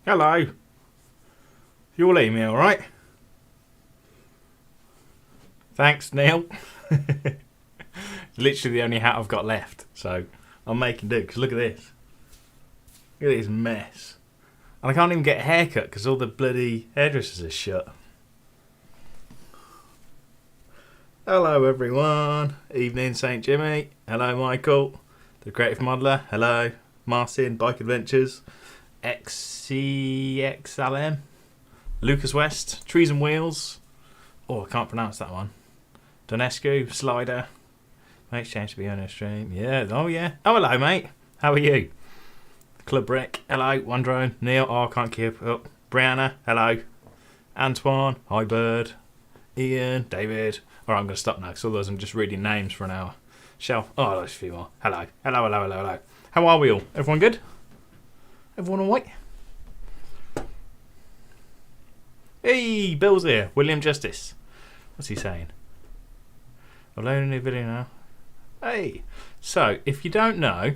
Hello. You all eating me all right? Thanks, Neil. Literally the only hat I've got left, so I'm making do. Because look at this. Look at this mess. And I can't even get a haircut because all the bloody hairdressers are shut. Hello, everyone. Evening, St. Jimmy. Hello, Michael. The Creative Modeller. Hello, Martin. Bike Adventures. XCXLM. Lucas West. Trees and Wheels. Oh, I can't pronounce that one. Donescu. Slider. Makes change to be on a stream. Yeah. Oh, yeah. Oh, hello, mate. How are you? Club Rick. Hello. One Drone. Neil. Oh, I can't keep up. Brianna. Hello. Antoine. Hi, Bird. Ian. David. Alright, I'm going to stop now because otherwise I'm just reading names for an hour. Shelf. Oh, there's a few more. Hello. Hello, hello, hello, hello. How are we all? Everyone good? Everyone alright? Hey, Bill's here. William Justice. What's he saying? Alone in a video now. Hey. So, if you don't know,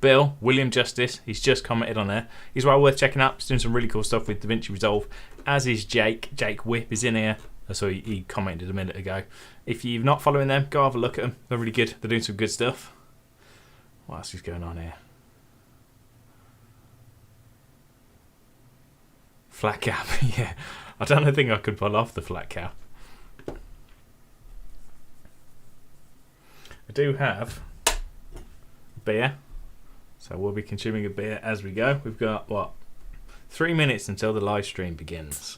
Bill, William Justice, he's just commented on there. He's well worth checking out. He's doing some really cool stuff with Davinci Resolve. As is Jake. Jake Whip is in here. So he commented a minute ago. If you're not following them, go have a look at them. They're really good. They're doing some good stuff. What else is going on here? Flat cap. Yeah. I don't think I could pull off the flat cap. I do have beer. So we'll be consuming a beer as we go. We've got, what, 3 minutes until the live stream begins.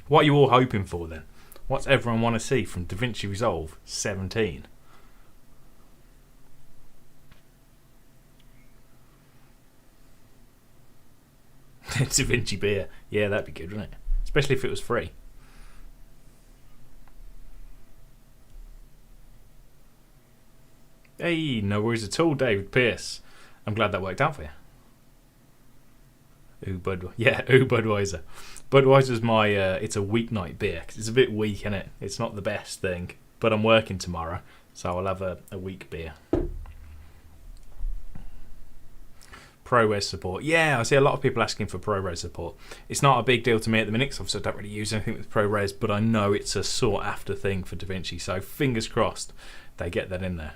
What are you all hoping for then? What's everyone want to see from Davinci Resolve 17? Davinci beer. Yeah, that'd be good, wouldn't it? Especially if it was free. Hey, no worries at all, David Pierce. I'm glad that worked out for you. Ooh, Budweiser. Budweiser's my, it's a weeknight beer. 'Cause it's a bit weak, innit? It's not the best thing. But I'm working tomorrow, so I'll have a weak beer. ProRes support. Yeah, I see a lot of people asking for ProRes support. It's not a big deal to me at the minute, because I don't really use anything with ProRes, but I know it's a sought after thing for Davinci, so fingers crossed they get that in there.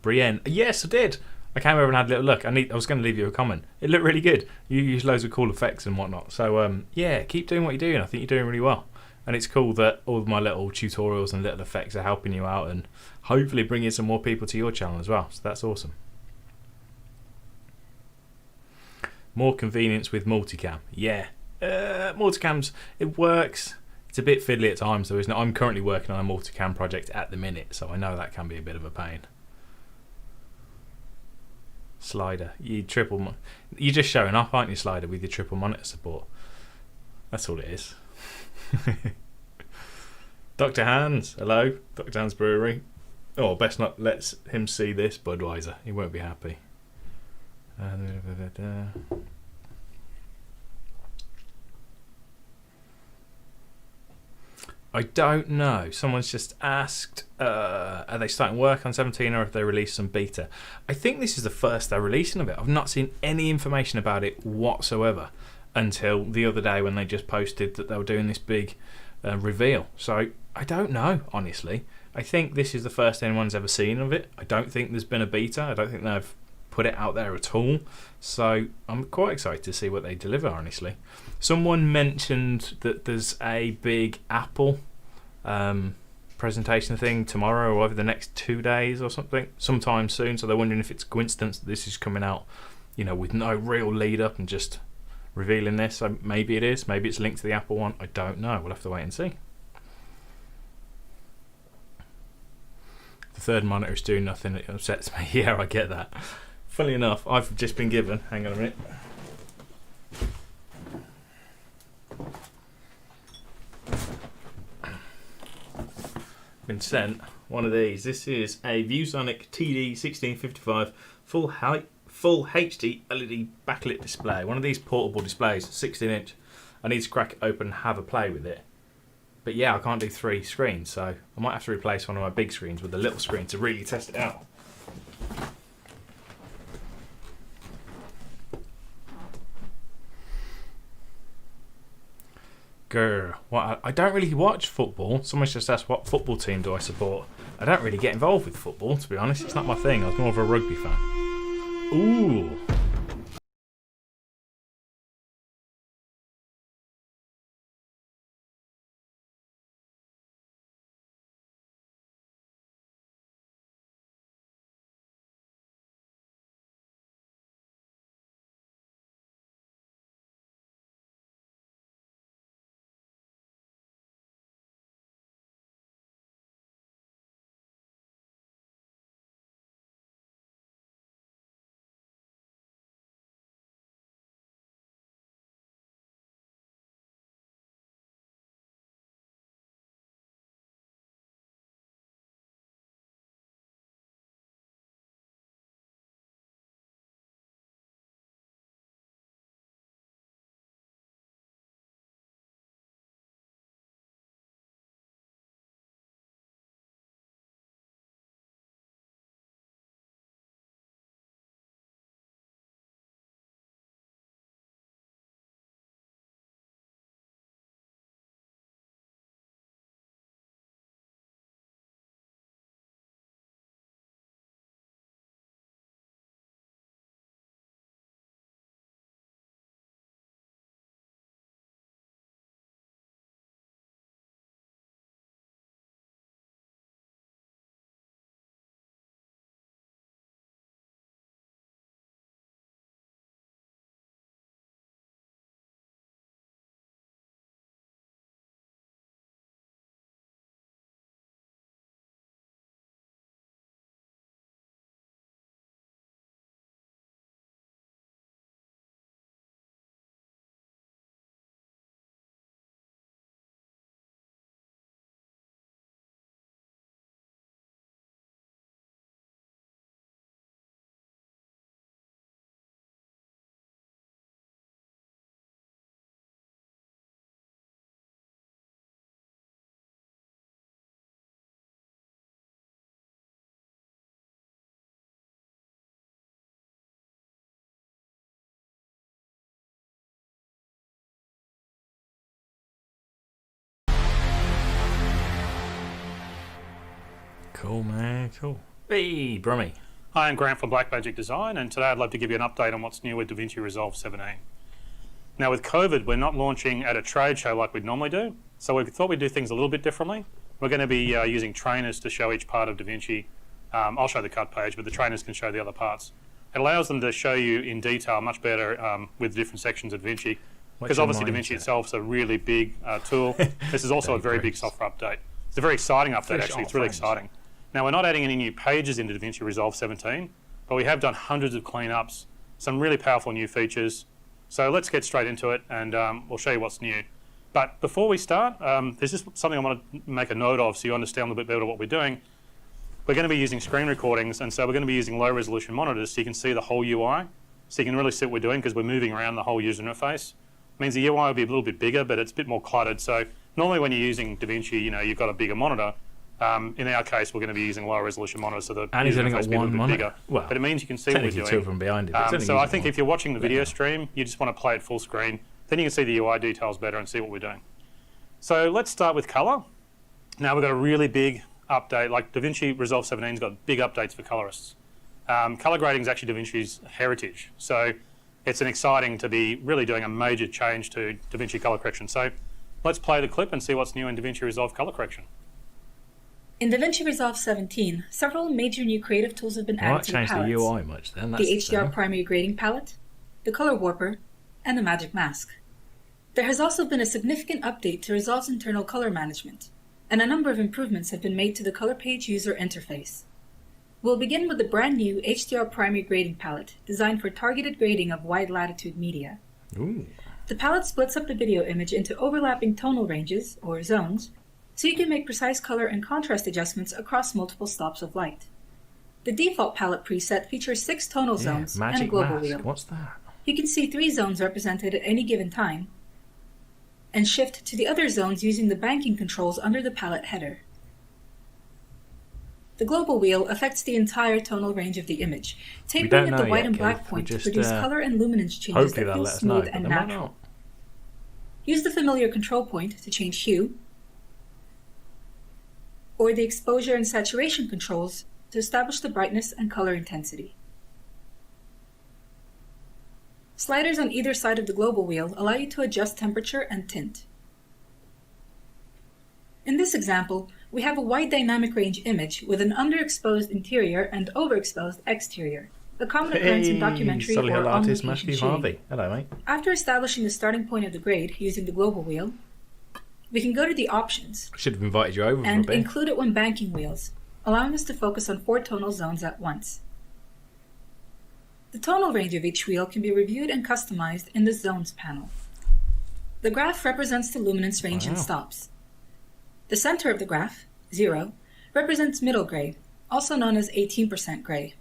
Brienne. Yes, I did. I came over and had a little look. I was going to leave you a comment. It looked really good. You use loads of cool effects and whatnot. So, yeah, keep doing what you're doing. I think you're doing really well. And it's cool that all of my little tutorials and little effects are helping you out and hopefully bringing some more people to your channel as well. So that's awesome. More convenience with multicam. Yeah. Multicams, it works. It's a bit fiddly at times, though, isn't it? I'm currently working on a multicam project at the minute, so I know that can be a bit of a pain. Slider, you're just showing off, aren't you, Slider, with your triple monitor support? That's all it is. Dr. Hans, hello, Dr. Hans Brewery. Oh, best not let him see this, Budweiser. He won't be happy. I don't know. Someone's just asked, are they starting work on 17 or have they released some beta? I think this is the first they're releasing of it. I've not seen any information about it whatsoever until the other day when they just posted that they were doing this big reveal. So I don't know, honestly. I think this is the first anyone's ever seen of it. I don't think there's been a beta. I don't think they've put it out there at all. So I'm quite excited to see what they deliver, honestly. Someone mentioned that there's a big Apple presentation thing tomorrow or over the next 2 days or something, sometime soon. So they're wondering if it's a coincidence that this is coming out, you know, with no real lead up and just revealing this. So maybe it is. Maybe it's linked to the Apple one. I don't know. We'll have to wait and see. The third monitor is doing nothing. It upsets me. Yeah, I get that. Funny enough, I've just been given, hang on a minute, been sent one of these. This is a ViewSonic TD1655 full HD LED backlit display. One of these portable displays, 16-inch. I need to crack it open and have a play with it. But yeah, I can't do 3 screens, so I might have to replace one of my big screens with a little screen to really test it out. Grr. What? I don't really watch football. Someone's just asked what football team do I support. I don't really get involved with football, to be honest. It's not my thing. I was more of a rugby fan. Ooh. Cool, man. Cool. Hey, Brummy. Hi, I'm Grant from Black Magic Design, and today I'd love to give you an update on what's new with Davinci Resolve 17. Now, with COVID, we're not launching at a trade show like we'd normally do, so we thought we'd do things a little bit differently. We're going to be using trainers to show each part of Davinci. I'll show the cut page, but the trainers can show the other parts. It allows them to show you in detail much better with different sections of Davinci, because obviously Davinci itself is a really big tool. This is also a very big software update. It's a very exciting update, actually. It's really exciting. Now, we're not adding any new pages into Davinci Resolve 17, but we have done hundreds of cleanups, some really powerful new features. So let's get straight into it, and we'll show you what's new. But before we start, there's just something I want to make a note of so you understand a little bit better what we're doing. We're going to be using screen recordings, and so we're going to be using low-resolution monitors so you can see the whole UI, so you can really see what we're doing because we're moving around the whole user interface. It means the UI will be a little bit bigger, but it's a bit more cluttered. So normally when you're using Davinci, you've got a bigger monitor. In our case, we're going to be using lower resolution monitors, so the and he's only got one monitor. Bigger. Well, but it means you can see what we're doing. Two of them behind it. So I think if you're watching the video stream, you just want to play it full screen. Then you can see the UI details better and see what we're doing. So let's start with color. Now we've got a really big update. Like Davinci Resolve 17's got big updates for colorists. Color grading is actually Davinci's heritage. So it's exciting to be really doing a major change to Davinci color correction. So let's play the clip and see what's new in Davinci Resolve color correction. In Davinci Resolve 17, several major new creative tools have been added to the palettes. Not changed the UI much then. The HDR primary grading palette, the color warper, and the magic mask. There has also been a significant update to Resolve's internal color management, and a number of improvements have been made to the color page user interface. We'll begin with the brand new HDR primary grading palette, designed for targeted grading of wide latitude media. Ooh. The palette splits up the video image into overlapping tonal ranges, or zones, so you can make precise color and contrast adjustments across multiple stops of light. The default palette preset features 6 tonal zones and a global wheel. What's that? You can see 3 zones represented at any given time, and shift to the other zones using the banking controls under the palette header. The global wheel affects the entire tonal range of the image, tapering at the white and black point to produce color and luminance changes that feel smooth and natural. Use the familiar control point to change hue, or the exposure and saturation controls to establish the brightness and color intensity. Sliders on either side of the global wheel allow you to adjust temperature and tint. In this example, we have a wide dynamic range image with an underexposed interior and overexposed exterior, a common occurrence in documentary or on-location shooting. Hello, mate. After establishing the starting point of the grade using the global wheel, we can go to the options Should have invited you over and for a bit. include it when banking wheels, allowing us to focus on 4 tonal zones at once. The tonal range of each wheel can be reviewed and customized in the Zones panel. The graph represents the luminance range and stops. The center of the graph, 0, represents middle gray, also known as 18% gray.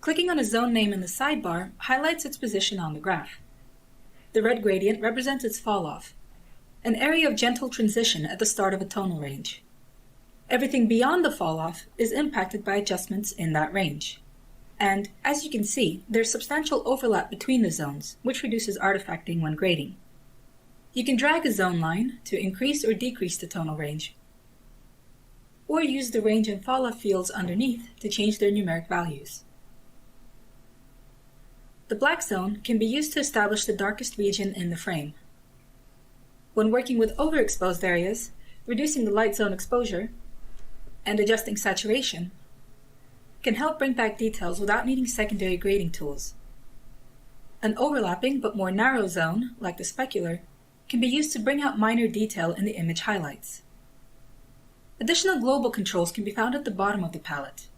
Clicking on a zone name in the sidebar highlights its position on the graph. The red gradient represents its falloff, an area of gentle transition at the start of a tonal range. Everything beyond the falloff is impacted by adjustments in that range. And, as you can see, there's substantial overlap between the zones, which reduces artifacting when grading. You can drag a zone line to increase or decrease the tonal range, or use the range and falloff fields underneath to change their numeric values. The black zone can be used to establish the darkest region in the frame. When working with overexposed areas, reducing the light zone exposure and adjusting saturation can help bring back details without needing secondary grading tools. An overlapping but more narrow zone, like the specular, can be used to bring out minor detail in the image highlights. Additional global controls can be found at the bottom of the palette.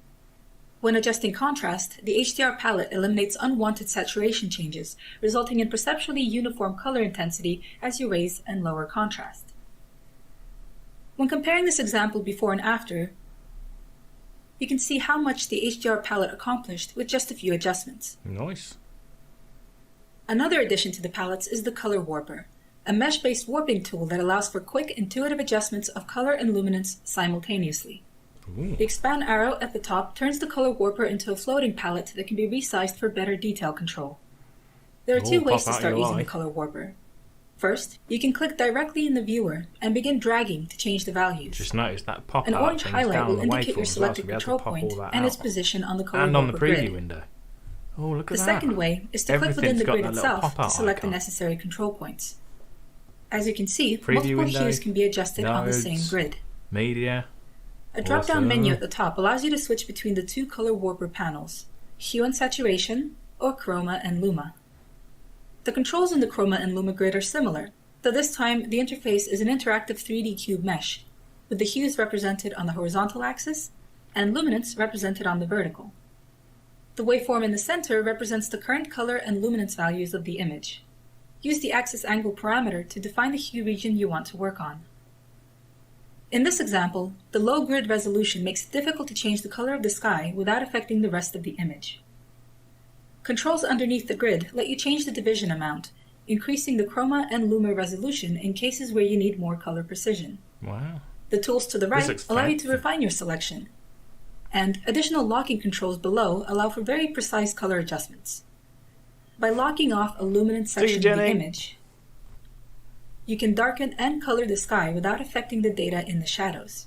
When adjusting contrast, the HDR palette eliminates unwanted saturation changes, resulting in perceptually uniform color intensity as you raise and lower contrast. When comparing this example before and after, you can see how much the HDR palette accomplished with just a few adjustments. Nice. Another addition to the palettes is the Color Warper, a mesh-based warping tool that allows for quick, intuitive adjustments of color and luminance simultaneously. Ooh. The expand arrow at the top turns the Color Warper into a floating palette that can be resized for better detail control. There are 2 ways to start using the Color Warper. First, you can click directly in the viewer and begin dragging to change the values. Just noticed that pop An out orange thing's highlight down will the indicate your waveform as well, selected so we had to control pop all point that and its out. position on the Color And on the Warper preview grid. window. Oh, look at The that. second way is to click within Everything's the got grid that little itself to pop-out select the icon. necessary control points. As you can see, Preview multiple window, hues can be adjusted on the same nodes, grid. Media. A drop-down Awesome. menu at the top allows you to switch between the 2 Color Warper panels, Hue and Saturation, or Chroma and Luma. The controls in the Chroma and Luma grid are similar, though this time the interface is an interactive 3D cube mesh, with the hues represented on the horizontal axis and luminance represented on the vertical. The waveform in the center represents the current color and luminance values of the image. Use the axis angle parameter to define the hue region you want to work on. In this example, the low grid resolution makes it difficult to change the color of the sky without affecting the rest of the image. Controls underneath the grid let you change the division amount, increasing the Chroma and Luma resolution in cases where you need more color precision. Wow. The tools to the This right looks allow you to fancy. refine your selection, and additional locking controls below allow for very precise color adjustments. By locking off a luminance See you, section of the Jenny. image, you can darken and color the sky without affecting the data in the shadows.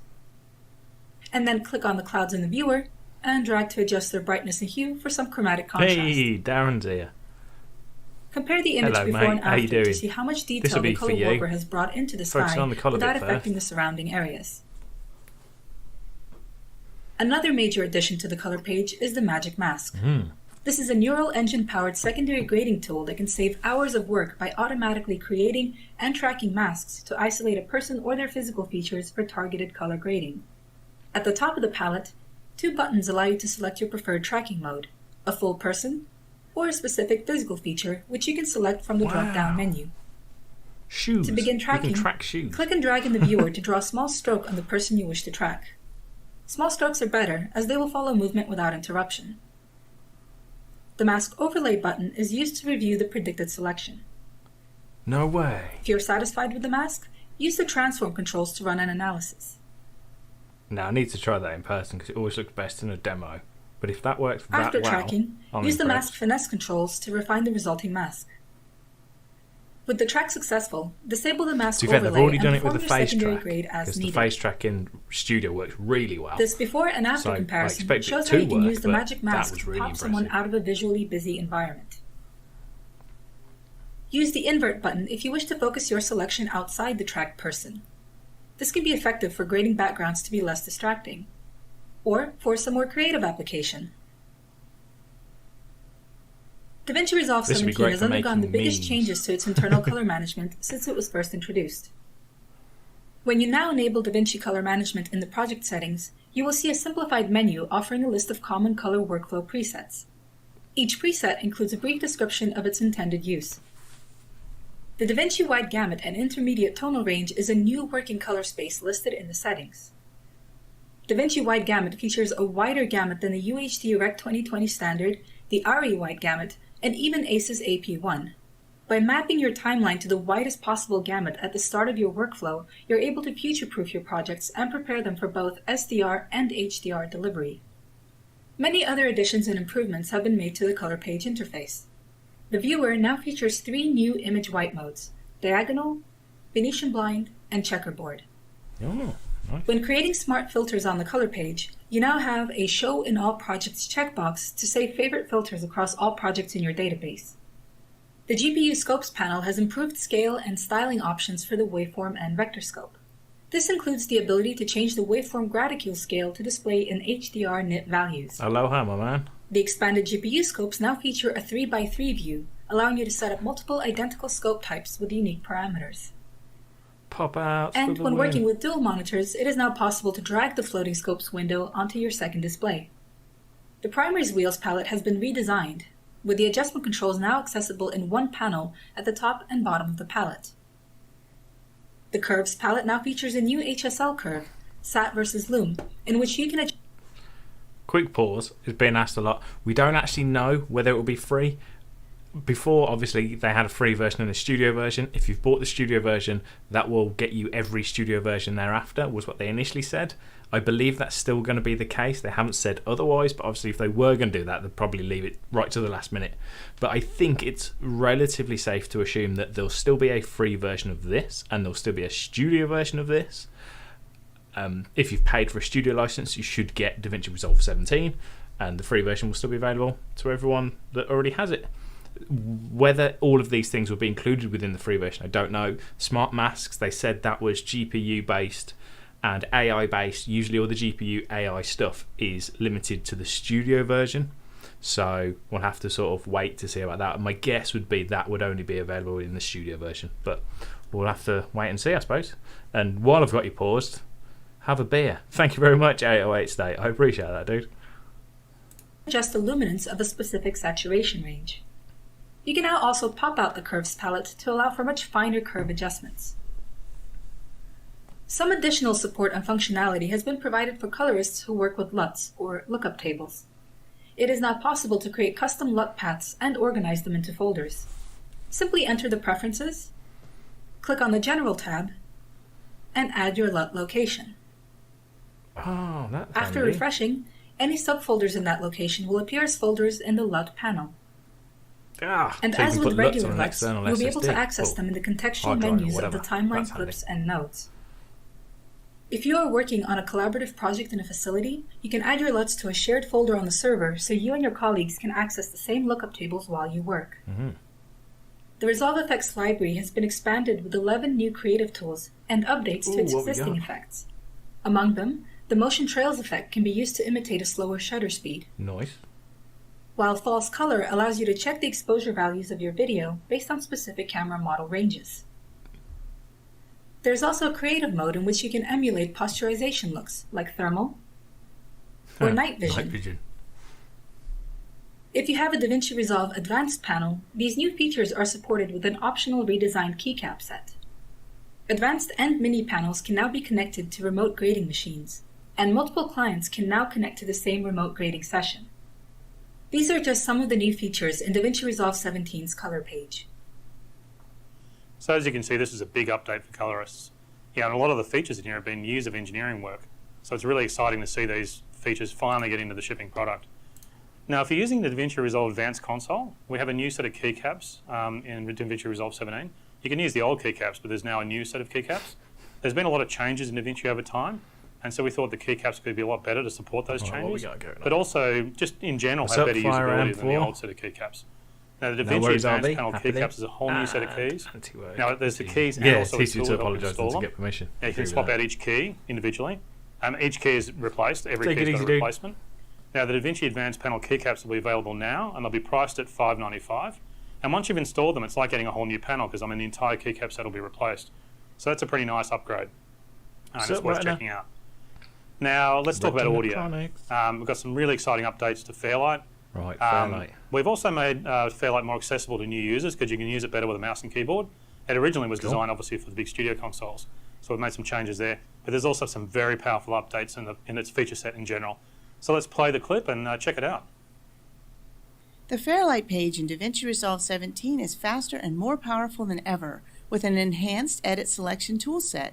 And then click on the clouds in the viewer and drag to adjust their brightness and hue for some chromatic contrast. Hey, Darren's here. Compare the image Hello, before mate. and How you after to doing? see how much This'll detail be the for Color you. Warper has brought into the Focusing sky on the colour without bit affecting first. the surrounding areas. Another major addition to the color page is the Magic Mask. This is a neural engine-powered secondary grading tool that can save hours of work by automatically creating and tracking masks to isolate a person or their physical features for targeted color grading. At the top of the palette, 2 buttons allow you to select your preferred tracking mode, a full person or a specific physical feature, which you can select from the drop-down menu. Shoes. To begin You tracking, can track shoes. click and drag in the viewer to draw a small stroke on the person you wish to track. Small strokes are better, as they will follow movement without interruption. The Mask Overlay button is used to review the predicted selection. No way. If you're satisfied with the mask, use the transform controls to run an analysis. Now, I need to try that in person because it always looks best in a demo. But if that works that After well, tracking, I'm use the impressed. mask finesse controls to refine the resulting mask. With the track successful, disable the mask To be fair, they've overlay already and done it with perform the your face secondary track grade as because the needed. face track in Studio works really well. This before and after So, I comparison expect it shows to how you can work, use the but magic that mask was to really pop someone impressive. out of a visually busy environment. Use the invert button if you wish to focus your selection outside the tracked person. This can be effective for grading backgrounds to be less distracting, or for some more creative application. Davinci Resolve This would be 17 great has for undergone the making biggest memes. changes to its internal color management since it was first introduced. When you now enable Davinci Color Management in the project settings, you will see a simplified menu offering a list of common color workflow presets. Each preset includes a brief description of its intended use. The Davinci Wide Gamut and Intermediate Tonal Range is a new working color space listed in the settings. Davinci Wide Gamut features a wider gamut than the UHD Rec 2020 standard, the ARRI Wide Gamut, and even ACES AP1. By mapping your timeline to the widest possible gamut at the start of your workflow, you're able to future-proof your projects and prepare them for both SDR and HDR delivery. Many other additions and improvements have been made to the color page interface. The viewer now features 3 new image white modes: diagonal, Venetian blind, and checkerboard. Oh, nice. When creating smart filters on the color page, you now have a Show in All Projects checkbox to save favorite filters across all projects in your database. The GPU Scopes panel has improved scale and styling options for the waveform and vector scope. This includes the ability to change the waveform graticule scale to display in HDR nit values. Aloha, my man. The expanded GPU scopes now feature a 3x3 view, allowing you to set up multiple identical scope types with unique parameters. Pop out. And when working with dual monitors, it is now possible to drag the floating scopes window onto your second display. The primaries wheels palette has been redesigned, with the adjustment controls now accessible in one panel at the top and bottom of the palette. The curves palette now features a new HSL curve, SAT versus Loom, in which you can adjust. Quick pause. It's been asked a lot. We don't actually know whether it will be free. Before, obviously, they had a free version and a studio version. If you've bought the studio version, that will get you every studio version thereafter, was what they initially said. I believe that's still going to be the case. They haven't said otherwise, but obviously if they were going to do that, they'd probably leave it right to the last minute. But I think it's relatively safe to assume that there'll still be a free version of this, and there'll still be a studio version of this. If you've paid for a studio license, you should get Davinci Resolve 17, and the free version will still be available to everyone that already has it. Whether all of these things will be included within the free version, I don't know. Smart masks, they said that was GPU based and AI based. Usually all the GPU AI stuff is limited to the studio version, so we'll have to sort of wait to see about that. My guess would be that would only be available in the studio version, but we'll have to wait and see, I suppose. And while I've got you paused, have a beer. Thank you very much, 808 State. I appreciate that, dude. Adjust the luminance of a specific saturation range. You can now also pop out the curves palette to allow for much finer curve adjustments. Some additional support and functionality has been provided for colorists who work with LUTs, or lookup tables. It is now possible to create custom LUT paths and organize them into folders. Simply enter the preferences, click on the General tab, and add your LUT location. Oh, that's After handy. refreshing, any subfolders in that location will appear as folders in the LUT panel. And so you as can with put LUTs regular on an LUTs, external you'll be able to SSD. access Or them in the contextual hard drive or menus of the whatever. timeline That's clips handy. and nodes. If you are working on a collaborative project in a facility, you can add your LUTs to a shared folder on the server so you and your colleagues can access the same lookup tables while you work. Mm-hmm. The Resolve Effects library has been expanded with 11 new creative tools and updates to its what we existing got? effects. Among them, the Motion Trails effect can be used to imitate a slower shutter speed, Nice. while False Color allows you to check the exposure values of your video based on specific camera model ranges. There's also a creative mode in which you can emulate posturization looks, like thermal or night vision. If you have a Davinci Resolve Advanced panel, these new features are supported with an optional redesigned keycap set. Advanced and Mini panels can now be connected to remote grading machines, and multiple clients can now connect to the same remote grading session. These are just some of the new features in Davinci Resolve 17's color page. So as you can see, this is a big update for colorists. Yeah, and a lot of the features in here have been years of engineering work. So it's really exciting to see these features finally get into the shipping product. Now, if you're using the Davinci Resolve Advanced Console, we have a new set of keycaps in Davinci Resolve 17. You can use the old keycaps, but there's now a new set of keycaps. There's been a lot of changes in Davinci over time, and so we thought the keycaps could be a lot better to support those changes, but also just in general have better usability than the old set of keycaps. Now, the Davinci Advanced Panel keycaps is a whole new set of keys. Now, there's the keys and also a tool to apologise to get permission. Yeah, you can swap out each key individually. Each key is replaced. Every key's got a replacement. Now, the Davinci Advanced Panel keycaps will be available now, and they'll be priced at $5.95. And once you've installed them, it's like getting a whole new panel because the entire keycap set will be replaced. So that's a pretty nice upgrade. And it's worth checking out. Now, let's talk about audio. We've got some really exciting updates to Fairlight. Right, Fairlight. We've also made Fairlight more accessible to new users because you can use it better with a mouse and keyboard. It originally was designed, obviously, for the big studio consoles. So we've made some changes there. But there's also some very powerful updates in its feature set in general. So let's play the clip and check it out. The Fairlight page in Davinci Resolve 17 is faster and more powerful than ever with an enhanced edit selection toolset,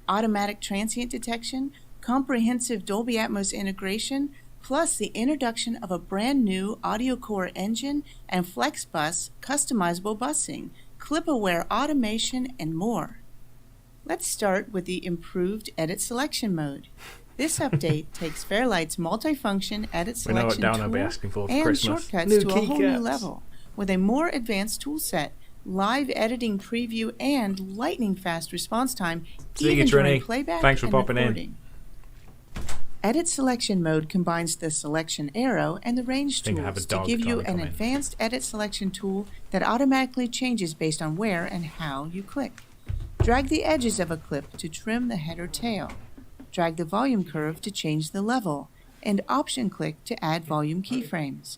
automatic transient detection, comprehensive Dolby Atmos integration, plus the introduction of a brand new audio core engine and FlexBus customizable busing, clip-aware automation, and more. Let's start with the improved edit selection mode. This update takes Fairlight's multifunction edit selection tool and shortcuts to a whole new level with a more advanced toolset, live editing preview, and lightning-fast response time even during playback and recording. Edit selection mode combines the selection arrow and the range tools to give you an advanced edit selection tool that automatically changes based on where and how you click. Drag the edges of a clip to trim the head or tail. Drag the volume curve to change the level, and option click to add volume keyframes.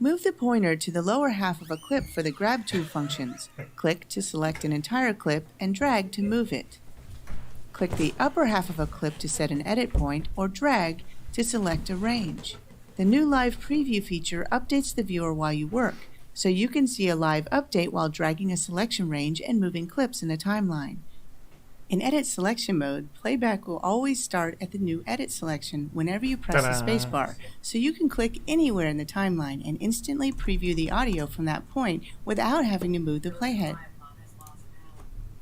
Move the pointer to the lower half of a clip for the grab tool functions. Click to select an entire clip and drag to move it. Click the upper half of a clip to set an edit point, or drag to select a range. The new live preview feature updates the viewer while you work, so you can see a live update while dragging a selection range and moving clips in a timeline. In edit selection mode, playback will always start at the new edit selection whenever you press the spacebar, so you can click anywhere in the timeline and instantly preview the audio from that point without having to move the playhead.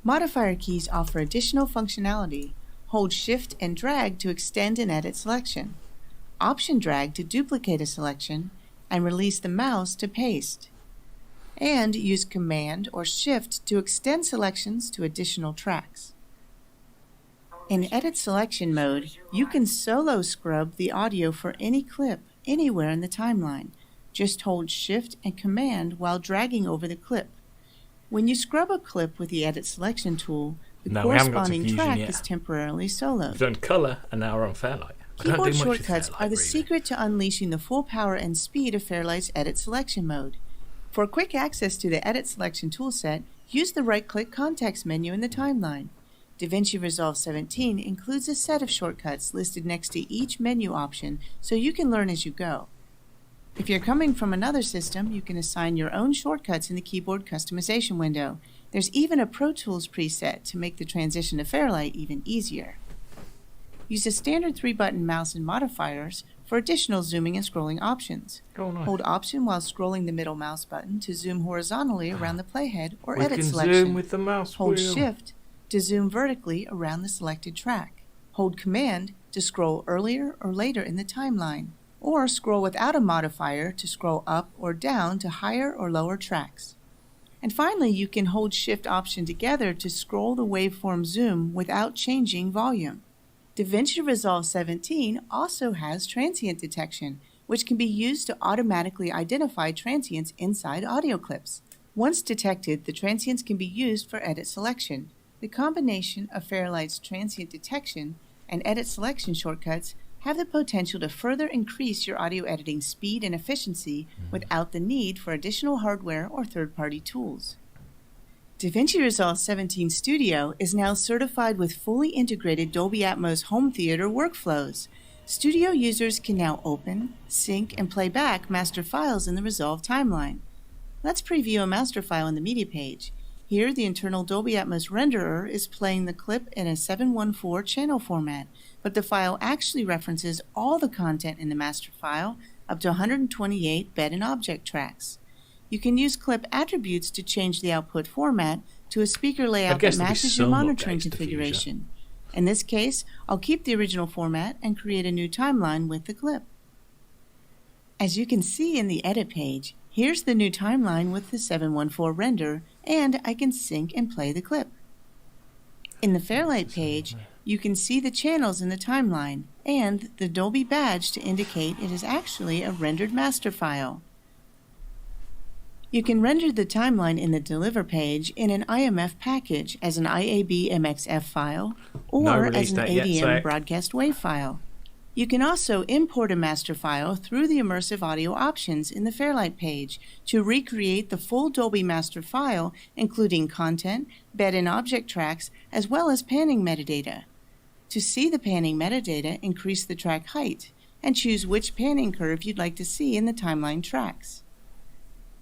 Modifier keys offer additional functionality. Hold Shift and drag to extend an edit selection. Option drag to duplicate a selection, and release the mouse to paste. And use Command or Shift to extend selections to additional tracks. In edit selection mode, you can solo scrub the audio for any clip anywhere in the timeline. Just hold Shift and Command while dragging over the clip. When you scrub a clip with the edit selection tool, the corresponding track is temporarily soloed. We've done colour and now we're on Fairlight. Keyboard shortcuts are the secret to unleashing the full power and speed of Fairlight's edit selection mode. For quick access to the edit selection toolset, use the right-click context menu in the timeline. Davinci Resolve 17 includes a set of shortcuts listed next to each menu option so you can learn as you go. If you're coming from another system, you can assign your own shortcuts in the keyboard customization window. There's even a Pro Tools preset to make the transition to Fairlight even easier. Use a standard 3-button mouse and modifiers for additional zooming and scrolling options. Hold Option while scrolling the middle mouse button to zoom horizontally around the playhead or edit selection. Zoom with the mouse Hold wheel. Shift to zoom vertically around the selected track. Hold Command to scroll earlier or later in the timeline, or scroll without a modifier to scroll up or down to higher or lower tracks. And finally, you can hold Shift Option together to scroll the waveform zoom without changing volume. Davinci Resolve 17 also has transient detection, which can be used to automatically identify transients inside audio clips. Once detected, the transients can be used for edit selection. The combination of Fairlight's transient detection and edit selection shortcuts have the potential to further increase your audio editing speed and efficiency without the need for additional hardware or third-party tools. Davinci Resolve 17 Studio is now certified with fully integrated Dolby Atmos home theater workflows. Studio users can now open, sync, and play back master files in the Resolve timeline. Let's preview a master file in the media page. Here, the internal Dolby Atmos renderer is playing the clip in a 714 channel format, but the file actually references all the content in the master file, up to 128 bed and object tracks. You can use clip attributes to change the output format to a speaker layout that matches your monitoring configuration. In this case, I'll keep the original format and create a new timeline with the clip. As you can see in the edit page, here's the new timeline with the 714 render, and I can sync and play the clip. In the Fairlight page, you can see the channels in the timeline and the Dolby badge to indicate it is actually a rendered master file. You can render the timeline in the Deliver page in an IMF package as an IAB MXF file or as an ADM broadcast WAV file. You can also import a master file through the immersive audio options in the Fairlight page to recreate the full Dolby master file, including content, bed and object tracks, as well as panning metadata. To see the panning metadata, increase the track height and choose which panning curve you'd like to see in the timeline tracks.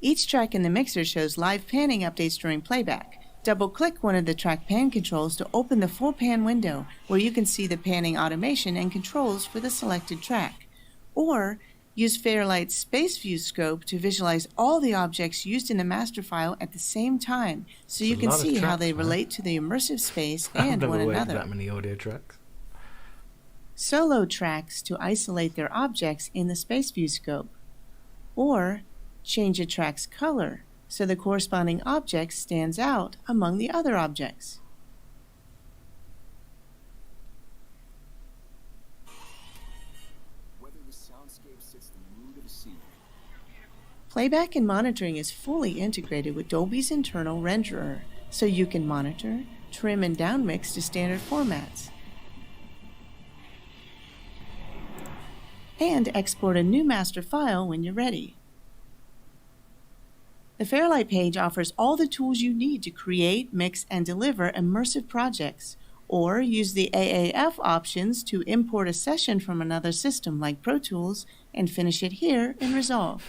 Each track in the mixer shows live panning updates during playback. Double-click one of the track pan controls to open the full pan window where you can see the panning automation and controls for the selected track. Or use Fairlight's Space View scope to visualize all the objects used in the master file at the same time so you can see how they relate to the immersive space and one another. That many audio tracks. Solo tracks to isolate their objects in the Space View scope. Or change a track's color so the corresponding object stands out among the other objects. Playback and monitoring is fully integrated with Dolby's internal renderer, so you can monitor, trim, and downmix to standard formats, and export a new master file when you're ready. The Fairlight page offers all the tools you need to create, mix, and deliver immersive projects, or use the AAF options to import a session from another system like Pro Tools and finish it here in Resolve.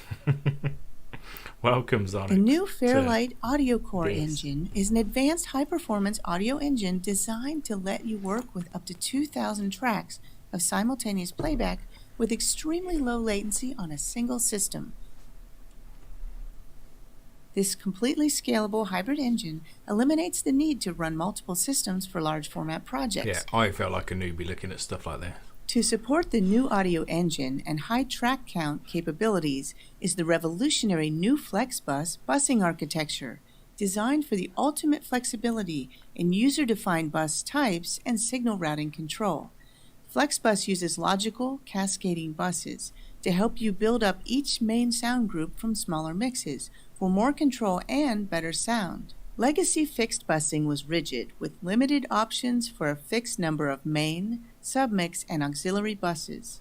Welcome, Zonix. The new Fairlight Audio Core engine is an advanced high-performance audio engine designed to let you work with up to 2,000 tracks of simultaneous playback with extremely low latency on a single system. This completely scalable hybrid engine eliminates the need to run multiple systems for large format projects. Yeah, I felt like a newbie looking at stuff like that. To support the new audio engine and high track count capabilities is the revolutionary new FlexBus busing architecture, designed for the ultimate flexibility in user-defined bus types and signal routing control. FlexBus uses logical, cascading buses to help you build up each main sound group from smaller mixes for more control and better sound. Legacy fixed busing was rigid, with limited options for a fixed number of main, submix, and auxiliary buses.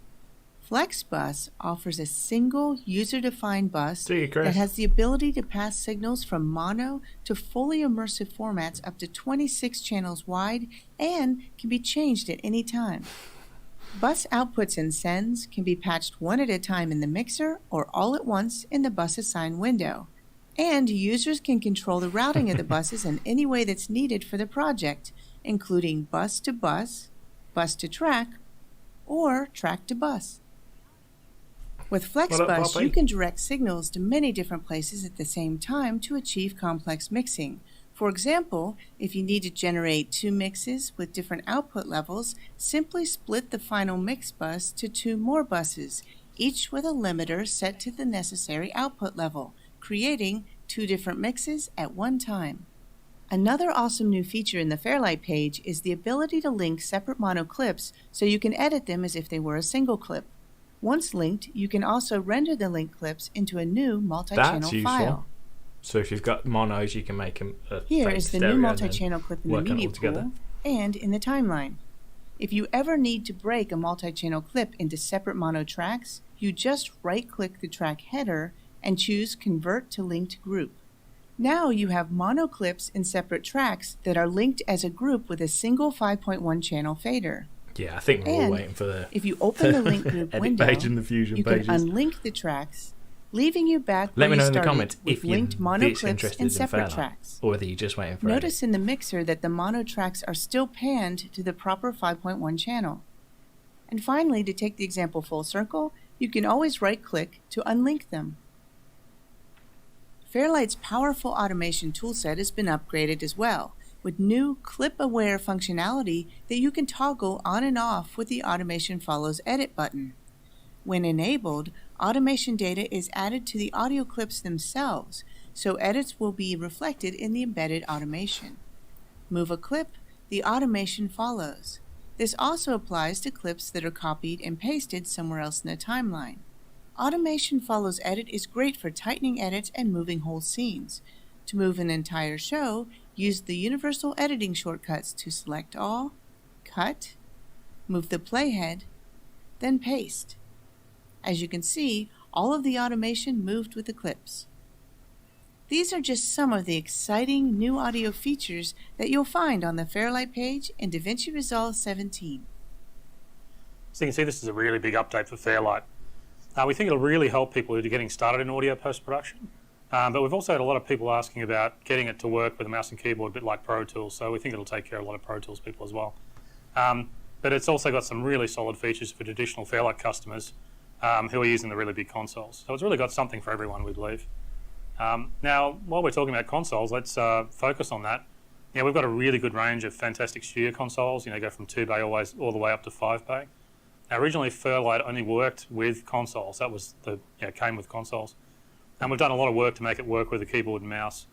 FlexBus offers a single user-defined bus that has the ability to pass signals from mono to fully immersive formats up to 26 channels wide and can be changed at any time. Bus outputs and sends can be patched one at a time in the mixer or all at once in the bus assign window. And users can control the routing of the buses in any way that's needed for the project, including bus to bus, bus to track, or track to bus. With FlexBus, you can direct signals to many different places at the same time to achieve complex mixing. For example, if you need to generate two mixes with different output levels, simply split the final mix bus to two more buses, each with a limiter set to the necessary output level, creating two different mixes at one time. Another awesome new feature in the Fairlight page is the ability to link separate mono clips so you can edit them as if they were a single clip. Once linked, you can also render the linked clips into a new multi-channel file. So if you've got monos, you can make them Here is the new multi-channel clip in the media pool and in the timeline. If you ever need to break a multi-channel clip into separate mono tracks, you just right-click the track header and choose Convert to Linked Group. Now you have mono clips in separate tracks that are linked as a group with a single 5.1 channel fader. Yeah, I think we're all waiting for the if you open the link group window, page and the fusion you pages. can unlink the tracks leaving you back Let where me you know in the started comments with if you're linked mono this clips interested and in separate Fairlight, tracks. or whether you're just waiting for Notice in the mixer that the mono tracks are still panned to the proper 5.1 channel. And finally, to take the example full circle, you can always right-click to unlink them. Fairlight's powerful automation toolset has been upgraded as well, with new clip-aware functionality that you can toggle on and off with the Automation Follows Edit button. When enabled, automation data is added to the audio clips themselves, so edits will be reflected in the embedded automation. Move a clip, the automation follows. This also applies to clips that are copied and pasted somewhere else in the timeline. Automation Follows Edit is great for tightening edits and moving whole scenes. To move an entire show, use the universal editing shortcuts to select all, cut, move the playhead, then paste. As you can see, all of the automation moved with the clips. These are just some of the exciting new audio features that you'll find on the Fairlight page in Davinci Resolve 17. So you can see this is a really big update for Fairlight. We think it'll really help people who are getting started in audio post-production. But we've also had a lot of people asking about getting it to work with a mouse and keyboard, a bit like Pro Tools. So we think it'll take care of a lot of Pro Tools people as well. But it's also got some really solid features for traditional Fairlight customers who are using the really big consoles. So it's really got something for everyone, we believe. Now, while we're talking about consoles, let's focus on that. Yeah, we've got a really good range of fantastic studio consoles. You know, go from 2-bay all the way up to 5-bay. Now, originally, Fairlight only worked with consoles. That was came with consoles. And we've done a lot of work to make it work with a keyboard and mouse.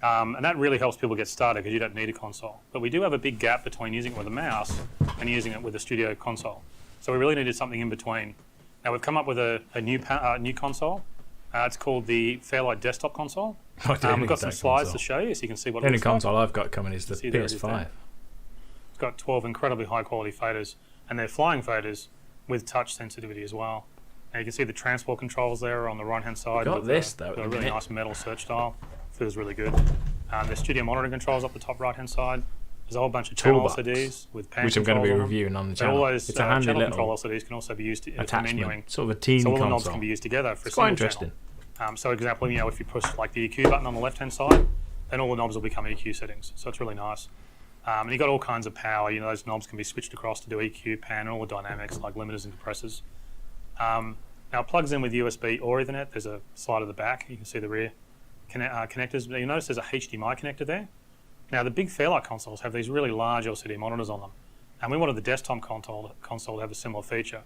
And that really helps people get started because you don't need a console. But we do have a big gap between using it with a mouse and using it with a studio console. So we really needed something in between. Now, we've come up with a new console. It's called the Fairlight Desktop Console. We've got some slides to show you so you can see what it looks like. The only console I've got coming is the PS5. It's got 12 incredibly high quality faders, and they're flying faders with touch sensitivity as well. And you can see the transport controls there on the right hand side. Got this though. A really nice metal search style. Feels really good. The studio monitoring controls up the top right hand side. There's a whole bunch of channel LCDs with pan which I'm going to be controls on reviewing on the channel. All those it's a handy channel little control LCDs can also be used for menuing. Sort of a teeny so all the console. knobs can be used together for a it's quite single interesting. channel. So, for example, if you push like the EQ button on the left-hand side, then all the knobs will become EQ settings. So it's really nice. And you've got all kinds of power. Those knobs can be switched across to do EQ, pan, and all the dynamics like limiters and compressors. Now it plugs in with USB or Ethernet. There's a slide at the back. You can see the rear connectors. You'll notice there's a HDMI connector there. Now the big Fairlight consoles have these really large LCD monitors on them, and we wanted the desktop console to have a similar feature.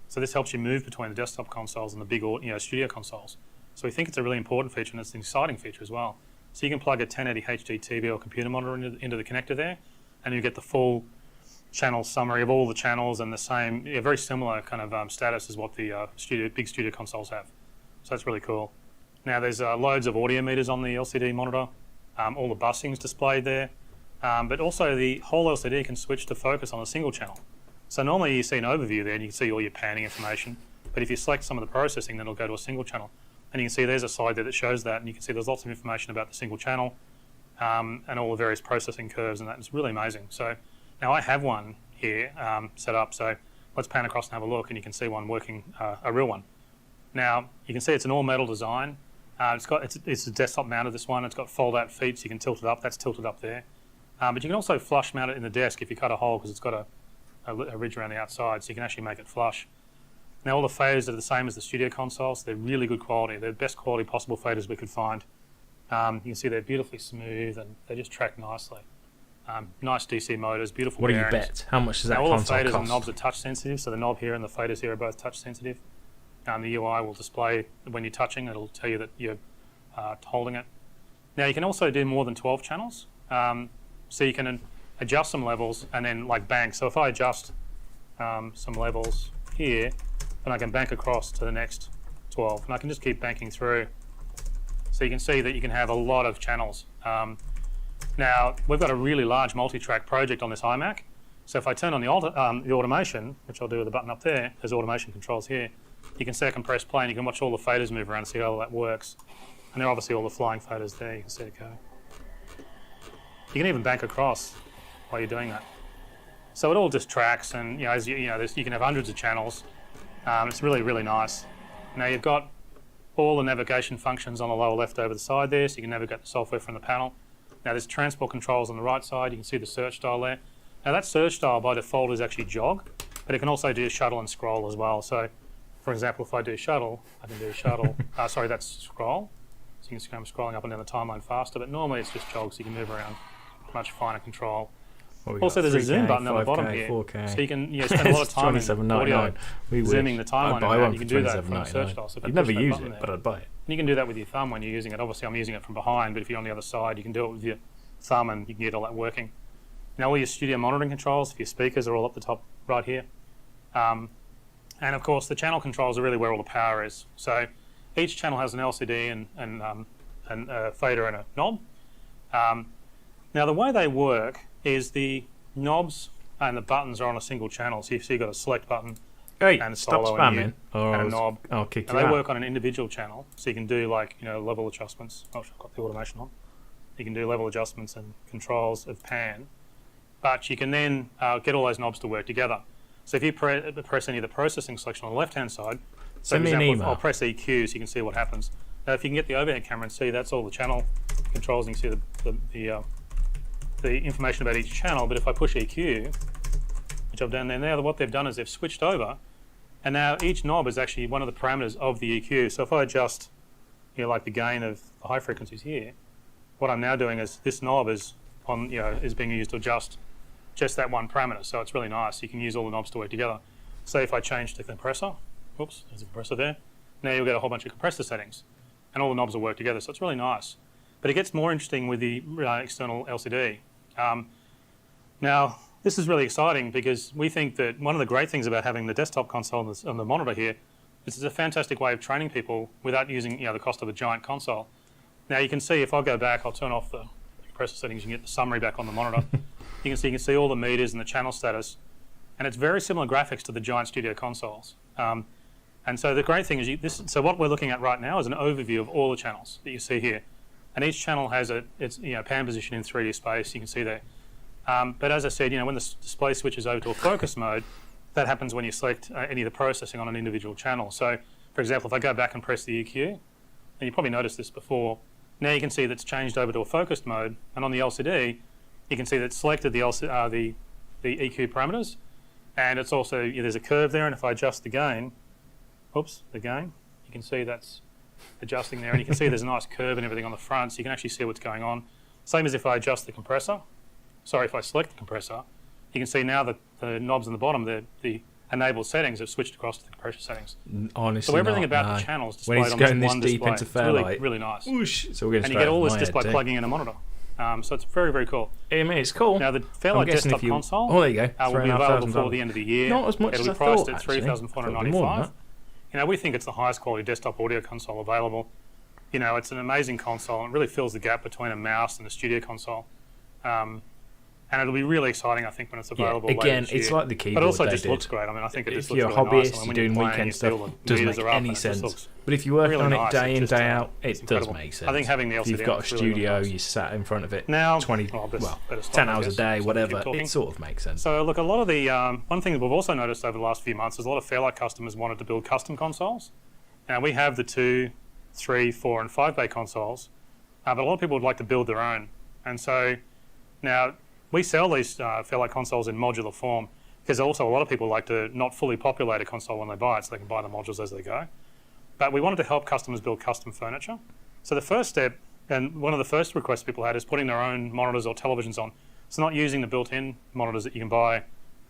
So this helps you move between the desktop consoles and the big studio consoles. So we think it's a really important feature, and it's an exciting feature as well. So you can plug a 1080 HD TV or computer monitor into the connector there, and you get the full channel summary of all the channels and the same, very similar kind of status as what the big studio consoles have. So that's really cool. Now there's loads of audio meters on the LCD monitor. All the busing's displayed there, but also the whole LCD can switch to focus on a single channel. So normally you see an overview there and you can see all your panning information, but if you select some of the processing, then it'll go to a single channel. And you can see there's a slide there that shows that, and you can see there's lots of information about the single channel and all the various processing curves, and that is really amazing. So now I have one here set up, so let's pan across and have a look, and you can see one working, a real one. Now you can see it's an all-metal design. It's a desktop mounted, this one. It's got fold-out feet, so you can tilt it up. That's tilted up there. But you can also flush mount it in the desk if you cut a hole, because it's got a ridge around the outside, so you can actually make it flush. Now all the faders are the same as the studio consoles. They're really good quality. They're the best quality possible faders we could find. You can see they're beautifully smooth and they just track nicely. Nice DC motors, beautiful What do you bearings. bet? How much does that now, all the console faders cost? and knobs are touch sensitive, so the knob here and the faders here are both touch sensitive. The UI will display when you're touching. It'll tell you that you're holding it. Now you can also do more than 12 channels. So you can adjust some levels and then like bank. So if I adjust some levels here, then I can bank across to the next 12, and I can just keep banking through. So you can see that you can have a lot of channels. Now we've got a really large multi-track project on this iMac. So if I turn on the automation, which I'll do with the button up there, there's automation controls here. You can second press play and you can watch all the faders move around and see how all that works. And there are obviously all the flying faders there, you can see it go. You can even bank across while you're doing that. So it all just tracks, and you can have hundreds of channels. It's really, really nice. Now you've got all the navigation functions on the lower left over the side there, so you can navigate the software from the panel. Now there's transport controls on the right side. You can see the search style there. Now that search style by default is actually jog, but it can also do shuttle and scroll as well. So for example, if I do shuttle, I can do shuttle. Sorry, that's scroll. So you can see I'm scrolling up and down the timeline faster, but normally it's just jog, so you can move around much finer control. Also, there's a zoom button on the bottom here, 4K. so you can spend a lot of time in audio zooming the timeline around. You can do that from the search style. So you'd never use it, but I'd buy it. And you can do that with your thumb when you're using it. Obviously, I'm using it from behind, but if you're on the other side, you can do it with your thumb and you can get all that working. Now, all your studio monitoring controls for your speakers are all up the top right here. And of course, the channel controls are really where all the power is. So each channel has an LCD and a fader and a knob. Now, the way they work is the knobs and the buttons are on a single channel. So you've got a select button Hey, and a stop solo spamming, and a knob. I'll kick And you they out. work on an individual channel, so you can do like level adjustments. Oh, I've got the automation on. You can do level adjustments and controls of pan, but you can then get all those knobs to work together. So if you press any of the processing selection on the left-hand side, so Send for me an example, email. I'll press EQ so you can see what happens. Now, if you can get the overhead camera and see, that's all the channel controls, and you can see the information about each channel. But if I push EQ, which I've done there now, what they've done is they've switched over, and now each knob is actually one of the parameters of the EQ. So if I adjust, like the gain of the high frequencies here, what I'm now doing is this knob is being used to adjust just that one parameter. So it's really nice. You can use all the knobs to work together. Say if I change to compressor, oops, there's a compressor there. Now you'll get a whole bunch of compressor settings, and all the knobs will work together. So it's really nice. But it gets more interesting with the external LCD. Now, this is really exciting because we think that one of the great things about having the desktop console on the monitor here is it's a fantastic way of training people without using the cost of a giant console. Now you can see if I go back, I'll turn off the compressor settings, you can get the summary back on the monitor. You can see all the meters and the channel status, and it's very similar graphics to the giant studio consoles. And so the great thing is so what we're looking at right now is an overview of all the channels that you see here, and each channel has its pan position in 3D space. You can see there. But as I said, when the display switches over to a focus mode, that happens when you select any of the processing on an individual channel. So, for example, if I go back and press the EQ, and you probably noticed this before, now you can see that's changed over to a focused mode, and on the LCD, you can see that it's selected the EQ parameters, and it's also there's a curve there, and if I adjust the gain, you can see that's adjusting there, and you can see there's a nice curve and everything on the front, so you can actually see what's going on. Same as if I adjust the compressor. Sorry, if I select the compressor, you can see now that the knobs on the bottom, the enabled settings have switched across to the compressor settings. Honestly, so everything about the channels displayed when it's on going this this one deep display. into It's really, Fairlight, really nice. Whoosh, so we're and you get all this just by plugging in a monitor. So it's very, very cool. I mean, it's cool. Now the Fairlight desktop console there you go. will be available before the end of the year. Not as much It'll as be I priced thought, at $3,495. We think it's the highest quality desktop audio console available. It's an amazing console, and it really fills the gap between a mouse and a studio console. And it'll be really exciting, I think, when it's available later again, this year. it's like the keyboard. But it also just looks great. I think it just looks really nice. If you're a hobbyist, and you're when doing playing, weekend you feel stuff, the doesn't meters make are up any and it just sense. looks But if you work really on nice. it day in, It's day just, out, it it's does incredible. make sense. I think having the If LCD you've got a is really, really studio, nice. you sat in front of it Now, 10 hours a day, whatever, it sort of makes sense. So look, a lot of the one thing that we've also noticed over the last few months is a lot of Fairlight customers wanted to build custom consoles. Now we have the 2, 3, 4, and 5 bay consoles, but a lot of people would like to build their own. And so now we sell these Fairlight consoles in modular form because also a lot of people like to not fully populate a console when they buy it, so they can buy the modules as they go. But we wanted to help customers build custom furniture. So the first step, and one of the first requests people had, is putting their own monitors or televisions on. So not using the built-in monitors that you can buy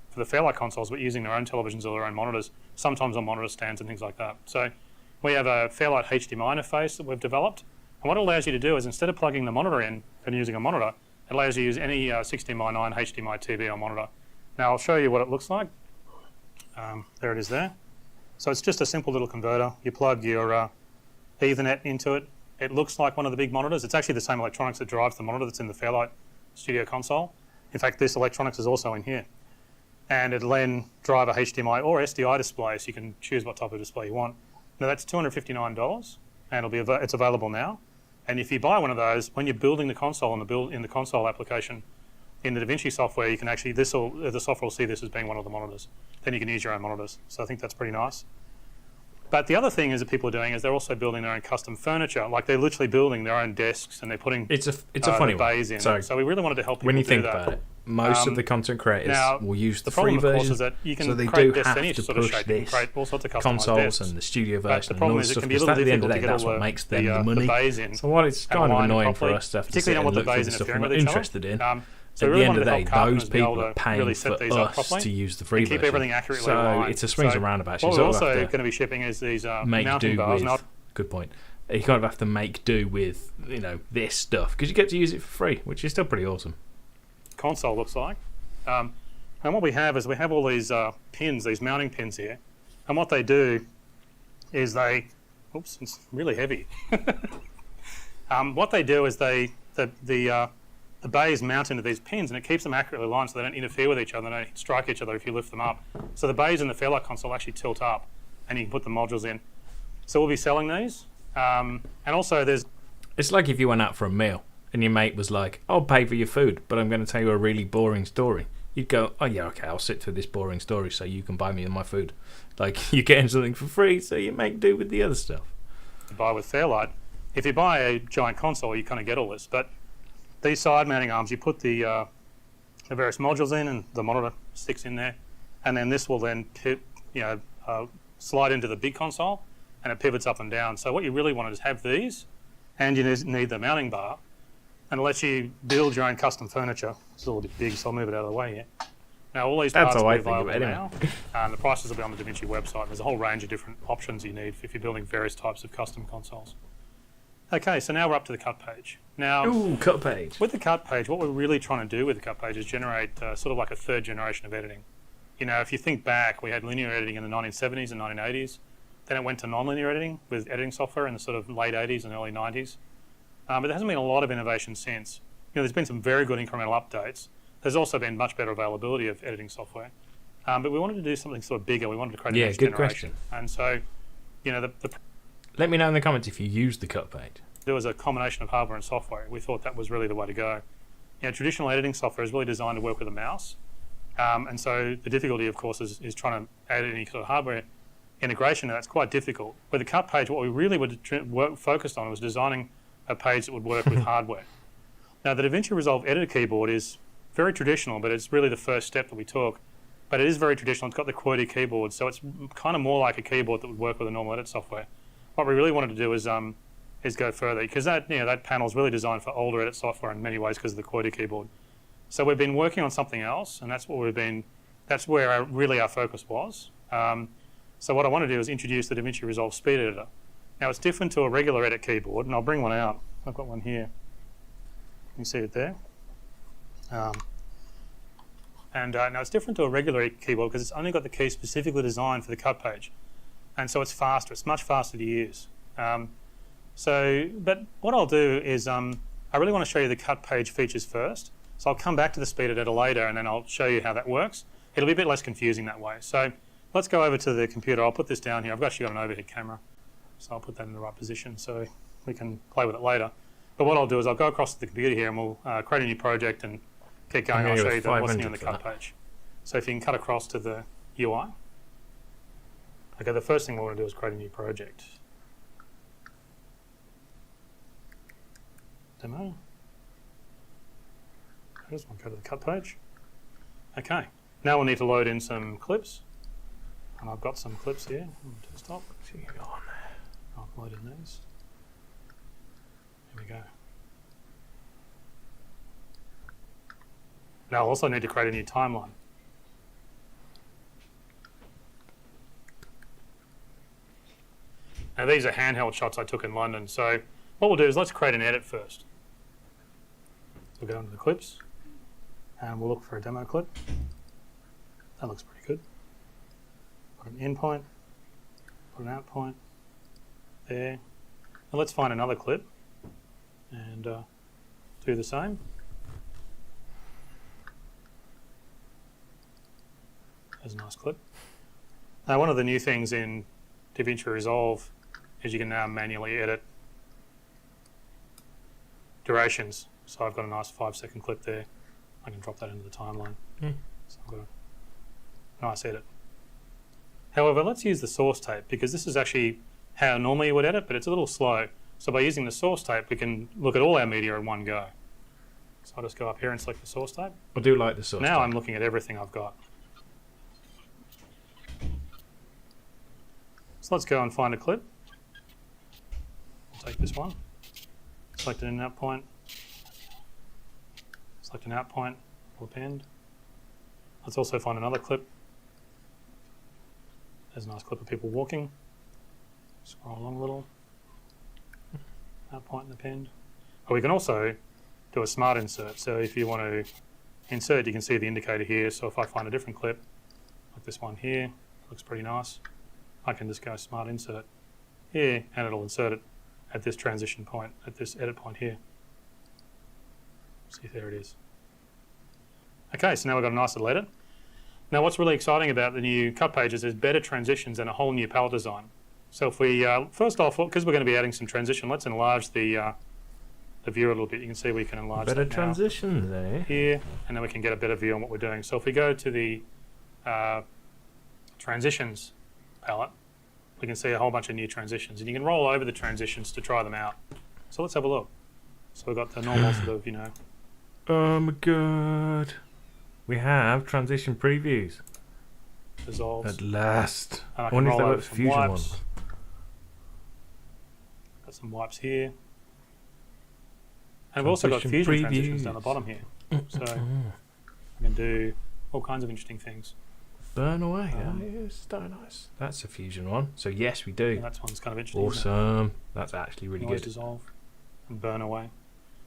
for the Fairlight consoles, but using their own televisions or their own monitors, sometimes on monitor stands and things like that. So we have a Fairlight HDMI interface that we've developed. And what it allows you to do is instead of plugging the monitor in and using a monitor, it allows you to use any 16:9 HDMI TV or monitor. Now I'll show you what it looks like. There it is there. So it's just a simple little converter. You plug your Ethernet into it. It looks like one of the big monitors. It's actually the same electronics that drives the monitor that's in the Fairlight Studio console. In fact, this electronics is also in here. And it'll then drive a HDMI or SDI display, so you can choose what type of display you want. Now that's $259, and it's available now. And if you buy one of those, when you're building the console in the console application in the Davinci software, you can actually the software will see this as being one of the monitors. Then you can use your own monitors. So I think that's pretty nice. But the other thing is that people are doing is they're also building their own custom furniture. Like they're literally building their own desks and they're putting It's a funny the one. bays in. So So we really wanted to help people when you do think that. about it, most of the content creators Now, will use the problem, free of course, version. is that you can So they create do desks have any to sort of push shape. You can this create all sorts of customized consoles desks. and the studio But version the and problem all is the it stuff. can be a Because little at the end of difficult the to day, get that's all what makes them the money. bays in. So while it's and kind of align annoying properly, for us to have to particularly sit on what and the look through bays the stuff interfere we're with not each other. interested in, So at we the really end of wanted the to day, help carpenters those be able people to are paying really set for these up us properly to use the free and keep version. everything accurately So aligned. it's a swings So and roundabouts. You what we're sort of also have going to be shipping is these to make mounting do bars. with. Now, Good point. You kind of have to make do with this stuff because you get to use it for free, which is still pretty awesome. console looks like. And what we have is we have all these pins, these mounting pins here. And what they do is oops, it's really heavy. What they do is the bays mount into these pins and it keeps them accurately aligned so they don't interfere with each other, they don't strike each other if you lift them up. So the bays in the Fairlight console actually tilt up and you can put the modules in. So we'll be selling these. And also It's like if you went out for a meal and your mate was like, I'll pay for your food, but I'm going to tell you a really boring story. You'd go, oh yeah, okay, I'll sit through this boring story so you can buy me my food. Like, you're getting something for free, so you make do with the other stuff. buy with Fairlight. If you buy a giant console, you kind of get all this. But these side mounting arms, you put the various modules in and the monitor sticks in there. And then this will then slide into the big console and it pivots up and down. So what you really want is have these and you need the mounting bar and it lets you build your own custom furniture. It's a little bit big, so I'll move it out of the way here. Now all these parts will be available now, and the prices will be on the Davinci website. There's a whole range of different options you need if you're building various types of custom consoles. Okay, so now we're up to the cut page. Now, Ooh, cut page. with the cut page, what we're really trying to do with the cut page is generate sort of like a third generation of editing. You know, if you think back, we had linear editing in the 1970s and 1980s. Then it went to non-linear editing with editing software in the sort of late 80s and early 90s. But there hasn't been a lot of innovation since. You know, there's been some very good incremental updates. There's also been much better availability of editing software. But we wanted to do something sort of bigger. We wanted to create a next generation. And so, you know, let me know in the comments if you use the cut page. There was a combination of hardware and software. We thought that was really the way to go. You know, traditional editing software is really designed to work with a mouse. And so the difficulty, of course, is trying to add any sort of hardware integration, and that's quite difficult. With the cut page, what we really focused on was designing a page that would work with hardware. Now, the Davinci Resolve editor keyboard is very traditional, but it's really the first step that we took. But it is very traditional. It's got the QWERTY keyboard, so it's kind of more like a keyboard that would work with a normal edit software. What we really wanted to do is go further, because that panel is really designed for older edit software in many ways because of the QWERTY keyboard. So we've been working on something else, and that's where our focus was. So what I want to do is introduce the Davinci Resolve Speed Editor. Now it's different to a regular edit keyboard, and I'll bring one out. I've got one here. You see it there? Now it's different to a regular keyboard because it's only got the key specifically designed for the cut page. And so it's faster, it's much faster to use. But what I'll do is I really want to show you the cut page features first. So I'll come back to the speed editor later and then I'll show you how that works. It'll be a bit less confusing that way. So let's go over to the computer. I'll put this down here. I've actually got an overhead camera. So I'll put that in the right position so we can play with it later. But what I'll do is I'll go across to the computer here and we'll create a new project and keep going. I'll show you what's new on the cut page. So if you can cut across to the UI. Okay, the first thing we want to do is create a new project. Demo. There's one, go to the cut page. Okay, now we'll need to load in some clips. And I've got some clips here on the desktop. I'll load in these. Here we go. Now I'll also need to create a new timeline. Now these are handheld shots I took in London. So what we'll do is let's create an edit first. So we'll go into the clips and we'll look for a demo clip. That looks pretty good. Put an in point, put an out point there. And let's find another clip and do the same. There's a nice clip. Now one of the new things in Davinci Resolve is you can now manually edit durations. So I've got a nice 5-second clip there. I can drop that into the timeline. So I've got a nice edit. However, let's use the source tape because this is actually how normally you would edit, but it's a little slow. So by using the source tape, we can look at all our media in one go. So I'll just go up here and select the source tape. I do like the source Now tape. I'm looking at everything I've got. So let's go and find a clip. I'll take this one. Select an in-out point. Select an out point, or append. Let's also find another clip. There's a nice clip of people walking. Scroll along a little. Out point and append. But we can also do a smart insert. So if you want to insert, you can see the indicator here. So if I find a different clip, like this one here, looks pretty nice, I can just go smart insert here and it'll insert it at this transition point, at this edit point here. See, there it is. Okay, so now we've got a nice little edit. Now what's really exciting about the new cut pages is better transitions and a whole new palette design. So if we, first off, because we're going to be adding some transition, let's enlarge the view a little bit. You can see we can enlarge Better that now transitions there. here, and then we can get a better view on what we're doing. So if we go to the transitions palette, we can see a whole bunch of new transitions, and you can roll over the transitions to try them out. So let's have a look. So we've got the normal sort of, you know. Oh my god. We have transition previews. Dissolves. At last. And I I can wonder if roll they over work for some Fusion wipes. ones. Got some wipes here. And we've also got Transition fusion transitions previews. down the bottom here. So we can do all kinds of interesting things. Burn away. Yeah, it's so nice. That's a Fusion one. So yes, we do. And that one's kind of interesting. isn't it? Awesome. That's actually really Noise good. dissolve and burn away.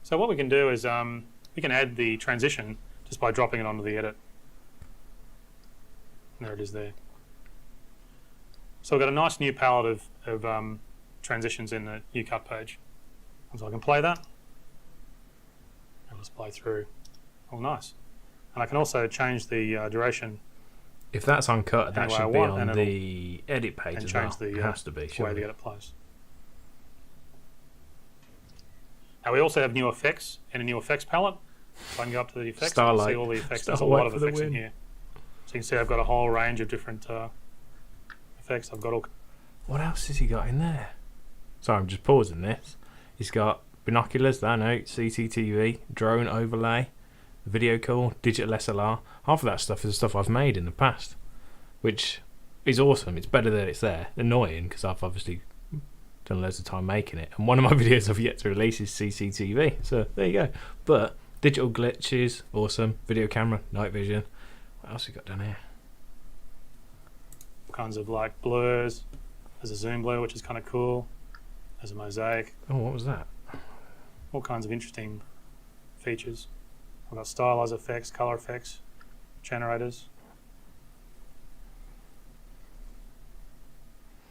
So what we can do is we can add the transition just by dropping it onto the edit. There it is there. So we've got a nice new palette of transitions in the new cut page. And so I can play that. And just play through. Oh, nice. And I can also change the duration If that's uncut, that Any way I should be want, on and the edit page and as change well. the It has to be. way surely. the edit plays. Now we also have new effects in a new effects palette. So I can go up to the effects and Starlight. see all the effects. There's a Starlight lot of for the effects in win. here. So you can see I've got a whole range of different effects. I've got all. What else has he got in there? Sorry, I'm just pausing this. He's got binoculars, that note, CCTV, drone overlay, video call, digital SLR. Half of that stuff is stuff I've made in the past, which is awesome. It's better that it's there. Annoying because I've obviously done loads of time making it, and one of my videos I've yet to release is CCTV. So there you go. But digital glitches, awesome. Video camera, night vision. What else we got down here? Kinds of like blurs. There's a zoom blur, which is kind of cool. There's a mosaic. Oh, what was that? All kinds of interesting features. I've got stylized effects, color effects, generators.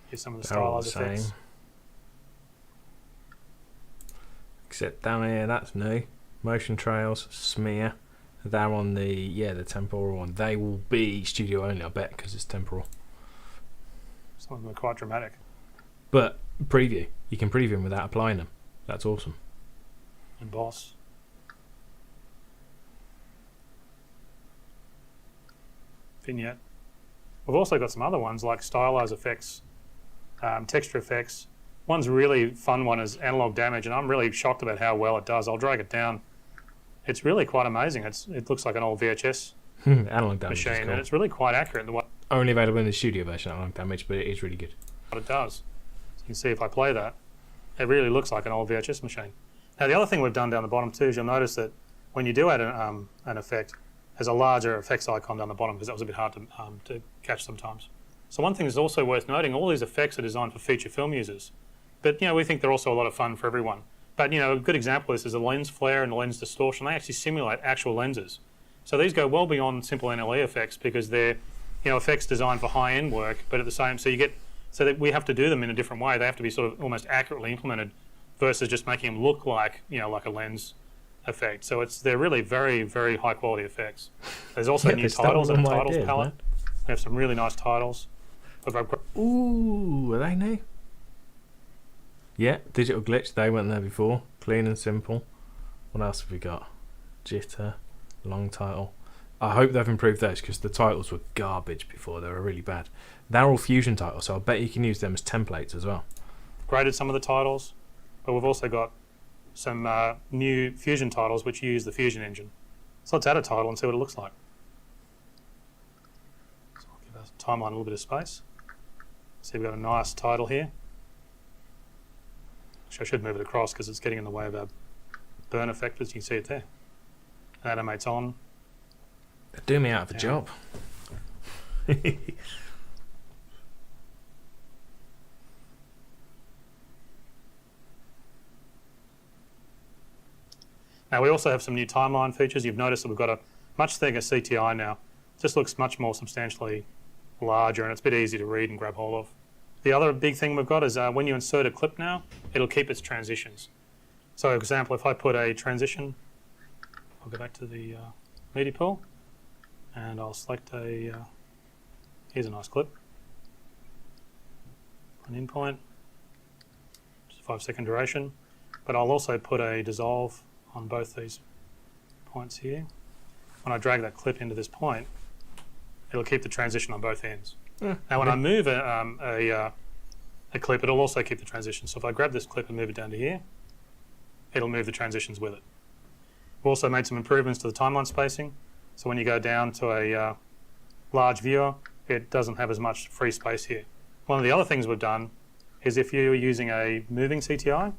Here's some of the They're all the stylized effects. same. Except down here, that's new. Motion trails, smear. They're on the temporal one. They will be studio only, I bet, because it's temporal. Some of them are quite dramatic. But preview, you can preview them without applying them. That's awesome. Emboss. Vignette. We've also got some other ones like stylized effects, texture effects. One's really fun one is analog damage, and I'm really shocked about how well it does. I'll drag it down. It's really quite amazing. It looks like an old VHS Analog damage is machine, cool. and it's really quite accurate in the way Only available in the studio version, analog damage, but it is really good. what it does. So you can see if I play that, it really looks like an old VHS machine. Now the other thing we've done down the bottom too is you'll notice that when you do add an effect, there's a larger effects icon down the bottom because that was a bit hard to catch sometimes. So one thing that's also worth noting, all these effects are designed for feature film users, but we think they're also a lot of fun for everyone. But a good example of this is the lens flare and the lens distortion. They actually simulate actual lenses. So these go well beyond simple NLE effects because they're effects designed for high-end work, but at the same so that we have to do them in a different way. They have to be sort of almost accurately implemented versus just making them look like like a lens effect. So they're really very, very high quality effects. There's also new titles and a titles palette. We have some really nice titles. Ooh, are they new? Yeah, digital glitch, they weren't there before. Clean and simple. What else have we got? Jitter, long title. I hope they've improved those because the titles were garbage before. They were really bad. They're all Fusion titles, so I bet you can use them as templates as well. Graded some of the titles, but we've also got some new Fusion titles which use the Fusion engine. So let's add a title and see what it looks like. So I'll give our timeline a little bit of space. See, we've got a nice title here. Actually, I should move it across because it's getting in the way of our burn effect, as you can see it there. And animates on. They're doing me out of a job. Now we also have some new timeline features. You've noticed that we've got a much thicker CTI now. It just looks much more substantially larger and it's a bit easier to read and grab hold of. The other big thing we've got is when you insert a clip now, it'll keep its transitions. So for example, if I put a transition, I'll go back to the media pool and I'll select a, here's a nice clip, an in point, just a 5-second duration, but I'll also put a dissolve on both these points here. When I drag that clip into this point, it'll keep the transition on both ends. Now when I move a clip, it'll also keep the transition. So if I grab this clip and move it down to here, it'll move the transitions with it. We've also made some improvements to the timeline spacing. So when you go down to a large viewer, it doesn't have as much free space here. One of the other things we've done is if you're using a moving CTI,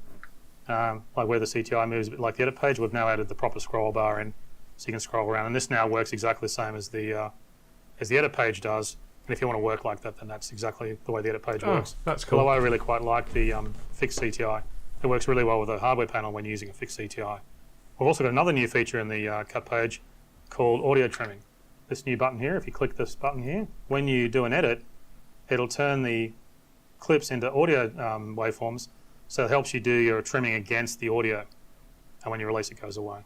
like where the CTI moves a bit like the edit page, we've now added the proper scroll bar in so you can scroll around. And this now works exactly the same as the edit page does. And if you want to work like that, then that's exactly the way the edit page works. That's cool. Although I really quite like the fixed CTI. It works really well with the hardware panel when using a fixed CTI. We've also got another new feature in the cut page called audio trimming. This new button here, if you click this button here, when you do an edit, it'll turn the clips into audio waveforms, so it helps you do your trimming against the audio, and when you release it goes away.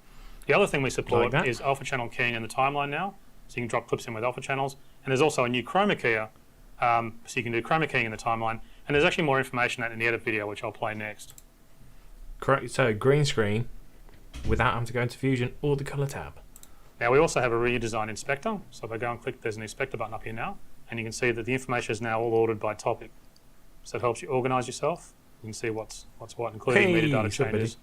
The other thing we support is alpha channel keying in the timeline now, so you can drop clips in with alpha channels, and there's also a new chroma keyer, so you can do chroma keying in the timeline, and there's actually more information in the edit video, which I'll play next. Correct. So green screen without having to go into Fusion or the color tab. Now we also have a redesigned inspector, so if I go and click, there's an inspector button up here now, and you can see that the information is now all ordered by topic. So it helps you organize yourself. You can see what's what, including metadata changes,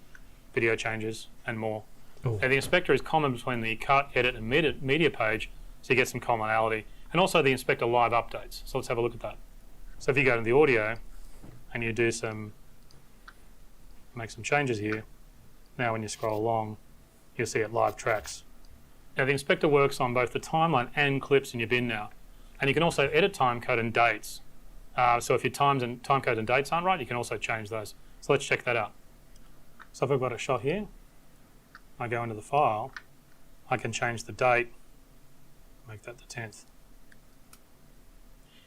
video changes, and more. Now the inspector is common between the cut, edit, and media page, so you get some commonality, and also the inspector live updates. So let's have a look at that. So if you go to the audio and you do make some changes here, now when you scroll along, you'll see it live tracks. Now the inspector works on both the timeline and clips in your bin now, and you can also edit timecode and dates. So if your timecode and dates aren't right, you can also change those. So let's check that out. So if I've got a shot here, I go into the file, I can change the date, make that the 10th.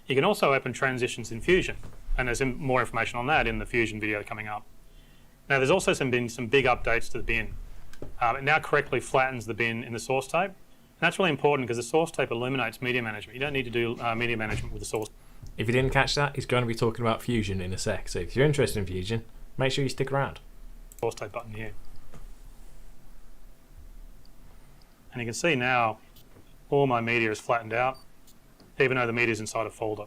You can also open transitions in Fusion, and there's more information on that in the Fusion video coming up. Now there's also been some big updates to the bin. It now correctly flattens the bin in the source tape. And that's really important because the source tape eliminates media management. You don't need to do media management with the source. If you didn't catch that, he's going to be talking about Fusion in a sec. So if you're interested in Fusion, make sure you stick around. Source tape button here. And you can see now all my media is flattened out, even though the media is inside a folder.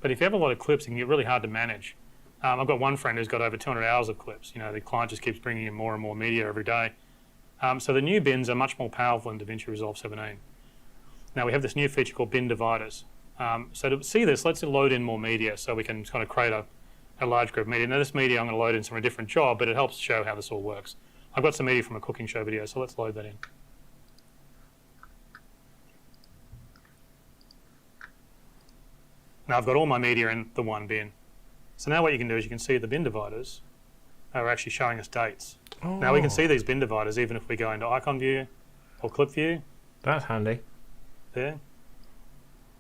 But if you have a lot of clips, it can get really hard to manage. I've got one friend who's got over 200 hours of clips. You know, the client just keeps bringing in more and more media every day. So the new bins are much more powerful in Davinci Resolve 17. Now we have this new feature called bin dividers. So to see this, let's load in more media so we can kind of create a large group of media. Now this media I'm going to load in from a different job, but it helps show how this all works. I've got some media from a cooking show video, so let's load that in. Now I've got all my media in the one bin. So now what you can do is you can see the bin dividers are actually showing us dates. Oh. Now we can see these bin dividers even if we go into icon view or clip view. That's handy. There.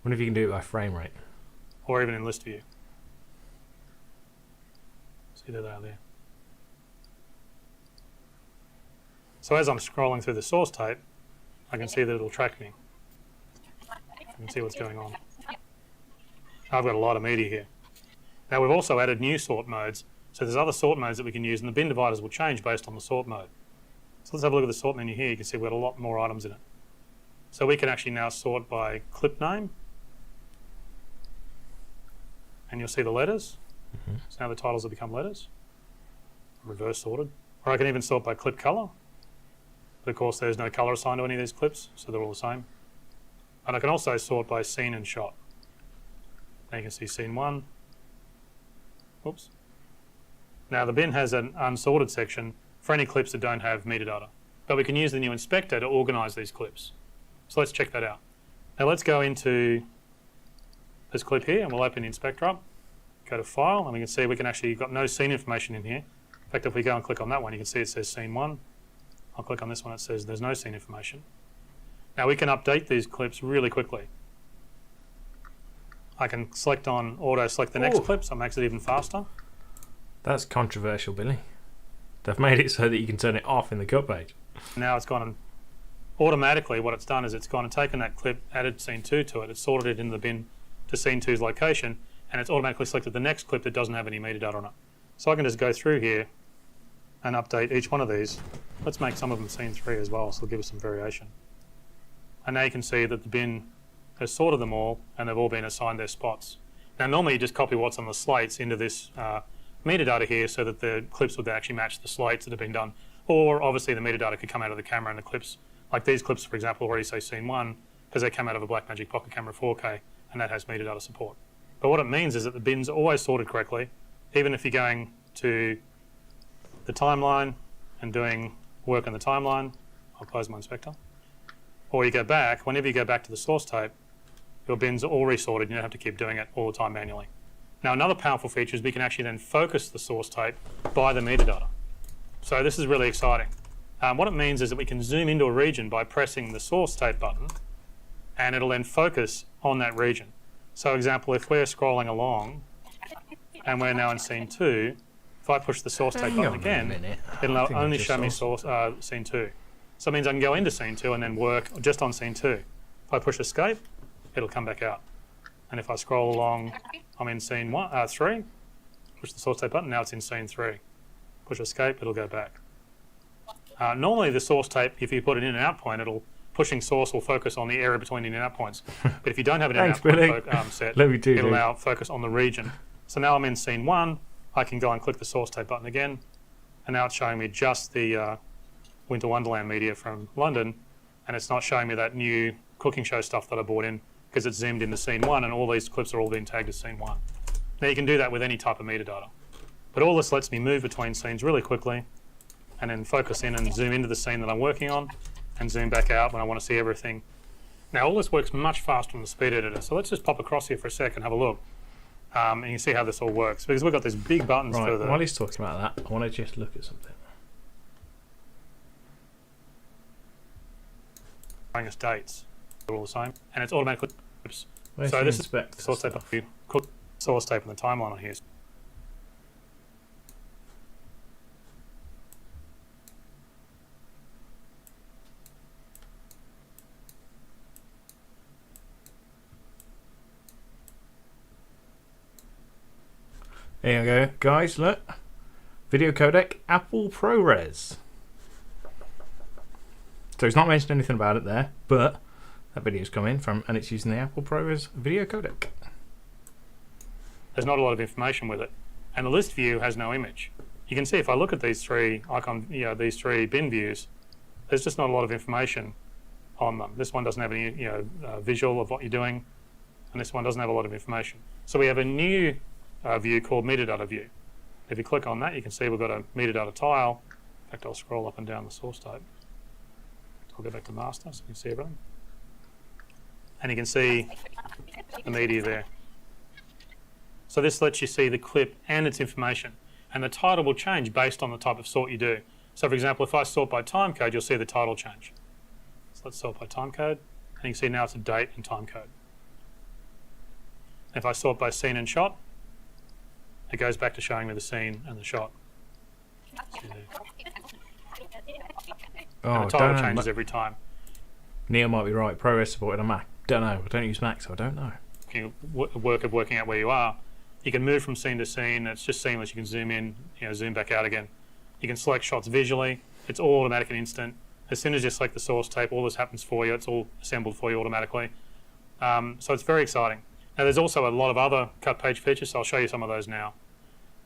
Wonder if you can do it by frame rate. Or even in list view. See, there they are there. So as I'm scrolling through the source tape, I can see that it'll track me. I can see what's going on. I've got a lot of media here. Now we've also added new sort modes, so there's other sort modes that we can use, and the bin dividers will change based on the sort mode. So let's have a look at the sort menu here. You can see we've got a lot more items in it. So we can actually now sort by clip name. And you'll see the letters. So now the titles have become letters. Reverse sorted. Or I can even sort by clip color. But of course there's no color assigned to any of these clips, so they're all the same. And I can also sort by scene and shot. Now you can see scene 1. Oops. Now the bin has an unsorted section for any clips that don't have metadata. But we can use the new inspector to organize these clips. So let's check that out. Now let's go into this clip here and we'll open the inspector up. Go to file and we can see we can actually got no scene information in here. In fact, if we go and click on that one, you can see it says scene 1. I'll click on this one, it says there's no scene information. Now we can update these clips really quickly. I can select on auto select the next clip, so it makes it even faster. That's controversial, Billy. They've made it so that you can turn it off in the cut page. Now it's gone and automatically what it's done is it's gone and taken that clip, added scene 2 to it, it's sorted it in the bin to scene 2's location, and it's automatically selected the next clip that doesn't have any metadata on it. So I can just go through here and update each one of these. Let's make some of them scene 3 as well, so it'll give us some variation. And now you can see that the bin has sorted them all and they've all been assigned their spots. Now normally you just copy what's on the slates into this metadata here so that the clips would actually match the slates that have been done. Or obviously the metadata could come out of the camera and the clips, like these clips for example already say scene 1 because they come out of a Blackmagic Pocket Camera 4K and that has metadata support. But what it means is that the bin's always sorted correctly, even if you're going to the timeline and doing work on the timeline. I'll close my inspector. Or you go back, whenever you go back to the source tape, your bins are all resorted, you don't have to keep doing it all the time manually. Now another powerful feature is we can actually then focus the source tape by the metadata. So this is really exciting. What it means is that we can zoom into a region by pressing the source tape button and it'll then focus on that region. So for example, if we're scrolling along and we're now in scene 2, if I push the source tape button again, it'll now only show me scene 2. So it means I can go into scene 2 and then work just on scene 2. If I push escape, it'll come back out. And if I scroll along, I'm in scene 3, push the source tape button, now it's in scene 3. Push escape, it'll go back. Normally the source tape, if you put an in and out point, pushing source will focus on the area between the in and out points. But if you don't have an in and out point set, it'll now focus on the region. So now I'm in scene 1, I can go and click the source tape button again, and now it's showing me just the Winter Wonderland media from London, and it's not showing me that new cooking show stuff that I brought in because it's zoomed into scene 1 and all these clips are all being tagged as scene 1. Now you can do that with any type of metadata. But all this lets me move between scenes really quickly and then focus in and zoom into the scene that I'm working on and zoom back out when I want to see everything. Now all this works much faster on the speed editor, so let's just pop across here for a sec and have a look. And you can see how this all works because we've got these big buttons for the... While he's talking about that, I want to just look at something. Showing us dates. They're all the same. And it's automatically... Where's so this is inspect source tape up here. Cook source tape on the timeline on here. There you go, guys, look. Video codec, Apple ProRes. So it's not mentioned anything about it there, but that video's come in from, and it's using the Apple ProRes video codec. There's not a lot of information with it. And the list view has no image. You can see if I look at these three these three bin views, there's just not a lot of information on them. This one doesn't have any visual of what you're doing, and this one doesn't have a lot of information. So we have a new view called metadata view. If you click on that, you can see we've got a metadata tile. In fact, I'll scroll up and down the source tape. I'll go back to master so you can see everything. And you can see the media there. So this lets you see the clip and its information. And the title will change based on the type of sort you do. So for example, if I sort by time code, you'll see the title change. So let's sort by time code. And you can see now it's a date and time code. If I sort by scene and shot, it goes back to showing me the scene and the shot. And the title changes every time. Neil might be right. ProRes supported on Mac. Don't know. I don't use Mac, so I don't know. You working out where you are. You can move from scene to scene. It's just seamless. You can zoom in, zoom back out again. You can select shots visually. It's all automatic and instant. As soon as you select the source tape, all this happens for you. It's all assembled for you automatically. So it's very exciting. Now there's also a lot of other cut page features, so I'll show you some of those now.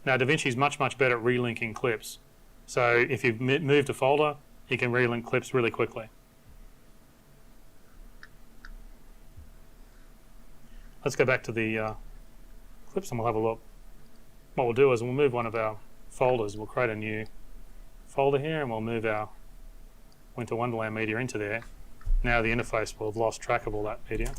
Now Davinci is much better at relinking clips. So if you've moved a folder, you can relink clips really quickly. Let's go back to the clips and we'll have a look. What we'll do is we'll move one of our folders. We'll create a new folder here and we'll move our Winter Wonderland media into there. Now the interface will have lost track of all that media.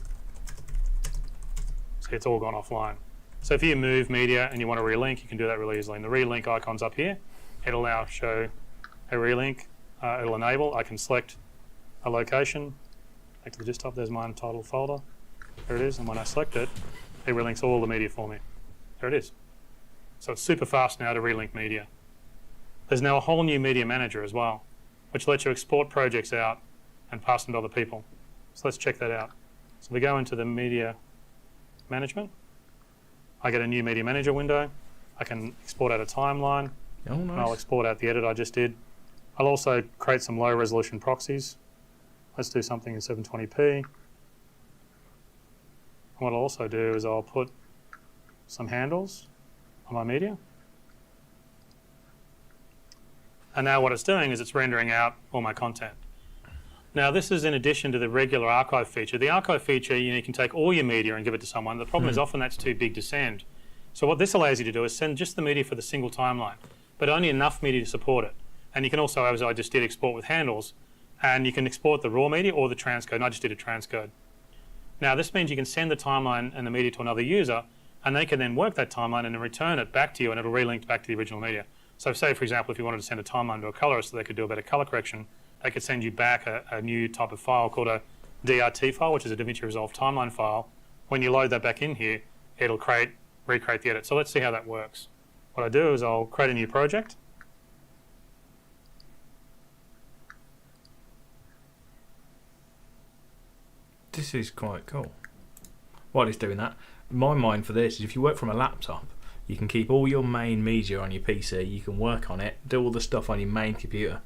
So it's all gone offline. So if you move media and you want to relink, you can do that really easily. And the relink icon's up here. It'll now show a relink. It'll enable. I can select a location. Back to the desktop, there's my untitled folder. There it is, and when I select it, it relinks all the media for me. There it is. So it's super fast now to relink media. There's now a whole new media manager as well, which lets you export projects out and pass them to other people. So let's check that out. So we go into the media management. I get a new media manager window. I can export out a timeline. Oh, nice. And I'll export out the edit I just did. I'll also create some low resolution proxies. Let's do something in 720p. And what I'll also do is I'll put some handles on my media. And now what it's doing is it's rendering out all my content. Now this is in addition to the regular archive feature. The archive feature, you can take all your media and give it to someone. The problem is often that's too big to send. So what this allows you to do is send just the media for the single timeline, but only enough media to support it. And you can also, as I just did, export with handles, and you can export the raw media or the transcode, and I just did a transcode. Now this means you can send the timeline and the media to another user, and they can then work that timeline and then return it back to you, and it'll relink back to the original media. So say, for example, if you wanted to send a timeline to a colorist so they could do a better color correction, they could send you back a new type of file called a DRT file, which is a Davinci Resolve timeline file. When you load that back in here, it'll recreate the edit. So let's see how that works. What I do is I'll create a new project. This is quite cool. While it's doing that, my mind for this is if you work from a laptop, you can keep all your main media on your PC, you can work on it, do all the stuff on your main computer,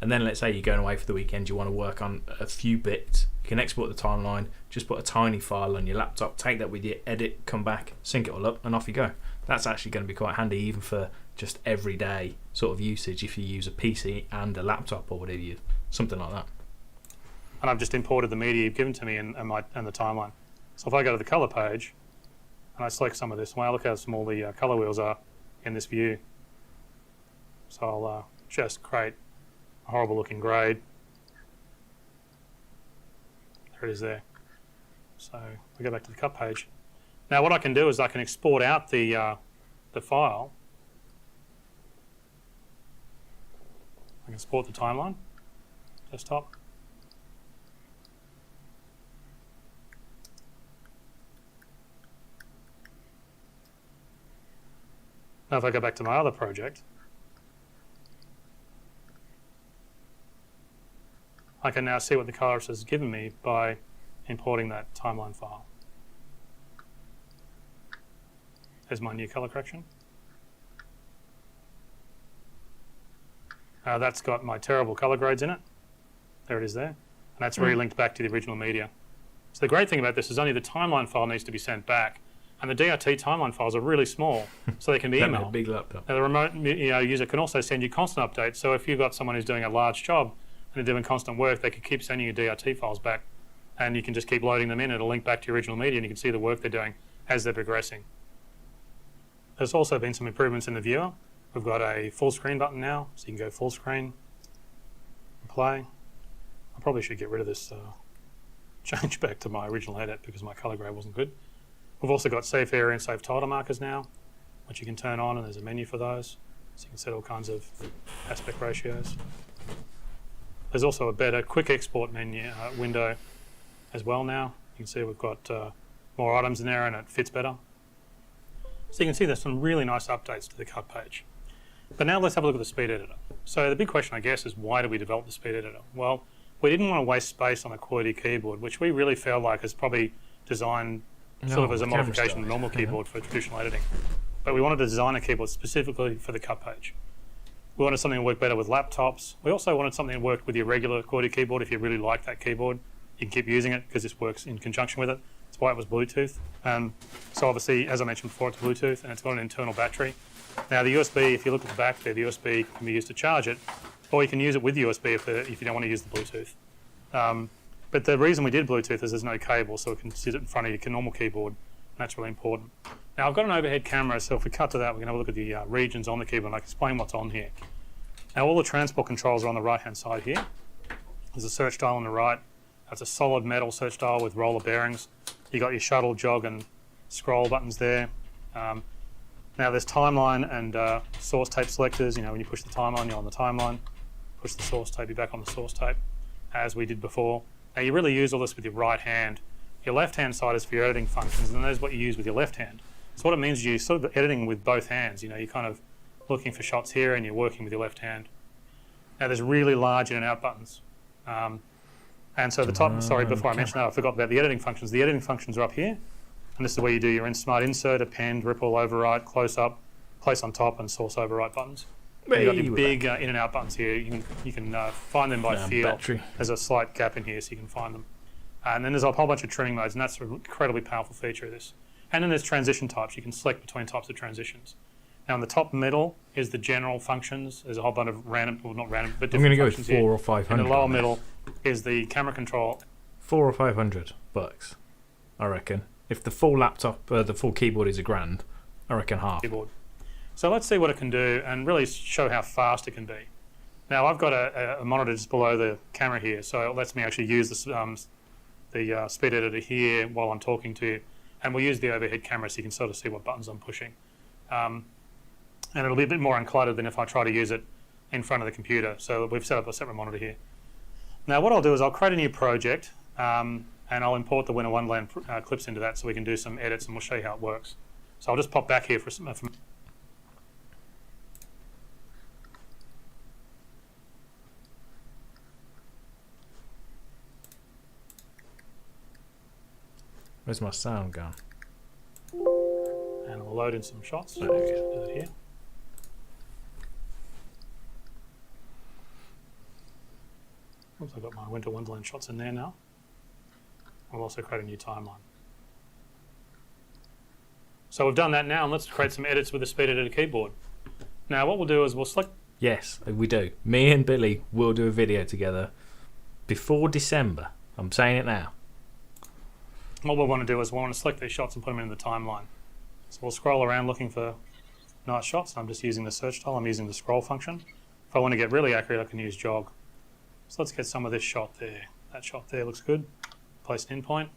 and then let's say you're going away for the weekend, you want to work on a few bits, you can export the timeline, just put a tiny file on your laptop, take that with you, edit, come back, sync it all up, and off you go. That's actually going to be quite handy even for just everyday sort of usage if you use a PC and a laptop or whatever you, something like that. And I've just imported the media you've given to me and the timeline. So if I go to the color page, and I select some of this, wow, look how small the color wheels are in this view. So I'll just create a horrible looking grade. There it is there. So we go back to the cut page. Now what I can do is I can export out the file. I can export the timeline, desktop. Now if I go back to my other project, I can now see what the colorist has given me by importing that timeline file. There's my new color correction. That's got my terrible color grades in it. There it is there. And that's relinked back to the original media. So the great thing about this is only the timeline file needs to be sent back. And the DRT timeline files are really small, so they can be emailed. A big laptop. Now the remote user can also send you constant updates. So if you've got someone who's doing a large job and they're doing constant work, they can keep sending you DRT files back, and you can just keep loading them in. It'll link back to your original media, and you can see the work they're doing as they're progressing. There's also been some improvements in the viewer. We've got a full screen button now, so you can go full screen and play. I probably should get rid of this, change back to my original edit because my color grade wasn't good. We've also got safe area and safe title markers now, which you can turn on, and there's a menu for those. So you can set all kinds of aspect ratios. There's also a better quick export menu window as well now. You can see we've got more items in there and it fits better. So you can see there's some really nice updates to the cut page. But now let's have a look at the speed editor. So the big question, I guess, is why did we develop the speed editor? Well, we didn't want to waste space on a QWERTY keyboard, which we really felt like is probably designed sort of as a modification of the normal keyboard for traditional editing. But we wanted to design a keyboard specifically for the cut page. We wanted something that worked better with laptops. We also wanted something that worked with your regular QWERTY keyboard. If you really like that keyboard, you can keep using it because this works in conjunction with it. That's why it was Bluetooth. So obviously, as I mentioned before, it's Bluetooth and it's got an internal battery. Now the USB, if you look at the back there, the USB can be used to charge it, or you can use it with USB if you don't want to use the Bluetooth. But the reason we did Bluetooth is there's no cable, so it can sit in front of your normal keyboard. And that's really important. Now I've got an overhead camera, so if we cut to that, we can have a look at the regions on the keyboard and I can explain what's on here. Now all the transport controls are on the right-hand side here. There's a search dial on the right. That's a solid metal search dial with roller bearings. You got your shuttle, jog, and scroll buttons there. Now there's timeline and source tape selectors. You know, when you push the timeline, you're on the timeline. Push the source tape, you're back on the source tape, as we did before. Now you really use all this with your right hand. Your left-hand side is for your editing functions, and that is what you use with your left hand. So what it means is you're sort of editing with both hands. You know, you're kind of looking for shots here and you're working with your left hand. Now there's really large in and out buttons. And so the top, sorry, before I mentioned that, I forgot about the editing functions. The editing functions are up here, and this is where you do your smart insert, append, ripple, overwrite, close up, place on top, and source overwrite buttons. And you've got the big in and out buttons here. You can find them by feel. Battery. There's a slight gap in here, so you can find them. And then there's a whole bunch of trimming modes, and that's an incredibly powerful feature of this. And then there's transition types. You can select between types of transitions. Now in the top middle is the general functions. There's a whole bunch of random, well not random, but different functions here. I'm going to go with 400 or 500. In the lower middle is the camera control. 400 or 500 bucks, I reckon. If the full laptop, the full keyboard is $1,000, I reckon half. Keyboard. So let's see what it can do and really show how fast it can be. Now I've got a monitor just below the camera here, so it lets me actually use the speed editor here while I'm talking to you. And we'll use the overhead camera so you can sort of see what buttons I'm pushing. And it'll be a bit more uncluttered than if I try to use it in front of the computer. So we've set up a separate monitor here. Now what I'll do is I'll create a new project and I'll import the Winner Wonderland clips into that so we can do some edits and we'll show you how it works. So I'll just pop back here for some. Where's my sound gone? And we'll load in some shots. There we go. Do it here. Oops, I've got my Winter Wonderland shots in there now. I'll also create a new timeline. So we've done that now, and let's create some edits with the speed editor keyboard. Now what we'll do is we'll select... Yes, we do. Me and Billy will do a video together before December. I'm saying it now. What we'll want to do is we'll want to select these shots and put them in the timeline. So we'll scroll around looking for nice shots. I'm just using the search tool. I'm using the scroll function. If I want to get really accurate, I can use jog. So let's get some of this shot there. That shot there looks good. Place an in point.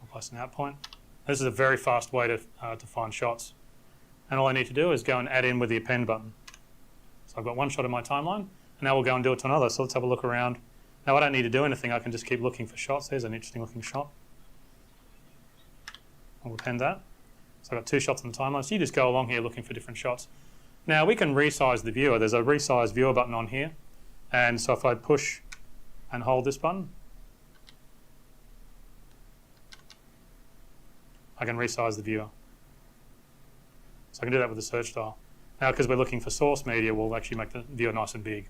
I'll place an out point. This is a very fast way to find shots. And all I need to do is go and add in with the append button. So I've got one shot in my timeline, and now we'll go and do it to another. So let's have a look around. Now I don't need to do anything, I can just keep looking for shots. There's an interesting looking shot. I'll append that. So I've got two shots on the timeline. So you just go along here looking for different shots. Now we can resize the viewer. There's a resize viewer button on here. And so if I push and hold this button, I can resize the viewer. So I can do that with the search dial. Now because we're looking for source media, we'll actually make the viewer nice and big.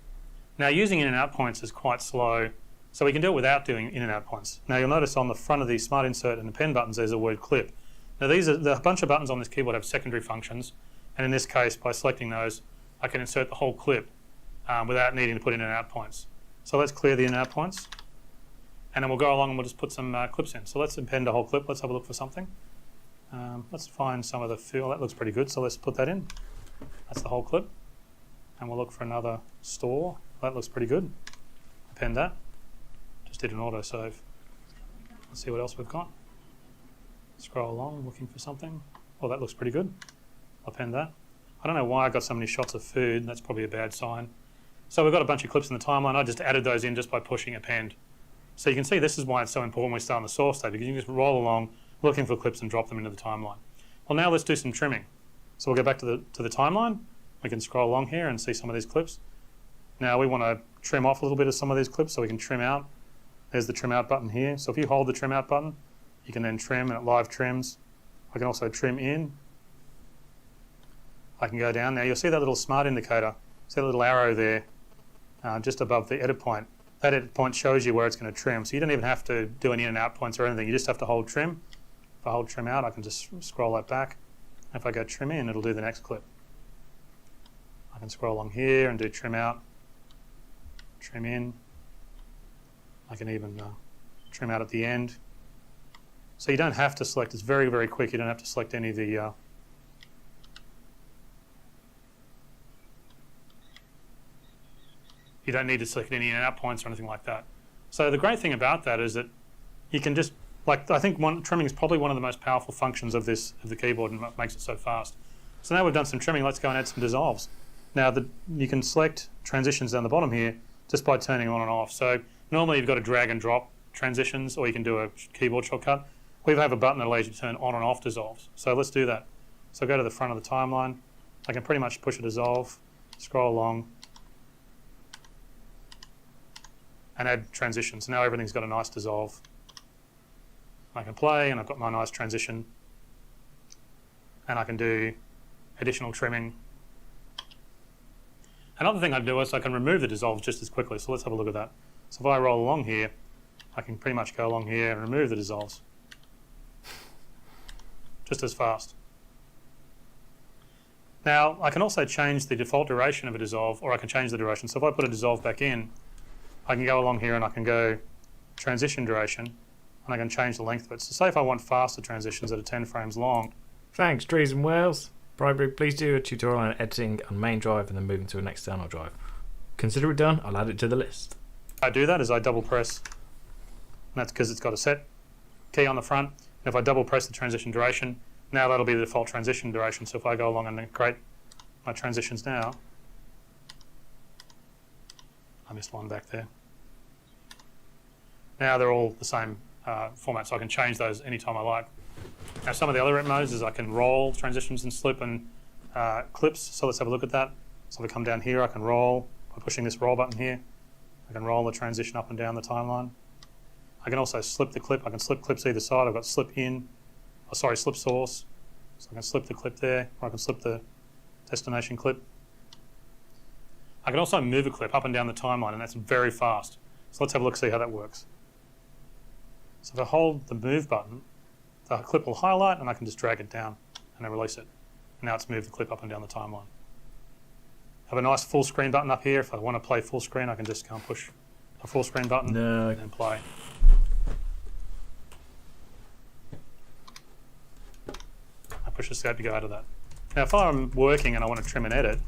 Now using in and out points is quite slow, so we can do it without doing in and out points. Now you'll notice on the front of the smart insert and the pen buttons there's a word clip. Now these are a bunch of buttons on this keyboard have secondary functions, and in this case by selecting those I can insert the whole clip without needing to put in and out points. So let's clear the in and out points, and then we'll go along and we'll just put some clips in. So let's append a whole clip. Let's have a look for something. Let's find some of the feel. That looks pretty good, so let's put that in. That's the whole clip, and we'll look for another store. That looks pretty good. Append that. Just did an auto save. Let's see what else we've got. Scroll along looking for something. Oh, that looks pretty good. Append that. I don't know why I got so many shots of food. That's probably a bad sign. So we've got a bunch of clips in the timeline. I just added those in just by pushing append. So you can see this is why it's so important we start on the source tape, because you can just roll along looking for clips and drop them into the timeline. Well, now let's do some trimming. So we'll go back to the timeline. We can scroll along here and see some of these clips. Now we want to trim off a little bit of some of these clips so we can trim out. There's the trim out button here. So if you hold the trim out button, you can then trim and it live trims. I can also trim in. I can go down. Now you'll see that little smart indicator, see that little arrow there just above the edit point. That edit point shows you where it's going to trim. So you don't even have to do any in and out points or anything. You just have to hold trim. If I hold trim out, I can just scroll that back. If I go trim in, it'll do the next clip. I can scroll along here and do trim out, trim in. I can even trim out at the end. So you don't have to select. It's very, very quick. You don't have to select any of the you don't need to select any in and out points or anything like that. So the great thing about that is that you can just, like, I think trimming is probably one of the most powerful functions of the keyboard, and what makes it so fast. So now we've done some trimming, let's go and add some dissolves. Now you can select transitions down the bottom here just by turning on and off. So normally you've got to drag and drop transitions, or you can do a keyboard shortcut. We have a button that allows you to turn on and off dissolves. So let's do that. So go to the front of the timeline. I can pretty much push a dissolve, scroll along, and add transitions. Now everything's got a nice dissolve. I can play, and I've got my nice transition. And I can do additional trimming. Another thing I can do is I can remove the dissolves just as quickly. So let's have a look at that. So if I roll along here, I can pretty much go along here and remove the dissolves. Just as fast. Now, I can also change the default duration of a dissolve, or I can change the duration. So if I put a dissolve back in, I can go along here and I can go transition duration, and I can change the length of it. So say if I want faster transitions that are 10 frames long. Thanks, Trees and Wales. Primary, please do a tutorial on editing on main drive and then moving to an external drive. Consider it done, I'll add it to the list. I do that as I double press, and that's because it's got a set key on the front. And if I double press the transition duration, now that'll be the default transition duration. So if I go along and create my transitions now, I missed one back there. Now they're all the same format, so I can change those anytime I like. Now some of the other rep modes is I can roll transitions and slip and clips, so let's have a look at that. So if I come down here, I can roll by pushing this roll button here. I can roll the transition up and down the timeline. I can also slip the clip. I can slip clips either side. I've got slip in, slip source. So I can slip the clip there, or I can slip the destination clip. I can also move a clip up and down the timeline, and that's very fast. So let's have a look, see how that works. So if I hold the move button, the clip will highlight, and I can just drag it down and then release it. And now it's moved the clip up and down the timeline. I have a nice full screen button up here. If I want to play full screen, I can just go and push a full screen button and then play. I push escape to go out of that. Now if I'm working and I want to trim and edit,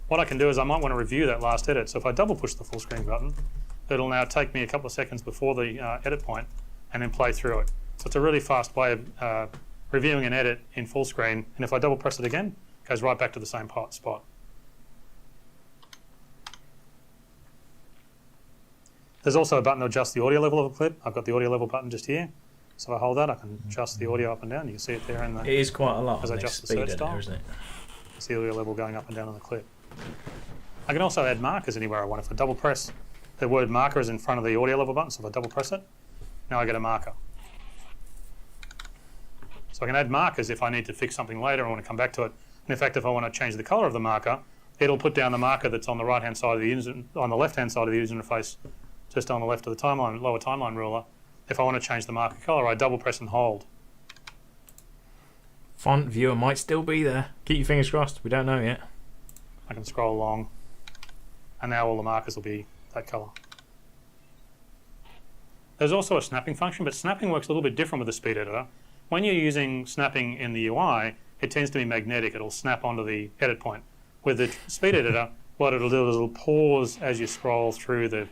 what I can do is I might want to review that last edit. So if I double push the full screen button, it'll now take me a couple of seconds before the edit point and then play through it. So it's a really fast way of reviewing an edit in full screen. And if I double press it again, it goes right back to the same spot. There's also a button to adjust the audio level of a clip. I've got the audio level button just here. So if I hold that, I can adjust the audio up and down. You can see it there in the... It is quite a lot as I on this adjust the speed search editor, style. isn't it? See the audio level going up and down on the clip. I can also add markers anywhere I want. If I double press, the word marker is in front of the audio level button, so if I double press it, now I get a marker. So I can add markers if I need to fix something later, I want to come back to it. And in fact, if I want to change the color of the marker, it'll put down the marker that's on the right-hand side of the user, on the left-hand side of the user interface, just on the left of the timeline, lower timeline ruler. If I want to change the marker color, I double press and hold. Font viewer might still be there. Keep your fingers crossed. We don't know yet. I can scroll along, and now all the markers will be that color. There's also a snapping function, but snapping works a little bit different with the speed editor. When you're using snapping in the UI, it tends to be magnetic. It'll snap onto the edit point. With the speed editor, what it'll do is it'll pause as you scroll through the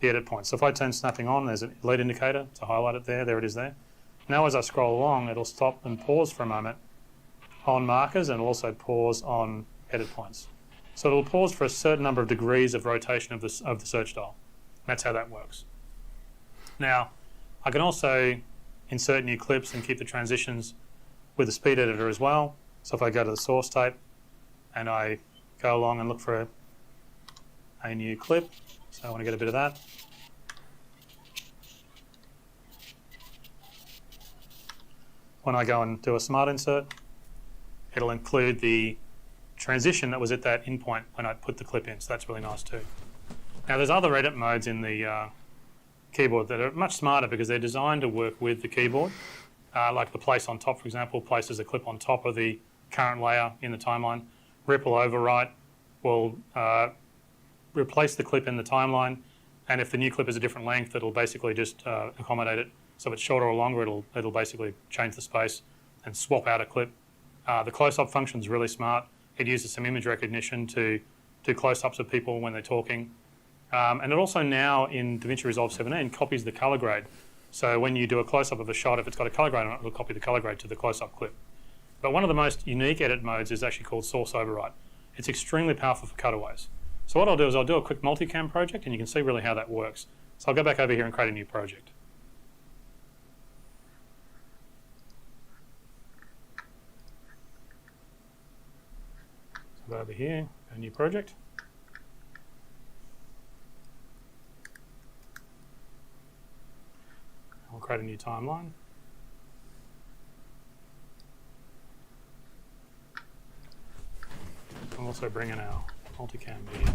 edit point. So if I turn snapping on, there's a lead indicator to highlight it there. There it is there. Now as I scroll along, it'll stop and pause for a moment on markers, and also pause on edit points. So it'll pause for a certain number of degrees of rotation of the search dial. That's how that works. Now, I can also insert new clips and keep the transitions with the speed editor as well. So if I go to the source tape and I go along and look for a new clip, so I want to get a bit of that. when I go and do a smart insert, it'll include the transition that was at that in point when I put the clip in, so that's really nice too. Now there's other edit modes in the keyboard that are much smarter because they're designed to work with the keyboard. Like the place on top, for example, places a clip on top of the current layer in the timeline. Ripple overwrite will replace the clip in the timeline, and if the new clip is a different length, it'll basically just accommodate it. So if it's shorter or longer, it'll basically change the space and swap out a clip. The close-up function is really smart. It uses some image recognition to do close-ups of people when they're talking. And it also now in Davinci Resolve 17 copies the color grade. So when you do a close-up of a shot, if it's got a color grade on it, it'll copy the color grade to the close-up clip. But one of the most unique edit modes is actually called source overwrite. It's extremely powerful for cutaways. So what I'll do is I'll do a quick multicam project and you can see really how that works. So I'll go back over here and create a new project. So go over here, a new project. We'll create a new timeline. I'll also bring in our multicam video,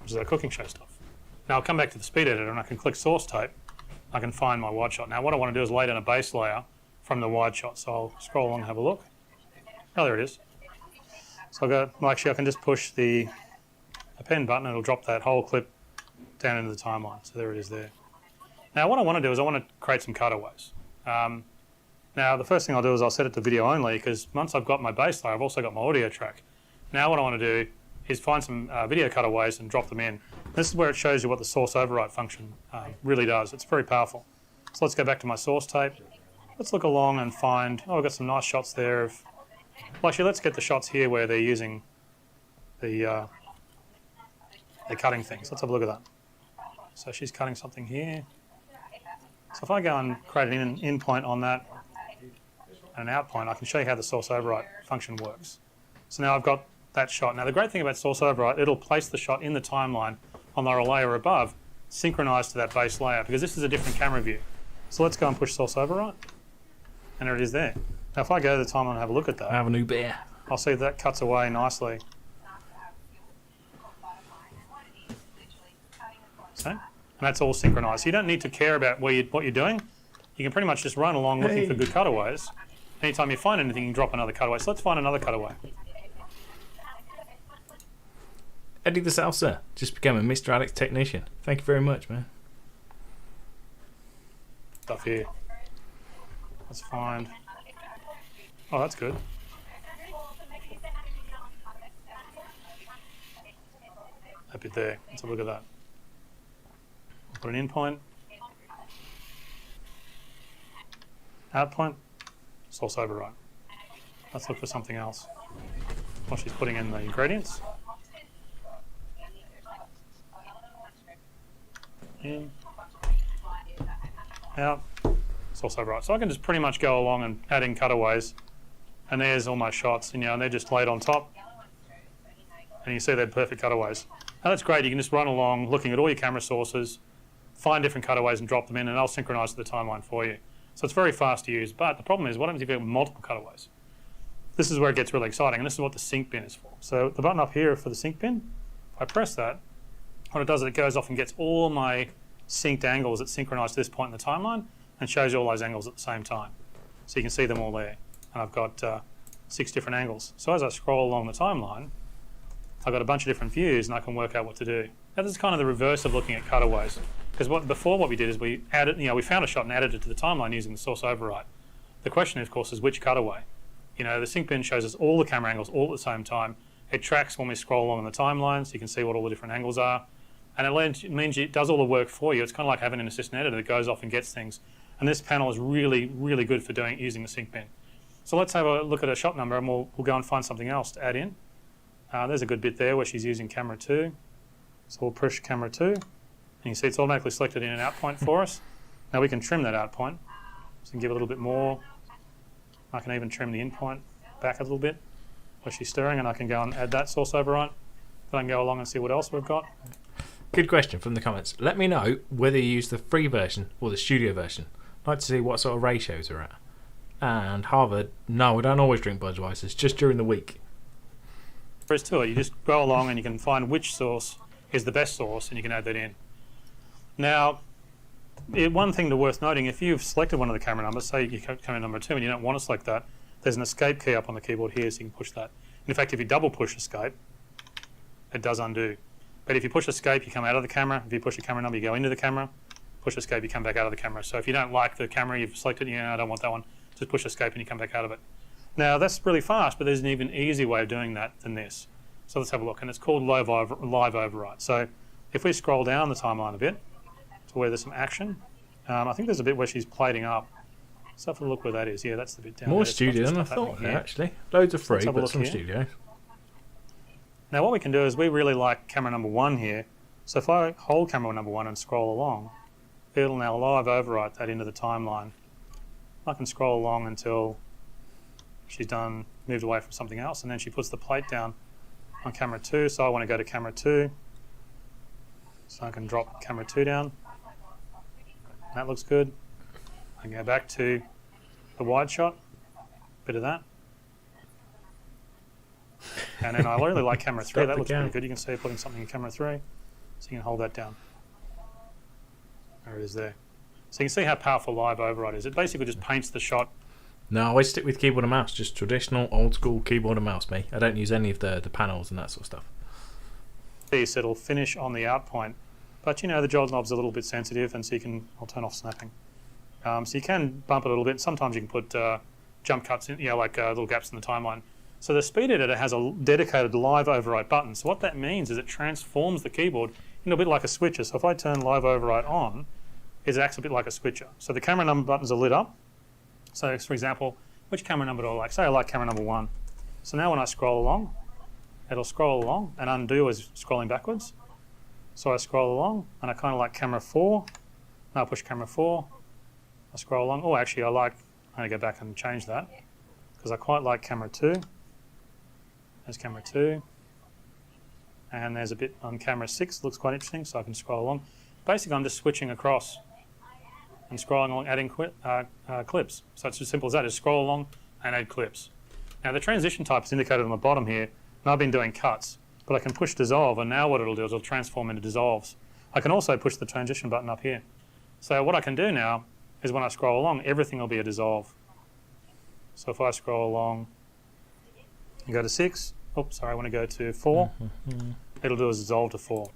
which is our cooking show stuff. Now I'll come back to the speed editor and I can click source tape. I can find my wide shot. Now what I want to do is lay down a base layer from the wide shot. So I'll scroll along and have a look. Oh, there it is. So I'll go, well, actually I can just push the append button and it'll drop that whole clip down into the timeline. So there it is there. Now what I want to do is I want to create some cutaways. Now the first thing I'll do is I'll set it to video only because once I've got my base layer, I've also got my audio track. Now what I want to do is find some video cutaways and drop them in. This is where it shows you what the source overwrite function really does. It's very powerful. So let's go back to my source tape. Let's look along and find, oh, we've got some nice shots there. Well, actually, let's get the shots here where they're using the, they're cutting things. Let's have a look at that. So she's cutting something here. So if I go and create an in point on that and an out point, I can show you how the source overwrite function works. So now I've got that shot. Now the great thing about source overwrite, it'll place the shot in the timeline on the layer above, synchronized to that base layer, because this is a different camera view. So let's go and push source overwrite, and there it is there. Now if I go to the timeline and have a look at that, I have a new beer. I'll see that cuts away nicely. See? And that's all synchronized. So you don't need to care about what you're doing. You can pretty much just run along looking for good cutaways. Anytime you find anything, you can drop another cutaway. So let's find another cutaway. Eddie the Salsa just became a MrAlexTech technician. Thank you very much, man. Stuff here. Let's find. Oh, that's good. That bit there. Let's have a look at that. Put an in point. Out point. Source override. Let's look for something else. While she's putting in the ingredients. In. Out. Source override. So I can just pretty much go along and add in cutaways. And there's all my shots, and they're just laid on top. And you see they're perfect cutaways. Now that's great. You can just run along looking at all your camera sources, find different cutaways and drop them in, and they'll synchronize to the timeline for you. So it's very fast to use. But the problem is, what happens if you have multiple cutaways? This is where it gets really exciting, and this is what the sync bin is for. So the button up here for the sync bin, if I press that, what it does is it goes off and gets all my synced angles that synchronize to this point in the timeline and shows you all those angles at the same time. So you can see them all there. And I've got 6 different angles. So as I scroll along the timeline, I've got a bunch of different views and I can work out what to do. Now this is kind of the reverse of looking at cutaways. Because before what we did is we added, we found a shot and added it to the timeline using the source override. The question, of course, is which cutaway? The sync bin shows us all the camera angles all at the same time. It tracks when we scroll along the timeline, so you can see what all the different angles are. And it means it does all the work for you. It's kind of like having an assistant editor that goes off and gets things. And this panel is really, really good for using the sync bin. So let's have a look at a shot number and we'll go and find something else to add in. There's a good bit there where she's using camera 2. So we'll push camera 2. And you see it's automatically selected in an out point for us. Now we can trim that out point. So we can give a little bit more. I can even trim the in point back a little bit where she's stirring, and I can go and add that source override. Then I can go along and see what else we've got. Good question from the comments. Let me know whether you use the free version or the studio version. I'd like to see what sort of ratios are at. And Harvard, no, we don't always drink Budweiser's, just during the week. There is to it. You just go along and you can find which sauce is the best sauce and you can add that in. Now, one thing worth noting, if you've selected one of the camera numbers, say you camera number 2 and you don't want to select that, there's an escape key up on the keyboard here so you can push that. And in fact, if you double push escape, it does undo. But if you push escape, you come out of the camera. If you push the camera number, you go into the camera. Push escape, you come back out of the camera. So if you don't like the camera you've selected, I don't want that one, just push escape and you come back out of it. Now, that's really fast, but there's an even easier way of doing that than this. So let's have a look, and it's called live override. So if we scroll down the timeline a bit to where there's some action, I think there's a bit where she's plating up. Let's have a look where that is. Yeah, that's the bit down More there. studio than I thought there, actually. Loads of free, but some studio. Now what we can do is we really like camera number 1 here. So if I hold camera number 1 and scroll along, it'll now live overwrite that into the timeline. I can scroll along until she's moved away from something else, and then she puts the plate down on camera 2. So I want to go to camera 2. So I can drop camera 2 down. That looks good. I can go back to the wide shot, bit of that. And then I really like camera 3. That looks pretty good. You can see it putting something in camera 3. So you can hold that down. There it is there. So you can see how powerful live override is. It basically just paints the shot. No, I always stick with keyboard and mouse, just traditional old school keyboard and mouse, me. I don't use any of the panels and that sort of stuff. So it'll finish on the out point. But the jolt knob's a little bit sensitive, and so I'll turn off snapping. So you can bump it a little bit. Sometimes you can put jump cuts in, like little gaps in the timeline. So the speed editor has a dedicated live override button. So what that means is it transforms the keyboard into a bit like a switcher. So if I turn live override on, it acts a bit like a switcher. So the camera number buttons are lit up. So for example, which camera number do I like? Say I like camera number 1. So now when I scroll along, it'll scroll along, and undo is scrolling backwards. So I scroll along, and I kind of like camera 4. Now I push camera 4. I scroll along. Oh, actually, I'm going to go back and change that because I quite like camera 2. There's camera 2. And there's a bit on camera 6. Looks quite interesting, so I can scroll along. Basically, I'm just switching across and scrolling along, adding clips. So it's as simple as that, is scroll along and add clips. Now, the transition type is indicated on the bottom here, and I've been doing cuts, but I can push dissolve, and now what it'll do is it'll transform into dissolves. I can also push the transition button up here. So what I can do now is when I scroll along, everything will be a dissolve. So if I scroll along and go to 6, oops, sorry, I want to go to 4, it'll do a dissolve to 4.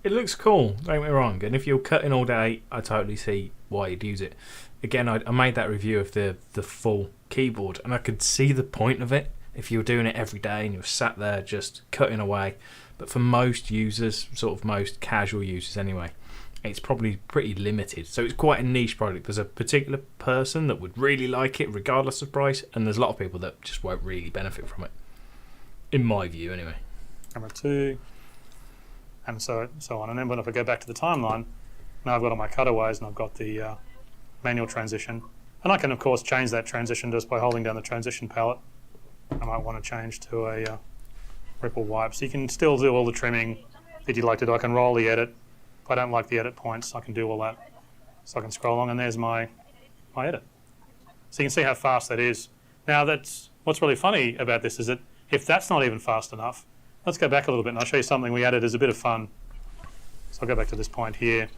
It looks cool, don't get me wrong, and if you're cutting all day, I totally see why you'd use it. Again, I made that review of the full keyboard, and I could see the point of it if you were doing it every day and you were sat there just cutting away. But for most users, sort of most casual users anyway, it's probably pretty limited. So it's quite a niche product. There's a particular person that would really like it regardless of price, and there's a lot of people that just won't really benefit from it, in my view anyway. Camera 2, and so on. And then when if I go back to the timeline, now I've got all my cutaways and I've got the manual transition. And I can, of course, change that transition just by holding down the transition palette. I might want to change to a ripple wipe. So you can still do all the trimming that you'd like to do. I can roll the edit. If I don't like the edit points, I can do all that. So I can scroll along, and there's my edit. So you can see how fast that is. Now, what's really funny about this is that if that's not even fast enough, let's go back a little bit and I'll show you something we added as a bit of fun. So I'll go back to this point here.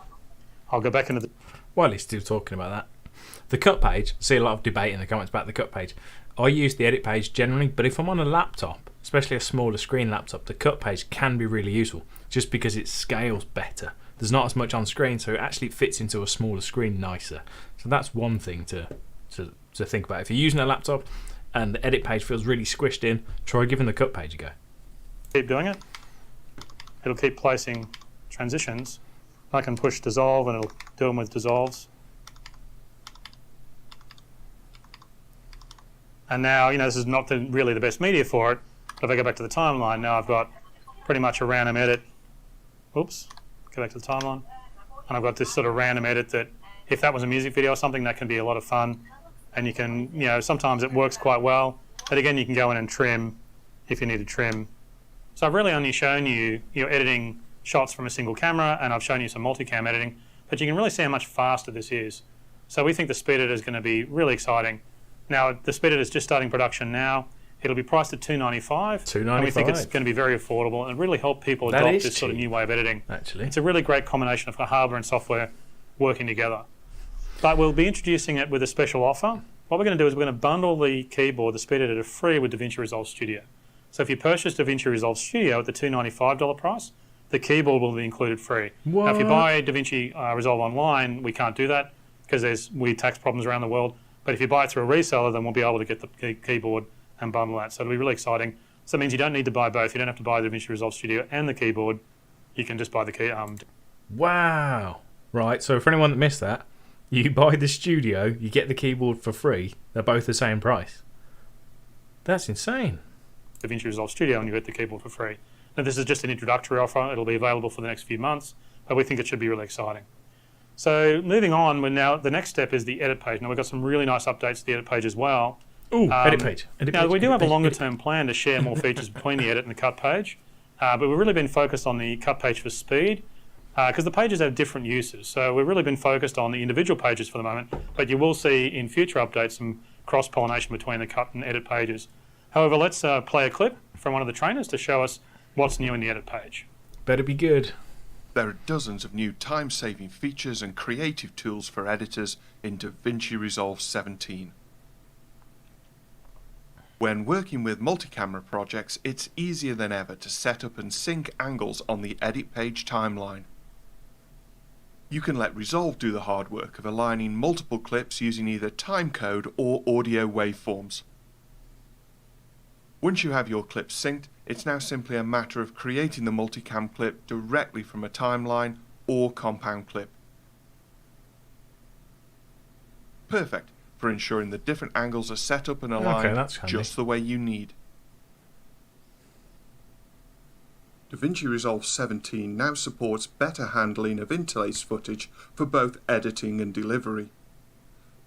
I'll go back into the... While he's still talking about that, the cut page, see a lot of debate in the comments about the cut page. I use the edit page generally, but if I'm on a laptop, especially a smaller screen laptop, the cut page can be really useful just because it scales better. There's not as much on screen, so it actually fits into a smaller screen nicer. So that's one thing to think about. If you're using a laptop and the edit page feels really squished in, try giving the cut page a go. Keep doing it. It'll keep placing transitions. I can push dissolve and it'll do them with dissolves. And now, this is not really the best media for it, but if I go back to the timeline, now I've got pretty much a random edit. Oops, go back to the timeline. And I've got this sort of random edit that, if that was a music video or something, that can be a lot of fun. And you can, sometimes it works quite well. But again, you can go in and trim if you need to trim. So I've really only shown you, editing shots from a single camera, and I've shown you some multicam editing, but you can really see how much faster this is. So we think the speed editor is going to be really exciting. Now, the speed editor is just starting production now. It'll be priced at $295. And we think it's going to be very affordable and really help people adopt this sort of new way of editing. Actually, it's a really great combination of hardware and software working together. But we'll be introducing it with a special offer. What we're going to do is we're going to bundle the keyboard, the speed editor, free with Davinci Resolve Studio. So if you purchase Davinci Resolve Studio at the $295 price, the keyboard will be included free. What? Now, if you buy Davinci Resolve online, we can't do that because there's weird tax problems around the world. But if you buy it through a reseller, then we'll be able to get the keyboard and bundle that. So it'll be really exciting. So that means you don't need to buy both. You don't have to buy the Davinci Resolve Studio and the keyboard. You can just buy the key. Wow. Right, so for anyone that missed that, you buy the Studio, you get the keyboard for free. They're both the same price. That's insane. Davinci Resolve Studio and you get the keyboard for free. Now, this is just an introductory offer. It'll be available for the next few months, but we think it should be really exciting. So moving on, the next step is the edit page. Now, we've got some really nice updates to the edit page as well. Ooh, edit page. Now, we do have a longer-term plan to share more features between the edit and the cut page, but we've really been focused on the cut page for speed because the pages have different uses. So we've really been focused on the individual pages for the moment, but you will see in future updates some cross-pollination between the cut and edit pages. However, let's play a clip from one of the trainers to show us what's new in the edit page. Better be good. There are dozens of new time-saving features and creative tools for editors in Davinci Resolve 17. When working with multi-camera projects, it's easier than ever to set up and sync angles on the edit page timeline. You can let Resolve do the hard work of aligning multiple clips using either timecode or audio waveforms. Once you have your clips synced, it's now simply a matter of creating the multicam clip directly from a timeline or compound clip. Perfect for ensuring the different angles are set up and aligned just the way you need. Davinci Resolve 17 now supports better handling of interlace footage for both editing and delivery.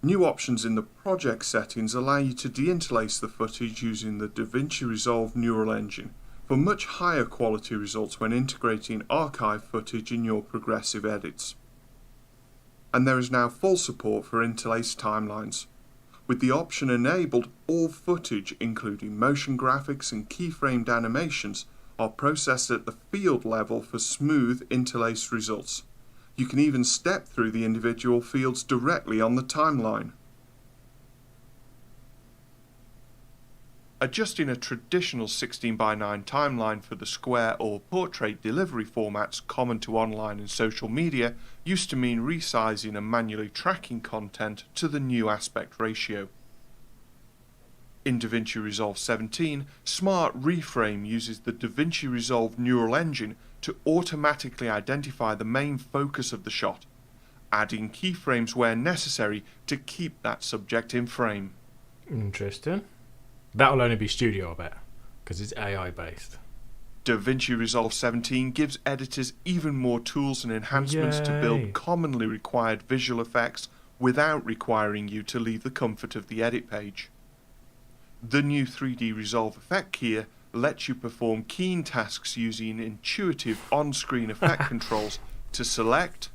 New options in the project settings allow you to deinterlace the footage using the Davinci Resolve neural engine for much higher quality results when integrating archive footage in your progressive edits. And there is now full support for interlaced timelines. With the option enabled, all footage, including motion graphics and keyframed animations, are processed at the field level for smooth interlaced results. You can even step through the individual fields directly on the timeline. Adjusting a traditional 16:9 timeline for the square or portrait delivery formats common to online and social media used to mean resizing and manually tracking content to the new aspect ratio. In Davinci Resolve 17, Smart Reframe uses the Davinci Resolve neural engine to automatically identify the main focus of the shot, adding keyframes where necessary to keep that subject in frame. Interesting. That'll only be Studio, I bet, because it's AI based. Davinci Resolve 17 gives editors even more tools and enhancements to build commonly required visual effects without requiring you to leave the comfort of the edit page. The new 3D Resolve effect keyer lets you perform keying tasks using intuitive on-screen effect controls to select,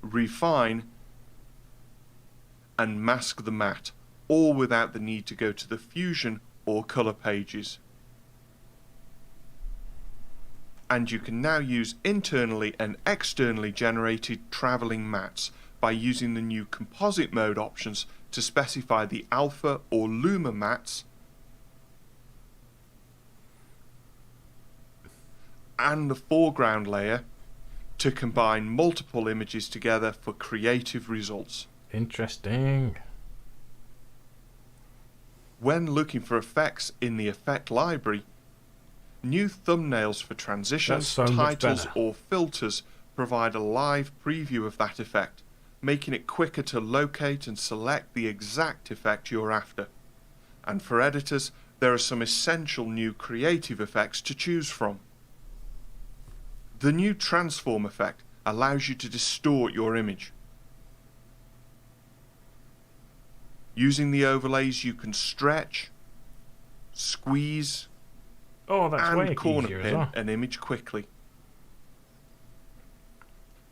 refine, and mask the matte, all without the need to go to the Fusion or Color pages. And you can now use internally and externally generated traveling mattes by using the new composite mode options to specify the alpha or luma mattes and the foreground layer to combine multiple images together for creative results. Interesting. When looking for effects in the effect library, new thumbnails for transitions, titles or filters provide a live preview of that effect, making it quicker to locate and select the exact effect you're after. And for editors, there are some essential new creative effects to choose from. The new transform effect allows you to distort your image. Using the overlays, you can stretch, squeeze, and corner pin an image quickly.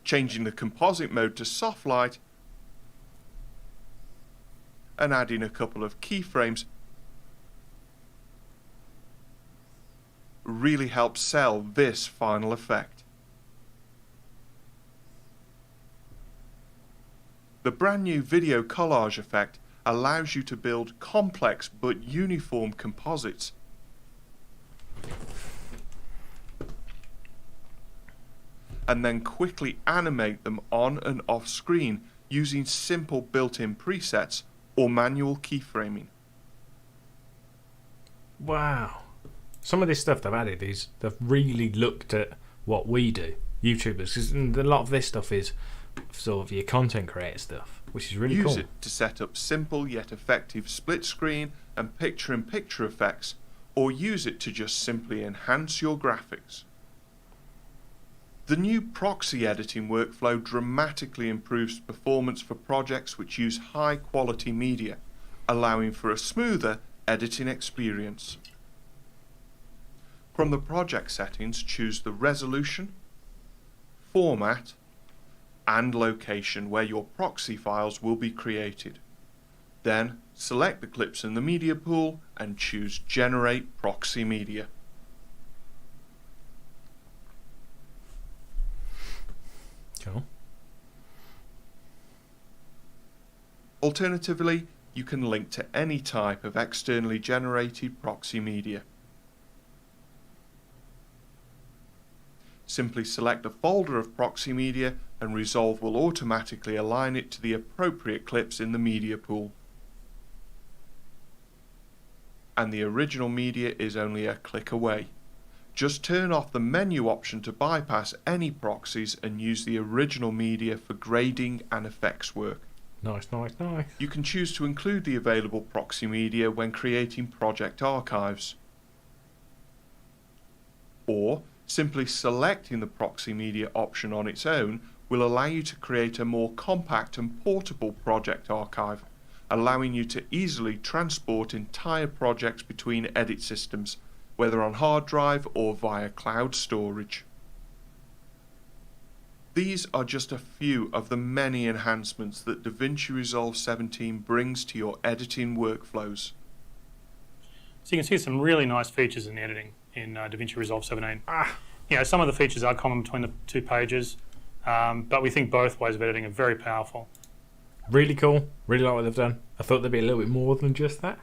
Changing the composite mode to soft light and adding a couple of keyframes really helps sell this final effect. The brand new video collage effect allows you to build complex but uniform composites. And then quickly animate them on and off screen using simple built-in presets or manual keyframing. Wow. Some of this stuff they've added is they've really looked at what we do, YouTubers, because a lot of this stuff is sort of your content creator stuff, which is really cool. Use it to set up simple yet effective split screen and picture-in-picture effects, or use it to just simply enhance your graphics. The new proxy editing workflow dramatically improves performance for projects which use high-quality media, allowing for a smoother editing experience. From the project settings, choose the resolution, format, and location where your proxy files will be created. Then select the clips in the media pool and choose Generate Proxy Media. Cool. Alternatively, you can link to any type of externally generated proxy media. Simply select a folder of proxy media and Resolve will automatically align it to the appropriate clips in the media pool. And the original media is only a click away. Just turn off the menu option to bypass any proxies and use the original media for grading and effects work. Nice, nice, nice. You can choose to include the available proxy media when creating project archives. Or simply selecting the proxy media option on its own will allow you to create a more compact and portable project archive, allowing you to easily transport entire projects between edit systems, whether on hard drive or via cloud storage. These are just a few of the many enhancements that Davinci Resolve 17 brings to your editing workflows. So you can see some really nice features in editing in Davinci Resolve 17. Some of the features are common between the two pages, but we think both ways of editing are very powerful. Really cool. Really like what they've done. I thought there'd be a little bit more than just that,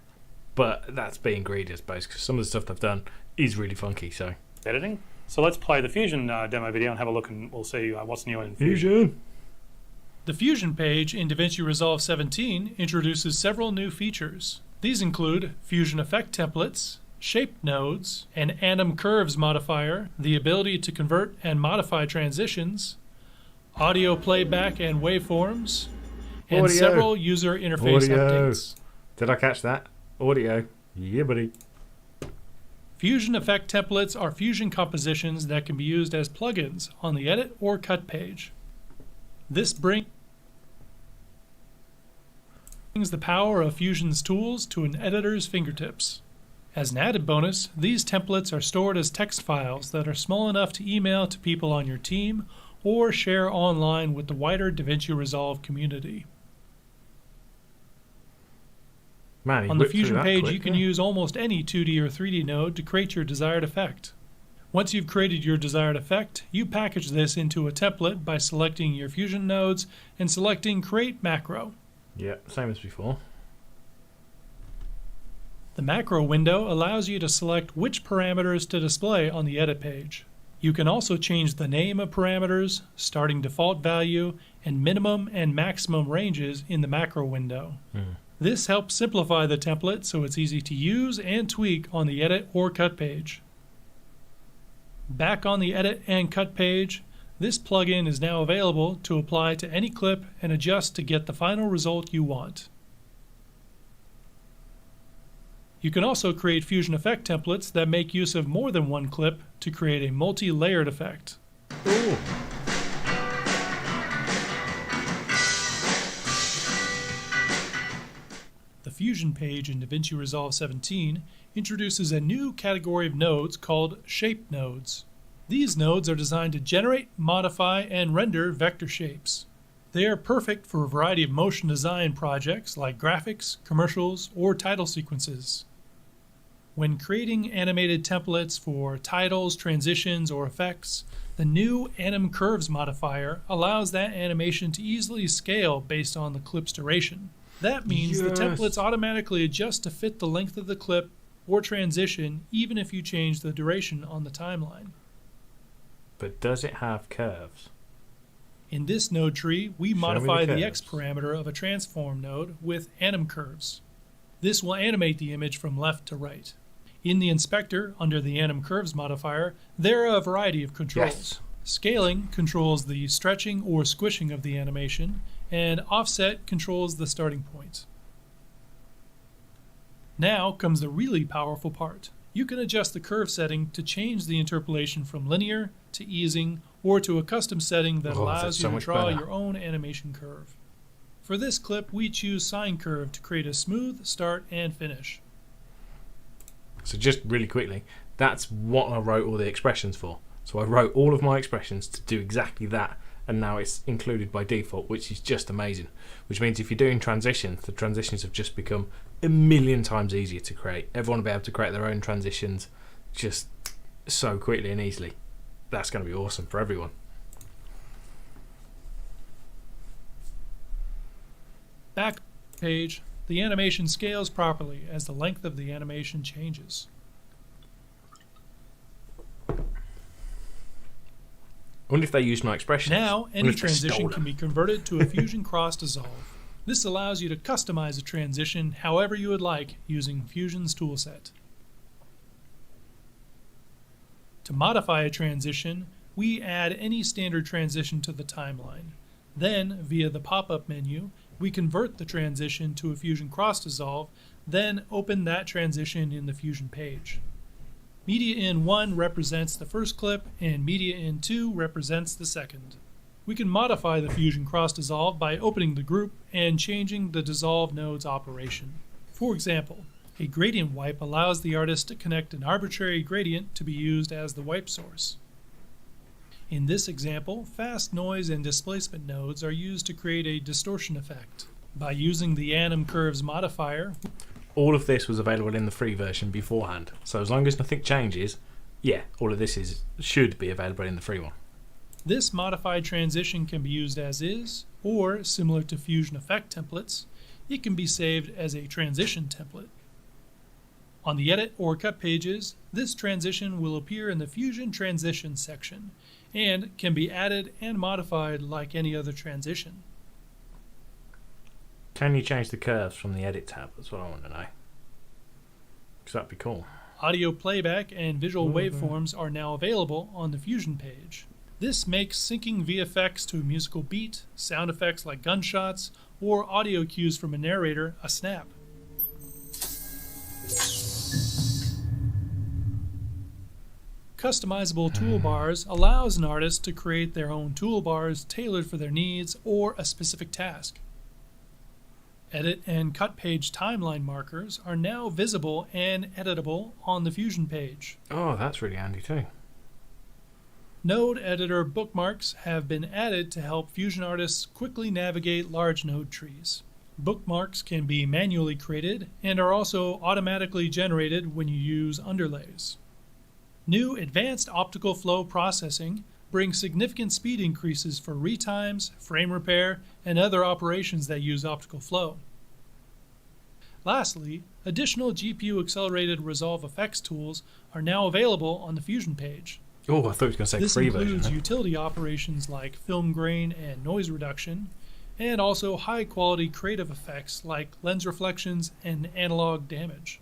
but that's being greedy, I suppose, because some of the stuff they've done is really funky. So Editing. So let's play the Fusion demo video and have a look, and we'll see what's new in Fusion. Fusion. The Fusion page in Davinci Resolve 17 introduces several new features. These include Fusion effect templates, shape nodes, an anim curves modifier, the ability to convert and modify transitions, audio playback and waveforms, and Audio. several user interface Audio. updates. Did I catch that? Audio. Yeah, buddy. Fusion effect templates are Fusion compositions that can be used as plugins on the edit or cut page. This brings the power of Fusion's tools to an editor's fingertips. As an added bonus, these templates are stored as text files that are small enough to email to people on your team or share online with the wider Davinci Resolve community. Man, On the Fusion page, you can use almost any 2D or 3D node to create your desired effect. Once you've created your desired effect, you package this into a template by selecting your Fusion nodes and selecting Create Macro. Yeah, same as before. The macro window allows you to select which parameters to display on the edit page. You can also change the name of parameters, starting default value, and minimum and maximum ranges in the macro window. This helps simplify the template so it's easy to use and tweak on the edit or cut page. Back on the edit and cut page, this plugin is now available to apply to any clip and adjust to get the final result you want. You can also create Fusion effect templates that make use of more than one clip to create a multi-layered effect. Ooh. The Fusion page in Davinci Resolve 17 introduces a new category of nodes called shape nodes. These nodes are designed to generate, modify, and render vector shapes. They are perfect for a variety of motion design projects like graphics, commercials, or title sequences. When creating animated templates for titles, transitions, or effects, the new Anim Curves modifier allows that animation to easily scale based on the clip's duration. That means the templates automatically adjust to fit the length of the clip or transition even if you change the duration on the timeline. But does it have curves? In this node tree, we Show modify me the the curves. X parameter of a transform node with Anim Curves. This will animate the image from left to right. In the inspector, under the Anim Curves modifier, there are a variety of controls. Yes. Scaling controls the stretching or squishing of the animation, and offset controls the starting point. Now comes the really powerful part. You can adjust the curve setting to change the interpolation from linear to easing or to a custom setting that allows that's you so to much draw better. your own animation curve. For this clip, we choose Sine Curve to create a smooth start and finish. So just really quickly, that's what I wrote all the expressions for. So I wrote all of my expressions to do exactly that, and now it's included by default, which is just amazing. Which means if you're doing transitions, the transitions have just become a million times easier to create. Everyone will be able to create their own transitions just so quickly and easily. That's going to be awesome for everyone. Back page, the animation scales properly as the length of the animation changes. I wonder if they used my expressions. Now, I any wonder if they transition stole can them. be converted to a Fusion Cross Dissolve. This allows you to customize a transition however you would like using Fusion's toolset. To modify a transition, we add any standard transition to the timeline. Then, via the pop-up menu, we convert the transition to a Fusion Cross Dissolve, then open that transition in the Fusion page. Media in 1 represents the first clip, and Media in 2 represents the second. We can modify the Fusion Cross Dissolve by opening the group and changing the dissolve node's operation. For example, a gradient wipe allows the artist to connect an arbitrary gradient to be used as the wipe source. In this example, fast noise and displacement nodes are used to create a distortion effect. By using the Anim Curves modifier, All of this was available in the free version beforehand. So as long as nothing changes, yeah, all of this should be available in the free one. this modified transition can be used as is, or similar to Fusion Effect templates, it can be saved as a transition template. On the edit or cut pages, this transition will appear in the Fusion Transition section and can be added and modified like any other transition. Can you change the curves from the edit tab? That's what I want to know. Because that'd be cool. Audio playback and visual waveforms are now available on the Fusion page. This makes syncing VFX to a musical beat, sound effects like gunshots, or audio cues from a narrator a snap. Customizable toolbars allows an artist to create their own toolbars tailored for their needs or a specific task. Edit and cut page timeline markers are now visible and editable on the Fusion page. Oh, that's really handy too. Node editor bookmarks have been added to help Fusion artists quickly navigate large node trees. Bookmarks can be manually created and are also automatically generated when you use underlays. New advanced optical flow processing brings significant speed increases for retimes, frame repair, and other operations that use optical flow. Lastly, additional GPU-accelerated Resolve effects tools are now available on the Fusion page. Oh, I thought you were going to say This free includes version. utility operations like film grain and noise reduction, and also high-quality creative effects like lens reflections and analog damage.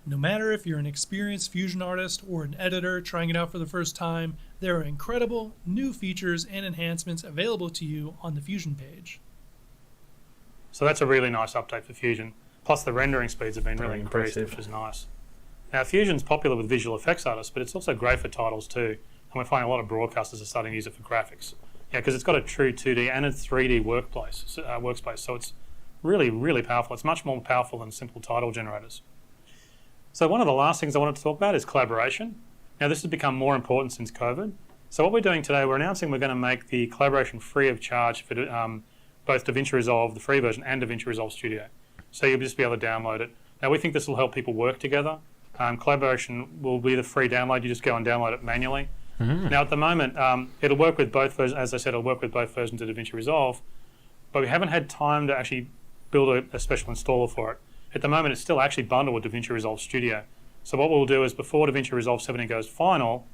No matter if you're an experienced Fusion artist or an editor trying it out for the first time, there are incredible new features and enhancements available to you on the Fusion page. So that's a really nice update for Fusion. Plus the rendering speeds have been Very really increased, impressive. which is nice. Now Fusion's popular with visual effects artists, but it's also great for titles too. And we're finding a lot of broadcasters are starting to use it for graphics. Yeah, because it's got a true 2D and a 3D workspace. So it's really, really powerful. It's much more powerful than simple title generators. So one of the last things I wanted to talk about is collaboration. Now this has become more important since COVID. So what we're doing today, we're announcing we're going to make the collaboration free of charge for both Davinci Resolve, the free version, and Davinci Resolve Studio. So you'll just be able to download it. Now we think this will help people work together. Collaboration will be the free download. You just go and download it manually. Now at the moment, it'll work with both versions. As I said, it'll work with both versions of Davinci Resolve, but we haven't had time to actually build a special installer for it. At the moment, it's still actually bundled with Davinci Resolve Studio. So what we'll do is before Davinci Resolve 17 goes final,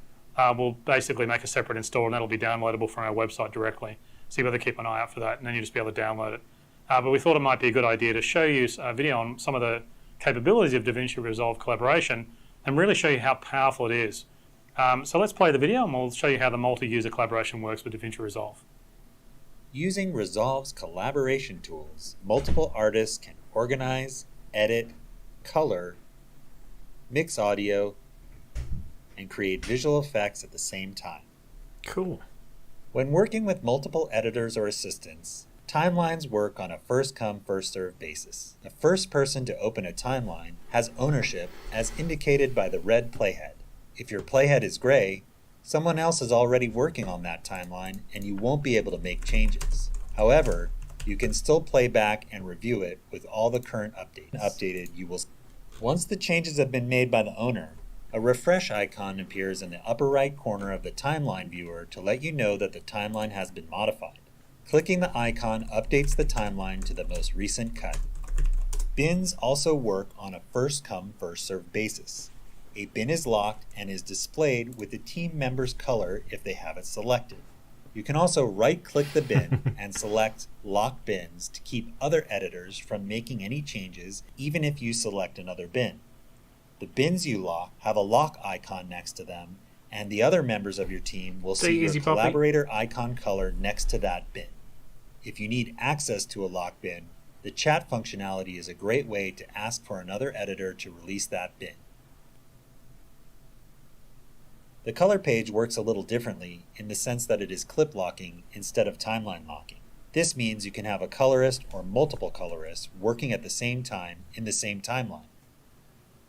we'll basically make a separate installer, and that'll be downloadable from our website directly. So you'll have to keep an eye out for that, and then you'll just be able to download it. But we thought it might be a good idea to show you a video on some of the capabilities of Davinci Resolve collaboration and really show you how powerful it is. So let's play the video, and we'll show you how the multi-user collaboration works with Davinci Resolve. Using Resolve's collaboration tools, multiple artists can organize, edit, color, mix audio, and create visual effects at the same time. Cool. When working with multiple editors or assistants, timelines work on a first-come, first-served basis. The first person to open a timeline has ownership as indicated by the red playhead. If your playhead is gray, someone else is already working on that timeline and you won't be able to make changes. However, you can still play back and review it with all the current updated you will. Once the changes have been made by the owner, a refresh icon appears in the upper right corner of the timeline viewer to let you know that the timeline has been modified. Clicking the icon updates the timeline to the most recent cut. Bins also work on a first-come, first-served basis. A bin is locked and is displayed with the team member's color if they have it selected. You can also right-click the bin and select Lock Bins to keep other editors from making any changes even if you select another bin. The bins you lock have a lock icon next to them, and the other members of your team will see your collaborator icon color next to that bin. If you need access to a lock bin, the chat functionality is a great way to ask for another editor to release that bin. The color page works a little differently in the sense that it is clip locking instead of timeline locking. This means you can have a colorist or multiple colorists working at the same time in the same timeline.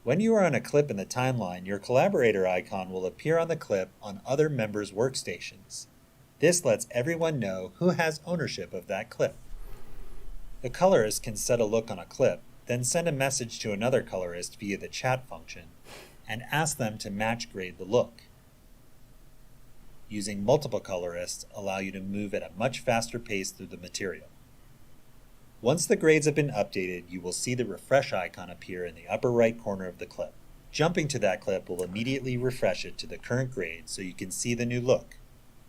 When you are on a clip in the timeline, your collaborator icon will appear on the clip on other members' workstations. This lets everyone know who has ownership of that clip. The colorist can set a look on a clip, then send a message to another colorist via the chat function and ask them to match grade the look. Using multiple colorists allow you to move at a much faster pace through the material. Once the grades have been updated, you will see the refresh icon appear in the upper right corner of the clip. Jumping to that clip will immediately refresh it to the current grade so you can see the new look.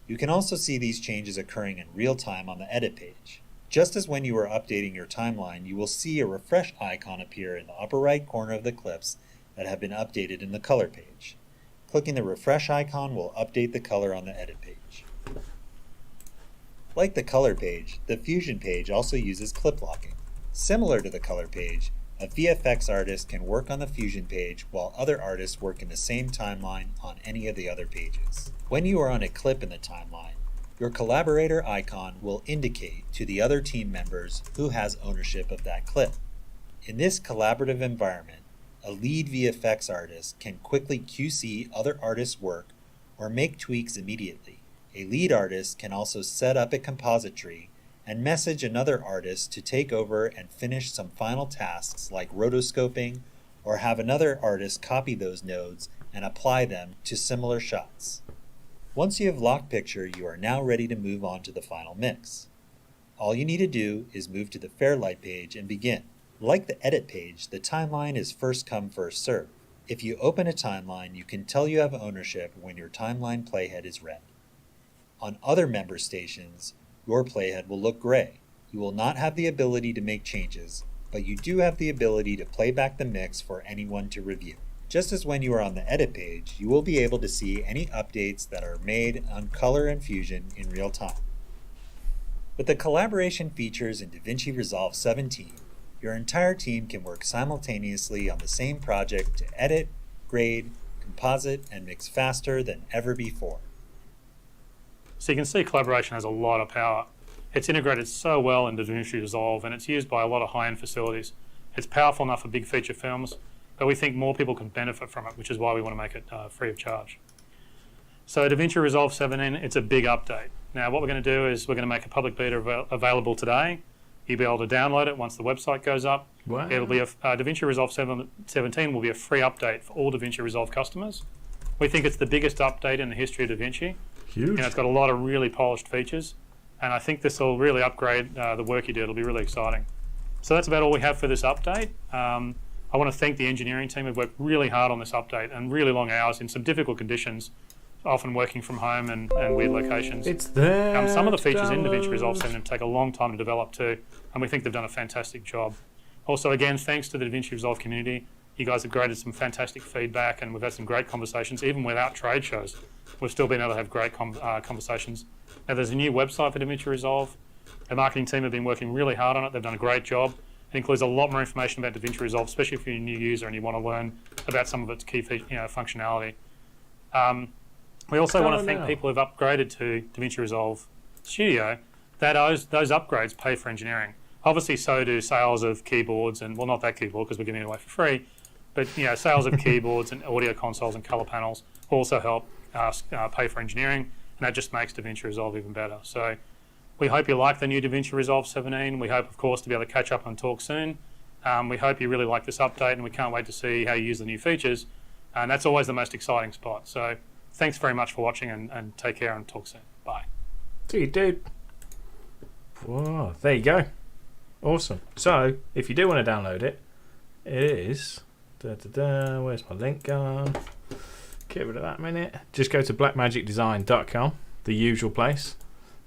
You can also see these changes occurring in real time on the edit page. Just as when you are updating your timeline, you will see a refresh icon appear in the upper right corner of the clips that have been updated in the color page. Clicking the refresh icon will update the color on the edit page. Like the color page, the Fusion page also uses clip locking. Similar to the color page, a VFX artist can work on the Fusion page while other artists work in the same timeline on any of the other pages. When you are on a clip in the timeline, your collaborator icon will indicate to the other team members who has ownership of that clip. In this collaborative environment, a lead VFX artist can quickly QC other artists' work or make tweaks immediately. A lead artist can also set up a composite tree and message another artist to take over and finish some final tasks like rotoscoping, or have another artist copy those nodes and apply them to similar shots. Once you have locked picture, you are now ready to move on to the final mix. All you need to do is move to the Fairlight page and begin. Like the edit page, the timeline is first come, first served. If you open a timeline, you can tell you have ownership when your timeline playhead is red. On other member stations, your playhead will look gray. You will not have the ability to make changes, but you do have the ability to play back the mix for anyone to review. Just as when you are on the edit page, you will be able to see any updates that are made on Color and Fusion in real time. With the collaboration features in Davinci Resolve 17, your entire team can work simultaneously on the same project to edit, grade, composite, and mix faster than ever before. So you can see collaboration has a lot of power. It's integrated so well into Davinci Resolve, and it's used by a lot of high-end facilities. It's powerful enough for big feature films, but we think more people can benefit from it, which is why we want to make it free of charge. So Davinci Resolve 17, it's a big update. Now what we're going to do is we're going to make a public beta available today. You'll be able to download it once the website goes up. Wow. It'll be Davinci Resolve 17 will be a free update for all Davinci Resolve customers. We think it's the biggest update in the history of Davinci. Huge. It's got a lot of really polished features, and I think this will really upgrade the work you do. It'll be really exciting. So that's about all we have for this update. I want to thank the engineering team who've worked really hard on this update and really long hours in some difficult conditions, often working from home and weird locations. It's there. Some of the features in Davinci Resolve 7 take a long time to develop too, and we think they've done a fantastic job. Also, again, thanks to the Davinci Resolve community. You guys have created some fantastic feedback, and we've had some great conversations, even without trade shows. We've still been able to have great conversations. Now, there's a new website for Davinci Resolve. The marketing team have been working really hard on it. They've done a great job. It includes a lot more information about Davinci Resolve, especially if you're a new user and you want to learn about some of its key functionality. We also want to thank people who've upgraded to Davinci Resolve Studio. Those upgrades pay for engineering. Obviously, so do sales of keyboards and, well, not that keyboard because we're giving it away for free, but sales of keyboards and audio consoles and color panels also help us pay for engineering, and that just makes Davinci Resolve even better. So we hope you like the new Davinci Resolve 17. We hope, of course, to be able to catch up and talk soon. We hope you really like this update, and we can't wait to see how you use the new features. And that's always the most exciting spot. So thanks very much for watching, and take care and talk soon. Bye. See you, dude. Whoa, there you go. Awesome. So, if you do want to download it, it is... where's my link gone? Get rid of that minute. Just go to blackmagicdesign.com, the usual place.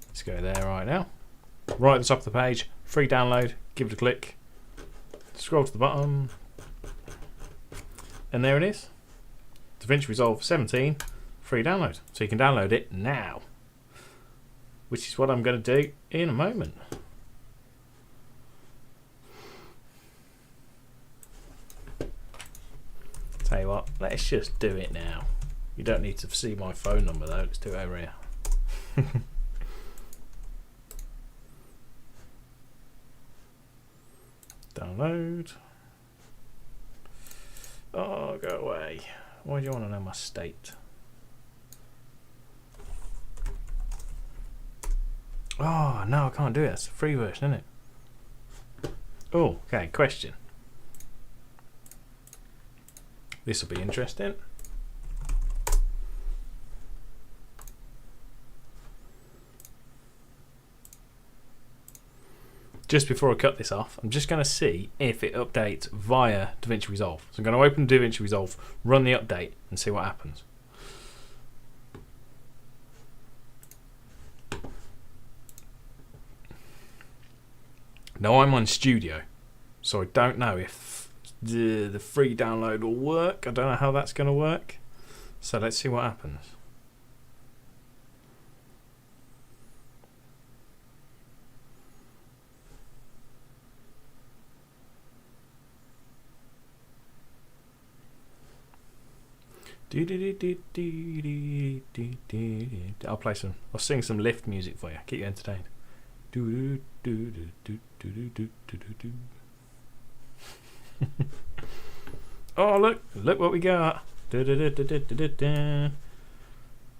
Let's go there right now. Right at the top of the page, free download. Give it a click. Scroll to the bottom. And there it is. Davinci Resolve 17, free download. So you can download it now. Which is what I'm going to do in a moment. Tell you what, let's just do it now. You don't need to see my phone number though, let's do it over here. Download. Oh, go away. Why do you want to know my state? Oh, no, I can't do it. It's a free version, isn't it? Oh, okay, question. This will be interesting. Just before I cut this off, I'm just going to see if it updates via Davinci Resolve. So I'm going to open Davinci Resolve, run the update, and see what happens. Now I'm on Studio, so I don't know if the free download will work. I don't know how that's going to work. So let's see what happens. I'll sing some lift music for you. Keep you entertained. Oh, look what we got. Update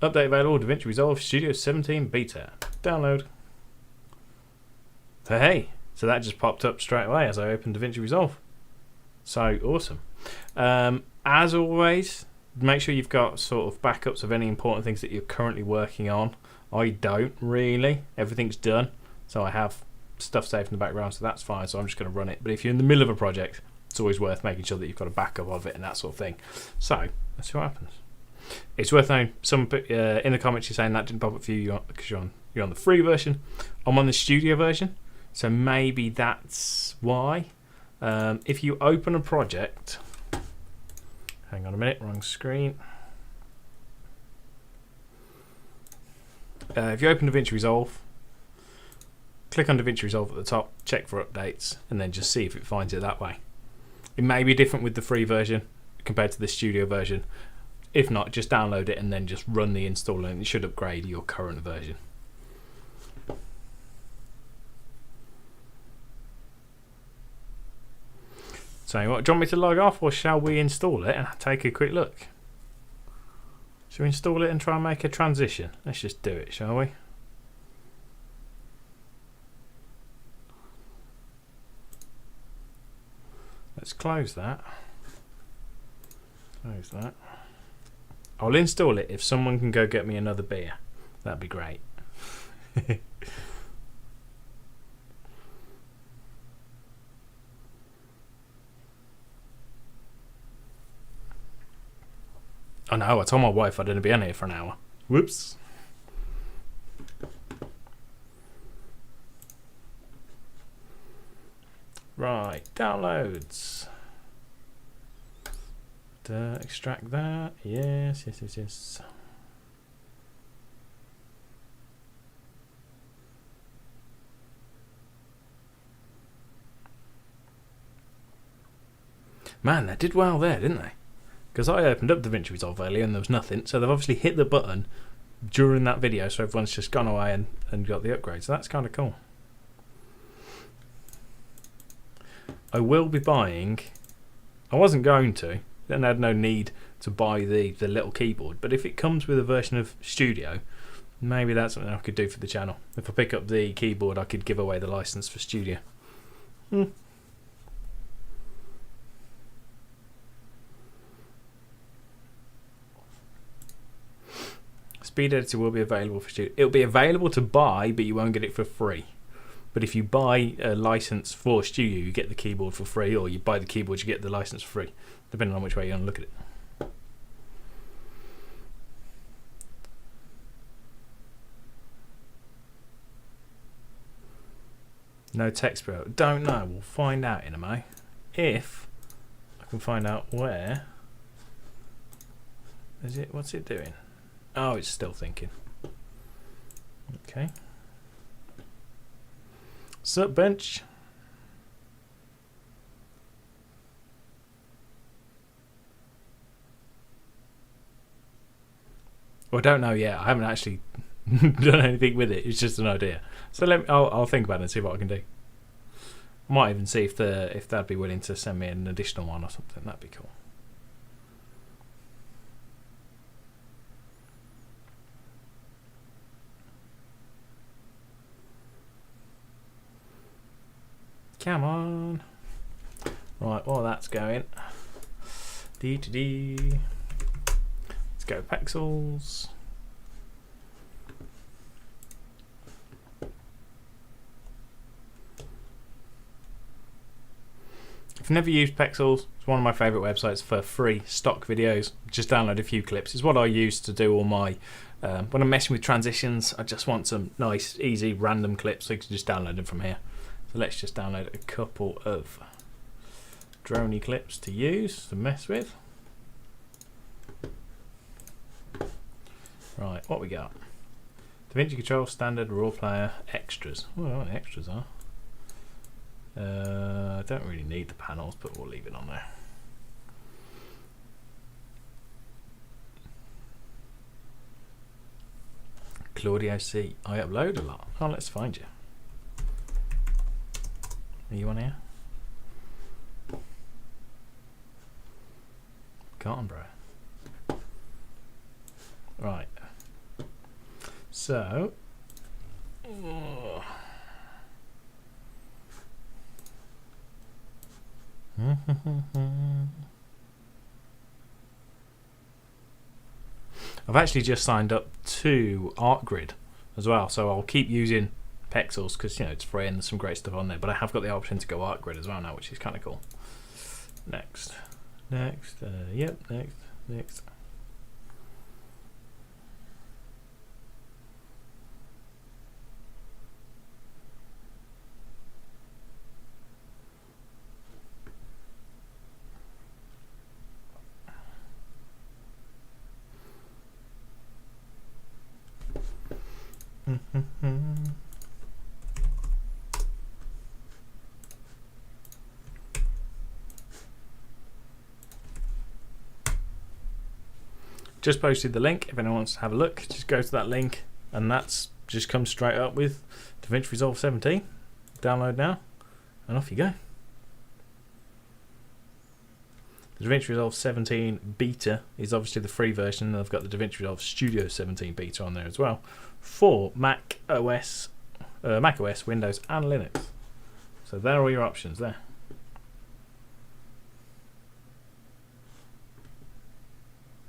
available, Davinci Resolve Studio 17 Beta. Download. So hey, so that just popped up straight away as I opened Davinci Resolve. So awesome. As always, make sure you've got sort of backups of any important things that you're currently working on. I don't really. Everything's done. So I have stuff saved in the background, so that's fine. So I'm just going to run it. But if you're in the middle of a project, it's always worth making sure that you've got a backup of it and that sort of thing. So let's see what happens. It's worth knowing. Some in the comments you're saying that didn't pop up for you because you're on the free version. I'm on the studio version, so maybe that's why. If you open a project, hang on a minute, wrong screen. If you open Davinci Resolve, click on Davinci Resolve at the top, check for updates, and then just see if it finds it that way. It may be different with the free version compared to the studio version. If not, just download it and then just run the install, and it should upgrade your current version. So what, do you want me to log off, or shall we install it and take a quick look? Shall we install it and try and make a transition? Let's just do it, shall we? Let's close that. Close that. I'll install it if someone can go get me another beer. That'd be great. Oh no, I told my wife I didn't be on here for an hour. Whoops. Right, downloads. Extract that. Yes. Man, they did well there, didn't they? Because I opened up Davinci Resolve earlier and there was nothing, so they've obviously hit the button during that video, so everyone's just gone away and got the upgrade, so that's kind of cool. I will be buying, I wasn't going to, then I had no need to buy the little keyboard, but if it comes with a version of Studio, maybe that's something I could do for the channel. If I pick up the keyboard, I could give away the license for Studio. Speed Editor will be available for Studio. It'll be available to buy, but you won't get it for free. But if you buy a license for Studio, you get the keyboard for free, or you buy the keyboard, you get the license for free, depending on which way you want to look at it. No text bro. Don't know. We'll find out in a moment. If I can find out where. Is it? What's it doing? Oh, it's still thinking. Okay. Sup, bench? Well, I don't know yet. I haven't actually done anything with it. It's just an idea. So I'll think about it and see what I can do. I might even see if they'd be willing to send me an additional one or something. That'd be cool. Come on. Right, while that's going. Let's go pixels. If you've never used Pexels, it's one of my favourite websites for free stock videos. Just download a few clips. It's what I use to do all my when I'm messing with transitions. I just want some nice, easy, random clips, so you can just download them from here. So let's just download a couple of droney clips to use, to mess with. Right, what we got? DaVinci Control, Standard, Raw Player, Extras. Oh, I don't know what the extras are. I don't really need the panels, but we'll leave it on there. Claudio C. I upload a lot. Oh, let's find you. Are you on here? Come on, bro. Right. So. I've actually just signed up to ArtGrid as well, so I'll keep using Pexels because, you know, it's free and there's some great stuff on there, but I have got the option to go ArtGrid as well now, which is kind of cool. Next, yep, next. Just posted the link. If anyone wants to have a look, just go to that link, and that's just comes straight up with DaVinci Resolve 17. Download now, and off you go. The DaVinci Resolve 17 Beta is obviously the free version, and I've got the DaVinci Resolve Studio 17 Beta on there as well for Mac OS, Windows, and Linux. So there are all your options there.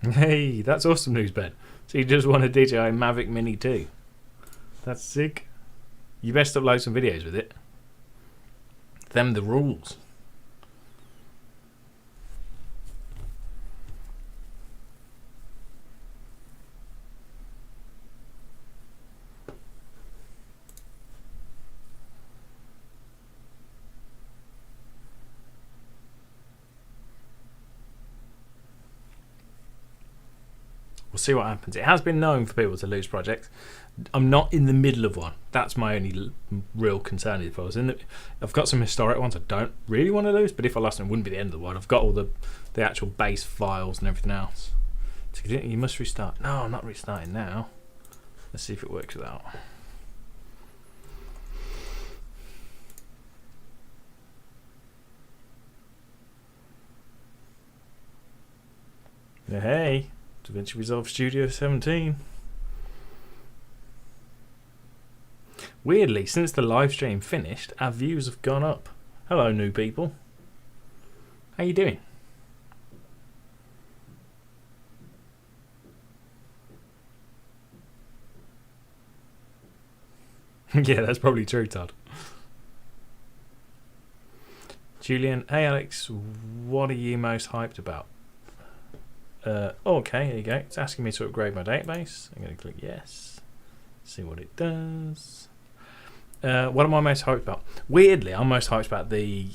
Hey, that's awesome news, Ben. So you just won a DJI Mavic Mini 2. That's sick. You best upload some videos with it. Them the rules. We'll see what happens. It has been known for people to lose projects. I'm not in the middle of one. That's my only real concern. If I was in the, I've got some historic ones I don't really want to lose, but if I lost them, it wouldn't be the end of the world. I've got all the actual base files and everything else. So you must restart. No, I'm not restarting now. Let's see if it works without. Hey, DaVinci Resolve Studio 17. Weirdly, since the live stream finished, our views have gone up. Hello, new people. How you doing? Yeah, that's probably true, Todd. Julian, hey Alex, what are you most hyped about? Okay, here you go. It's asking me to upgrade my database. I'm going to click yes. See what it does. What am I most hyped about? Weirdly, I'm most hyped about the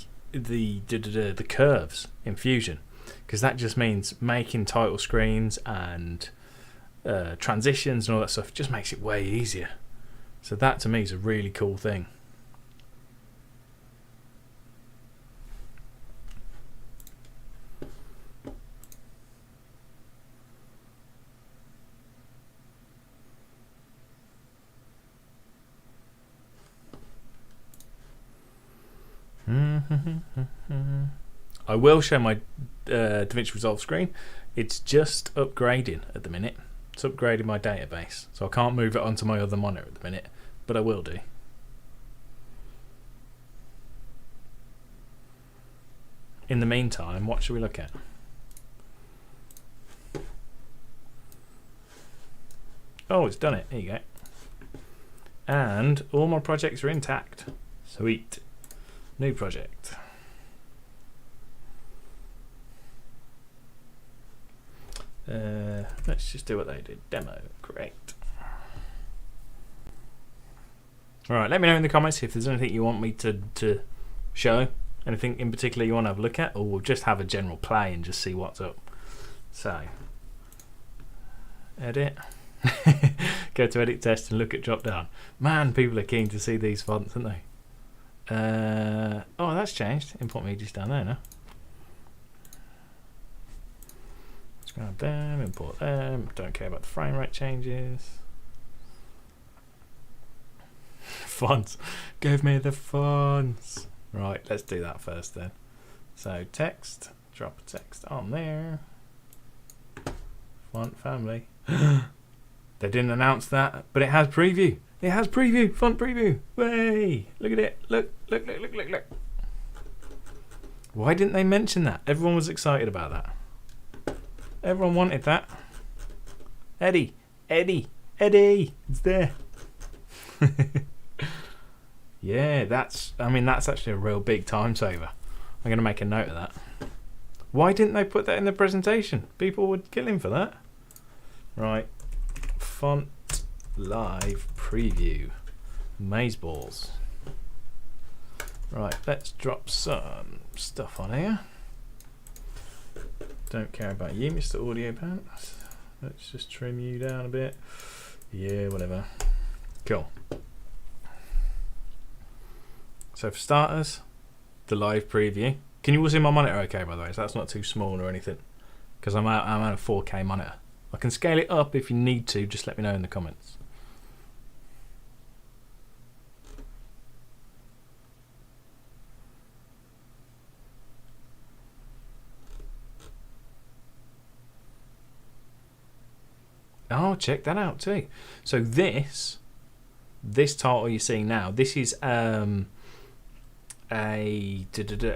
curves in Fusion, because that just means making title screens and transitions and all that stuff. It just makes it way easier. So that to me is a really cool thing. I will show my DaVinci Resolve screen. It's just upgrading at the minute. It's upgrading my database, so I can't move it onto my other monitor at the minute, but I will do. In the meantime, what should we look at? Oh, it's done it. There you go. And all my projects are intact. Sweet. New project. Let's just do what they did. Demo. Great. Alright, let me know in the comments if there's anything you want me to show. Anything in particular you want to have a look at, or we'll just have a general play and just see what's up. So, edit. Go to edit test and look at drop down. Man, people are keen to see these fonts, aren't they? Oh, that's changed. Import media's down there now. Let's grab them, import them. Don't care about the frame rate changes. Fonts. Give me the fonts. Right, let's do that first then. So text, drop a text on there. Font family. They didn't announce that, but it has preview. It has preview, font preview. Way! Look at it. Look. Why didn't they mention that? Everyone was excited about that. Everyone wanted that. Eddie. It's there. Yeah, that's actually a real big time saver. I'm going to make a note of that. Why didn't they put that in the presentation? People would kill him for that. Right. Font live preview. Mazeballs. Right, let's drop some stuff on here. Don't care about you, Mr. Audio Pants. Let's just trim you down a bit. Yeah, whatever. Cool. So for starters, the live preview. Can you all see my monitor okay, by the way? So that's not too small or anything, because I'm at a 4K monitor. I can scale it up if you need to. Just let me know in the comments. Oh, check that out too. So this title you're seeing now, this is a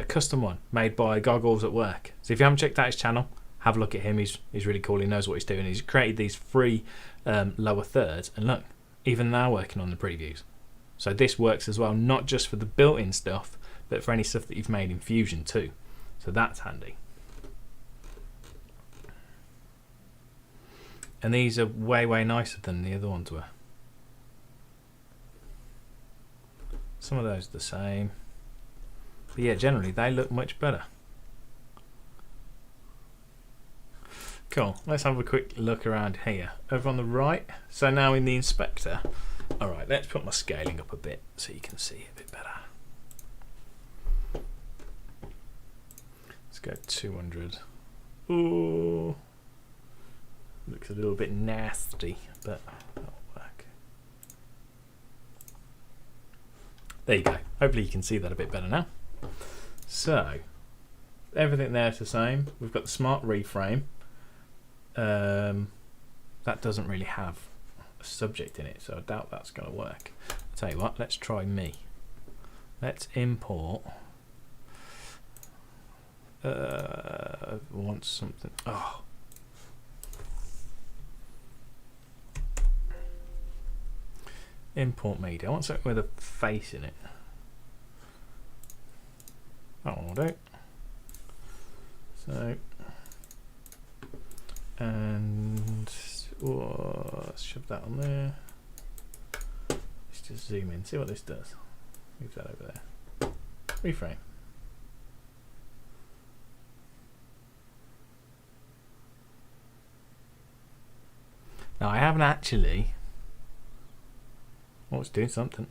custom one made by Goggles at Work. So if you haven't checked out his channel, have a look at him. He's really cool. He knows what he's doing. He's created these free lower thirds, and look, even now working on the previews. So this works as well, not just for the built-in stuff, but for any stuff that you've made in Fusion too. So that's handy. And these are way, way nicer than the other ones were. Some of those are the same. But yeah, generally they look much better. Cool. Let's have a quick look around here. Over on the right. So now in the inspector. Alright, let's put my scaling up a bit so you can see a bit better. Let's go 200. Ooh. Looks a little bit nasty, but that'll work. There you go. Hopefully you can see that a bit better now. So, everything there's the same. We've got the smart reframe. That doesn't really have a subject in it, so I doubt that's going to work. I'll tell you what, let's try me. Let's import. I want something. Oh. Import media. I want something with a face in it. That one will do. So, and let's shove that on there. Let's just zoom in, see what this does. Move that over there. Reframe. Now I haven't actually. Oh, it's doing something.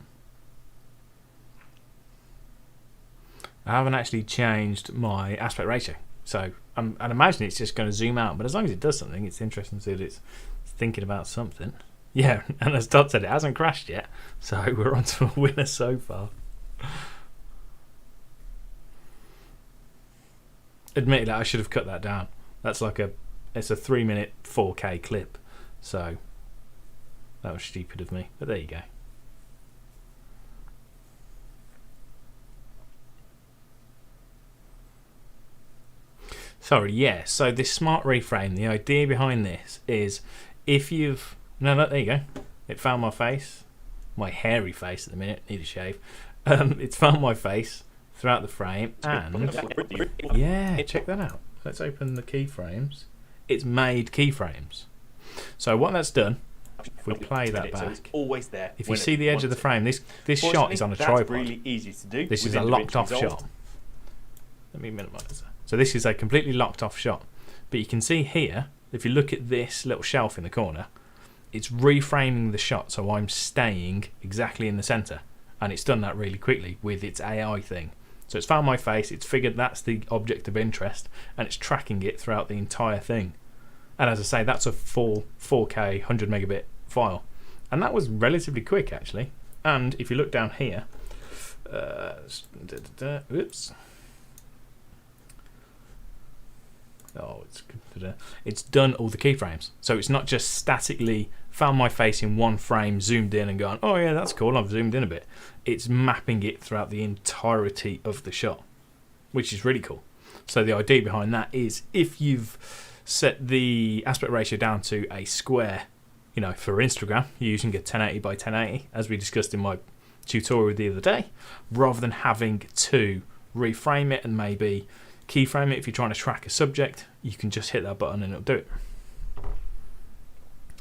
I haven't actually changed my aspect ratio, so I'd imagine it's just going to zoom out. But as long as it does something, it's interesting to see that it's thinking about something. Yeah, and as Todd said, it hasn't crashed yet, so we're on to a winner so far. Admittedly, I should have cut that down. That's like it's a 3-minute 4K clip, so that was stupid of me. But there you go. Sorry, yeah, so this smart reframe, the idea behind this is if you've... No, there you go. It found my face. My hairy face at the minute. Need a shave. It's found my face throughout the frame and... Yeah, check that out. Let's open the keyframes. It's made keyframes. So what that's done, if we play that back... It's always there. If you see the edge of the frame, this shot is on a tripod. That's really easy to do. This is a locked off shot. Let me minimize that. So this is a completely locked off shot. But you can see here, if you look at this little shelf in the corner, it's reframing the shot so I'm staying exactly in the center. And it's done that really quickly with its AI thing. So it's found my face, it's figured that's the object of interest, and it's tracking it throughout the entire thing. And as I say, that's a full 4K 100 megabit file. And that was relatively quick actually. And if you look down here, oops. Oh, it's done all the keyframes. So it's not just statically found my face in one frame, zoomed in and gone, oh yeah, that's cool, I've zoomed in a bit. It's mapping it throughout the entirety of the shot, which is really cool. So the idea behind that is if you've set the aspect ratio down to a square, you know, for Instagram, you're using a 1080 by 1080, as we discussed in my tutorial the other day, rather than having to reframe it and maybe keyframe it. If you're trying to track a subject, you can just hit that button and it'll do it.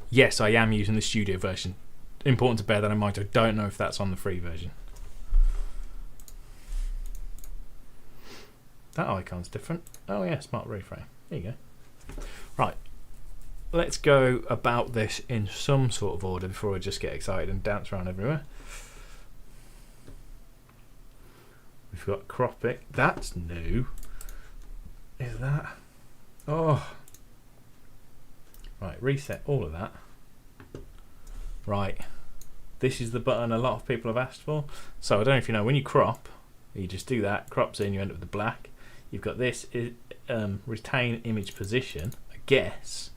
Yes, I am using the studio version. Important to bear that in mind. I don't know if that's on the free version. That icon's different. Oh yeah, smart reframe. There you go. Right, let's go about this in some sort of order before I just get excited and dance around everywhere. We've got crop it. That's new. Is that? Oh. Right, reset all of that. Right. This is the button a lot of people have asked for. So I don't know if you know, when you crop, you just do that, crops in, you end up with the black. You've got this, retain image position. I guess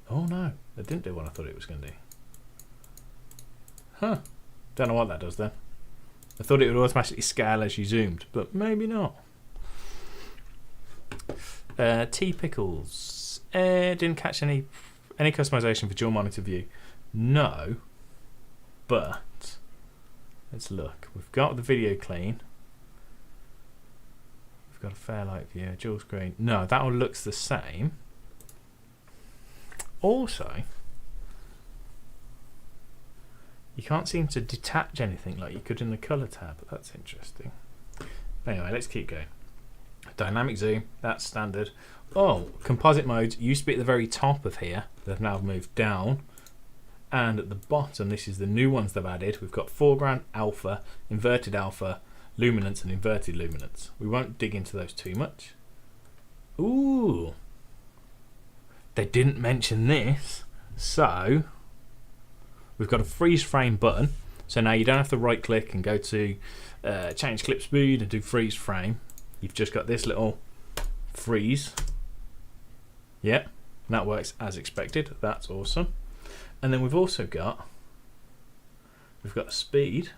Oh no, it didn't do what I thought it was going to do. Huh. Don't know what that does then. I thought it would automatically scale as you zoomed, but maybe not. T Pickles. Didn't catch any customization for dual monitor view. No, but let's look. We've got the video clean. We've got a Fairlight view, dual screen. No, that one looks the same. Also, you can't seem to detach anything like you could in the color tab. That's interesting. Anyway, let's keep going. Dynamic zoom, that's standard. Oh, composite modes used to be at the very top of here. They've now moved down. And at the bottom, this is the new ones they've added. We've got foreground, alpha, inverted alpha, luminance, and inverted luminance. We won't dig into those too much. Ooh. They didn't mention this. So, we've got a freeze frame button. So now you don't have to right click and go to change clip speed and do freeze frame. You've just got this little freeze. Yep, that works as expected. That's awesome. And then we've also got a speed.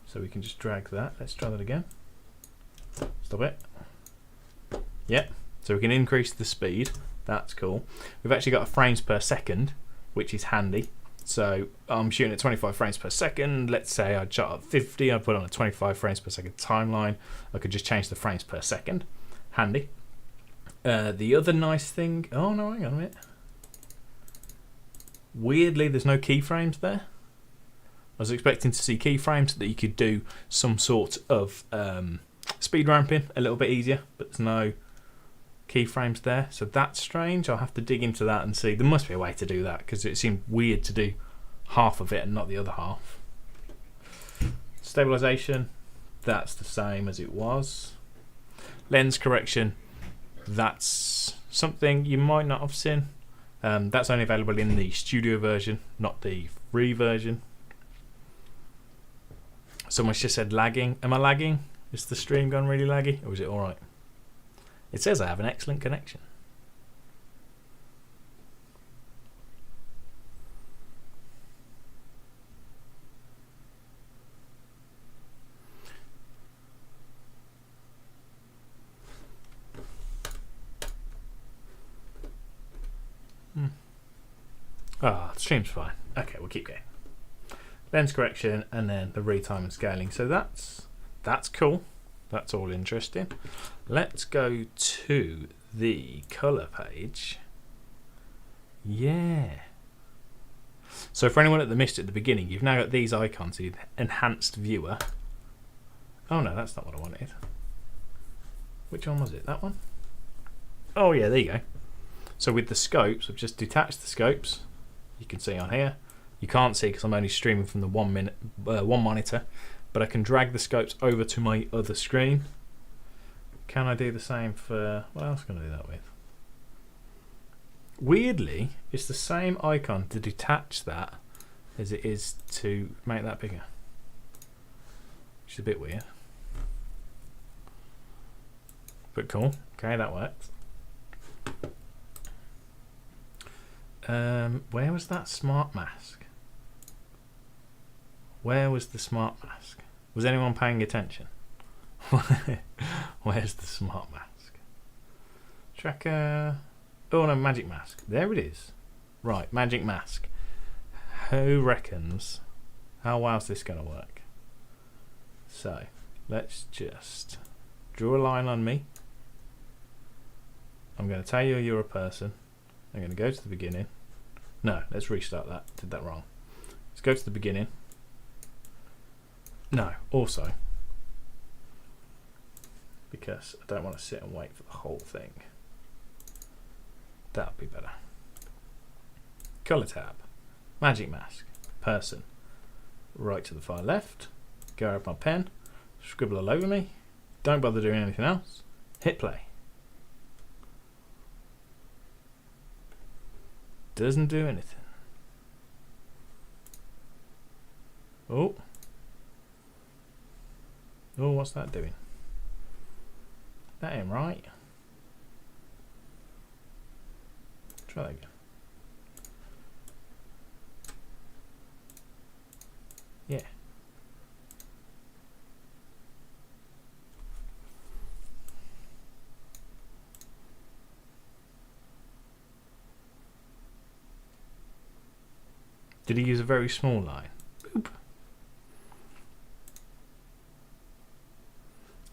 So we can just drag that. Let's try that again. Stop it. Yep. So we can increase the speed. That's cool. We've actually got a frames per second, which is handy. So I'm shooting at 25 frames per second. Let's say I'd shot at 50. I'd put on a 25 frames per second timeline. I could just change the frames per second. Handy. The other nice thing... Oh, no, hang on a minute. Weirdly, there's no keyframes there. I was expecting to see keyframes so that you could do some sort of speed ramping a little bit easier, but there's no keyframes there, so that's strange. I'll have to dig into that and see. There must be a way to do that because it seemed weird to do half of it and not the other half. Stabilization, that's the same as it was. Lens correction, that's something you might not have seen. That's only available in the studio version, not the free version. Someone's just said lagging. Am I lagging? Is the stream gone really laggy, or is it alright? It says I have an excellent connection. Ah, the stream's fine. Okay, we'll keep going. Lens correction and then the retime and scaling. So that's cool. That's all interesting. Let's go to the color page. Yeah. So for anyone that missed it at the beginning, you've now got these icons, the enhanced viewer. Oh no, that's not what I wanted. Which one was it? That one? Oh yeah, there you go. So with the scopes, I've just detached the scopes. You can see on here. You can't see because I'm only streaming from the one monitor, but I can drag the scopes over to my other screen. Can I do the same for... What else can I do that with? Weirdly, it's the same icon to detach that as it is to make that bigger. Which is a bit weird. But cool. Okay, that works. Where was that smart mask? Where was the smart mask? Was anyone paying attention? Where's the smart mask? Tracker. Oh no, magic mask. There it is. Right, magic mask. Who reckons how well's this going to work? So, let's just draw a line on me. I'm going to tell you you're a person. I'm going to go to the beginning. No, let's restart that. Did that wrong. Let's go to the beginning. No, also, because I don't want to sit and wait for the whole thing. That would be better. Color tab, magic mask, person. Right to the far left. Go grab my pen, scribble all over me. Don't bother doing anything else. Hit play. Doesn't do anything. Oh. Oh, what's that doing? That ain't right. Try that again. Yeah. Did he use a very small line? Boop.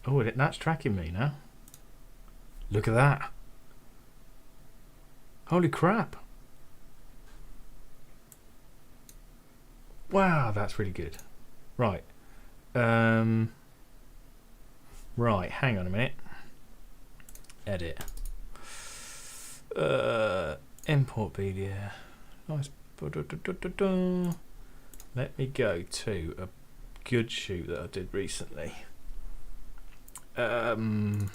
Oh, that's tracking me now. Look at that. Holy crap. Wow, that's really good. Right. Right, hang on a minute. Edit. Import media. Nice. Let me go to a good shoot that I did recently.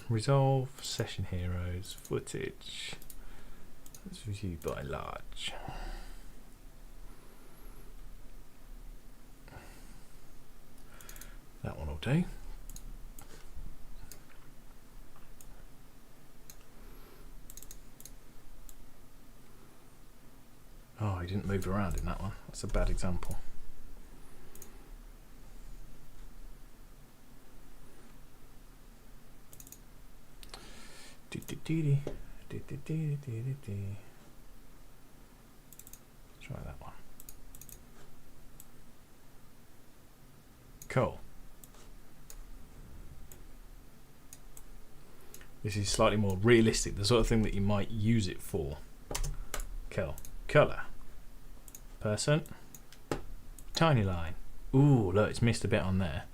Resolve, session heroes, footage. Let's view by large. That one will do. Oh, he didn't move around in that one. That's a bad example. Try that one. Cool. This is slightly more realistic, the sort of thing that you might use it for. Cool. Color. Person. Tiny line. Ooh, look, it's missed a bit on there.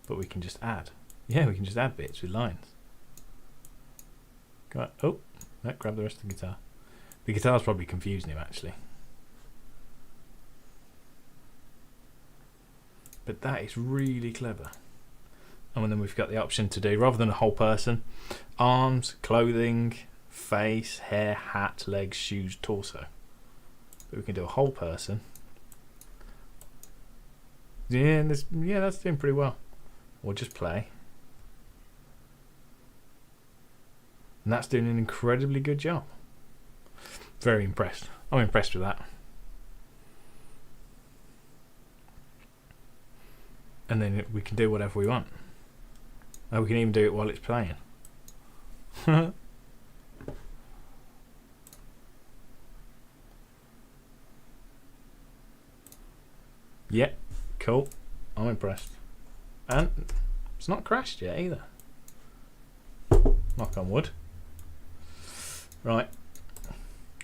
But we can just add. Yeah, we can just add bits with lines. Got, oh, no, grab the rest of the guitar. The guitar's probably confusing him, actually. But that is really clever. And then we've got the option to do, rather than a whole person, arms, clothing, face, hair, hat, legs, shoes, torso. But we can do a whole person. Yeah, that's doing pretty well. Or just play. And that's doing an incredibly good job. Very impressed. I'm impressed with that. And then we can do whatever we want. And we can even do it while it's playing. Yep, cool. I'm impressed. And it's not crashed yet either. Knock on wood. Right.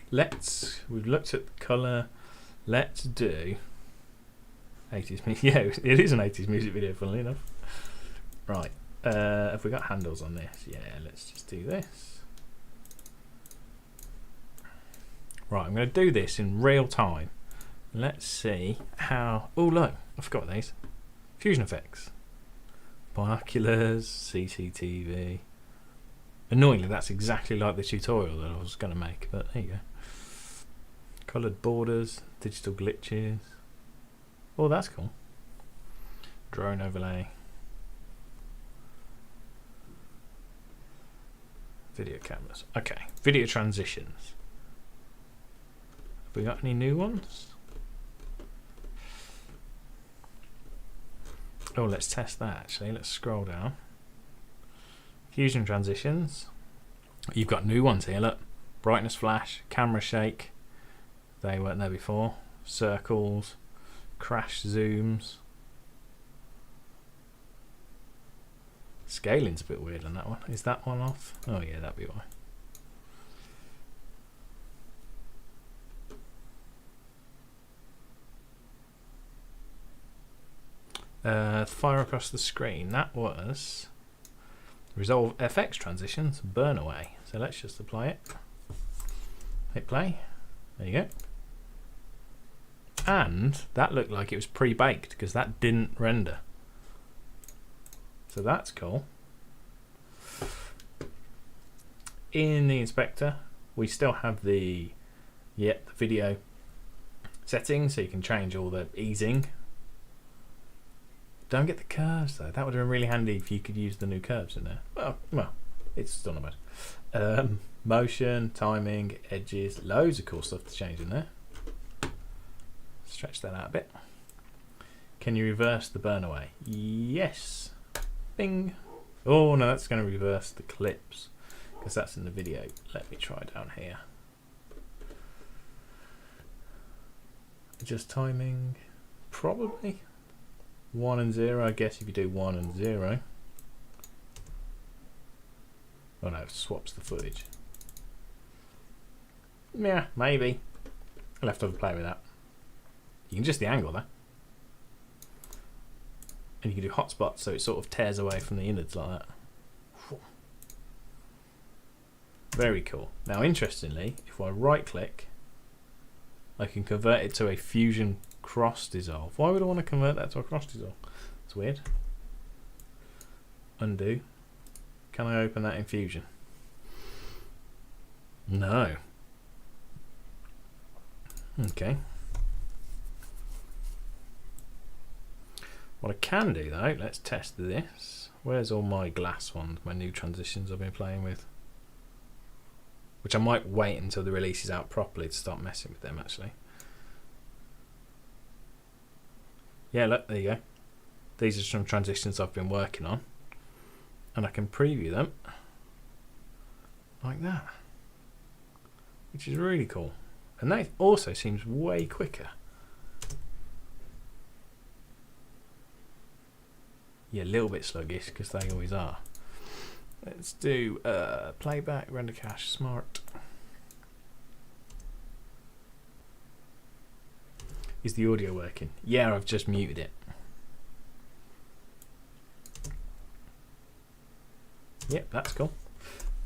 We've looked at the colour. Let's do 80s music. Yeah, it is an 80s music video, funnily enough. Right. Have we got handles on this? Yeah, let's just do this. Right, I'm going to do this in real time. Let's see how... Oh, look, I forgot these. Fusion effects. Binoculars, CCTV. Annoyingly, that's exactly like the tutorial that I was going to make, but there you go. Coloured borders, digital glitches. Oh, that's cool. Drone overlay. Video cameras. Okay, video transitions. Have we got any new ones? Oh, let's test that actually. Let's scroll down. Fusion transitions. You've got new ones here, look. Brightness flash, camera shake. They weren't there before. Circles, crash zooms. Scaling's a bit weird on that one. Is that one off? Oh yeah, that'd be why. Fire across the screen. That was Resolve FX transitions, burn away. So let's just apply it. Hit play. There you go. And that looked like it was pre-baked because that didn't render. So that's cool. In the inspector, we still have the video settings, so you can change all the easing. Don't get the curves though. That would have been really handy if you could use the new curves in there. Well, It's still not bad. Motion, timing, edges, loads of cool stuff to change in there. Stretch that out a bit. Can you reverse the burn away? Yes. Bing. Oh no, that's going to reverse the clips because that's in the video. Let me try down here. Adjust timing. Probably 1 and 0. I guess if you do 1 and 0. Oh no, it swaps the footage. Yeah, maybe. I'll have to play with that. You can adjust the angle there. And you can do hotspots so it sort of tears away from the innards like that. Very cool. Now interestingly, if I right click, I can convert it to a Fusion cross dissolve. Why would I want to convert that to a cross dissolve? It's weird. Undo. Can I open that in Fusion? No. Okay. What I can do though, let's test this. Where's all my glass ones, my new transitions I've been playing with? Which I might wait until the release is out properly to start messing with them actually. Yeah, look, there you go. These are some transitions I've been working on. And I can preview them like that. Which is really cool. And that also seems way quicker. Yeah, a little bit sluggish because they always are. Let's do playback, render cache, smart. Is the audio working? Yeah, I've just muted it. Yep, that's cool.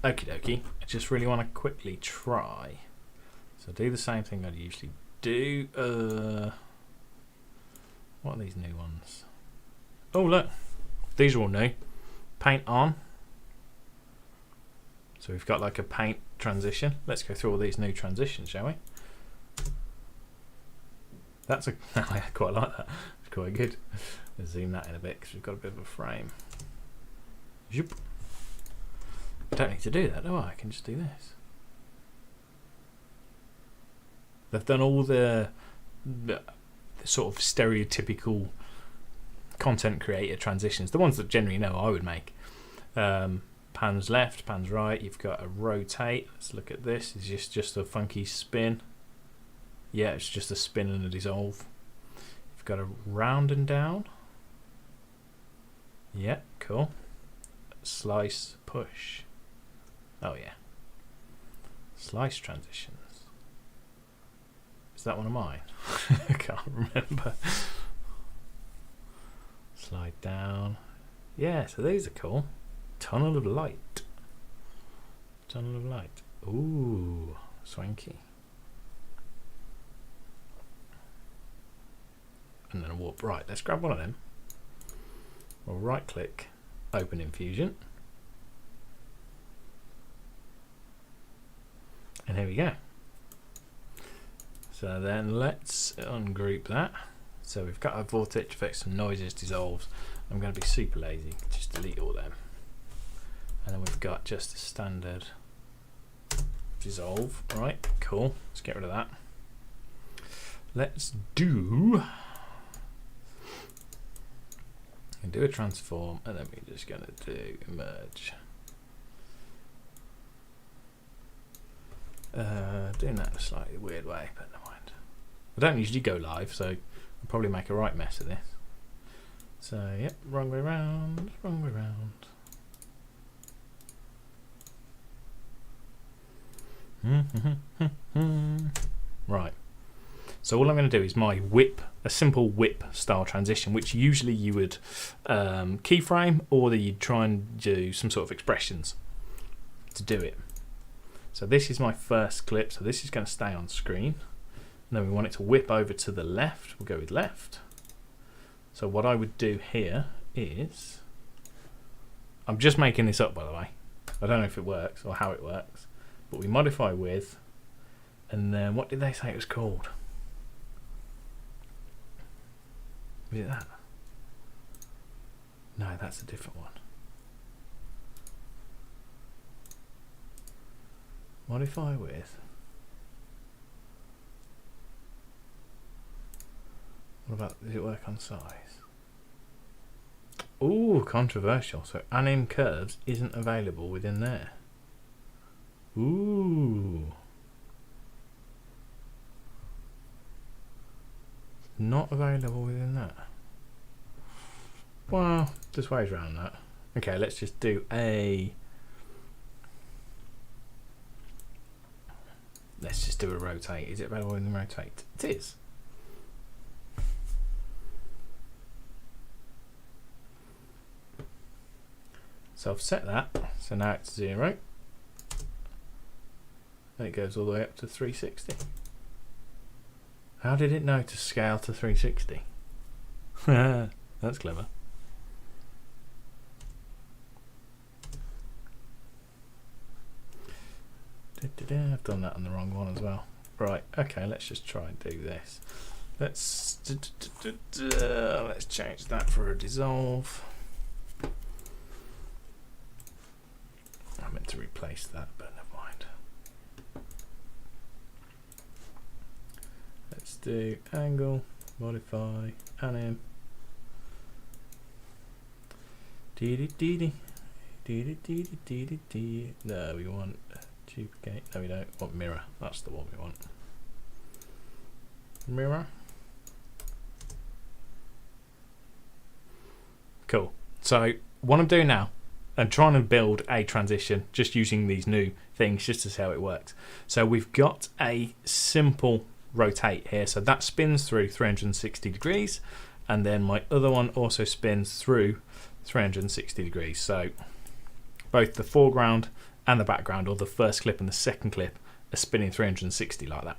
Okie dokie. I just really want to quickly try. So do the same thing I'd usually do. What are these new ones? Oh look, these are all new. Paint on. So we've got like a paint transition. Let's go through all these new transitions, shall we? That's a I quite like that. It's quite good. Let's zoom that in a bit because we've got a bit of a frame. Zoop. I don't need to do that, do I? I can just do this. They've done all the sort of stereotypical content creator transitions, the ones that generally know I would make. Pans left, pans right, you've got a rotate. Let's look at this. It's just a funky spin. Yeah, it's just a spin and a dissolve. You've got a round and down. Yeah, cool. Slice, push. Oh yeah. Slice transitions. Is that one of mine? I can't remember. Slide down. Yeah, so these are cool. Tunnel of light. Tunnel of light. Ooh, swanky. And then a warp. Right, let's grab one of them. We'll right click, open in Fusion. And here we go. So then let's ungroup that. So we've got our vortex effects, some noises, dissolves. I'm going to be super lazy, just delete all them. And then we've got just a standard dissolve. Right, cool. Let's get rid of that. Let's do a transform, and then we're just going to do merge. Doing that in a slightly weird way, but never mind. I don't usually go live, so I'll probably make a right mess of this. So, yep, wrong way round, wrong way round. Right. So all I'm going to do is my whip, a simple whip style transition, which usually you would keyframe, or that you'd try and do some sort of expressions to do it. So this is my first clip, so this is going to stay on screen. And then we want it to whip over to the left. We'll go with left. So what I would do here is, I'm just making this up by the way. I don't know if it works or how it works, but we modify with, and then what did they say it was called? Is it that? No, that's a different one. Modify with. What about, does it work on size? Ooh, controversial. So anim curves isn't available within there. Ooh. Not available within that. Well, there's ways around that. Okay, let's just do a... Let's just do a rotate. Is it available in the rotate? It is. So I've set that. So now it's 0. And it goes all the way up to 360. How did it know to scale to 360? That's clever. I've done that on the wrong one as well. Right, okay, let's just try and do this. Let's change that for a dissolve. I meant to replace that, but never mind. Let's do angle, modify, anim. No, we want duplicate. No, we don't want mirror. That's the one we want. Mirror. Cool. So what I'm doing now, I'm trying to build a transition just using these new things just to see how it works. So we've got a simple rotate here. So that spins through 360 degrees, and then my other one also spins through 360 degrees. So both the foreground and the background, or the first clip and the second clip, are spinning 360 like that.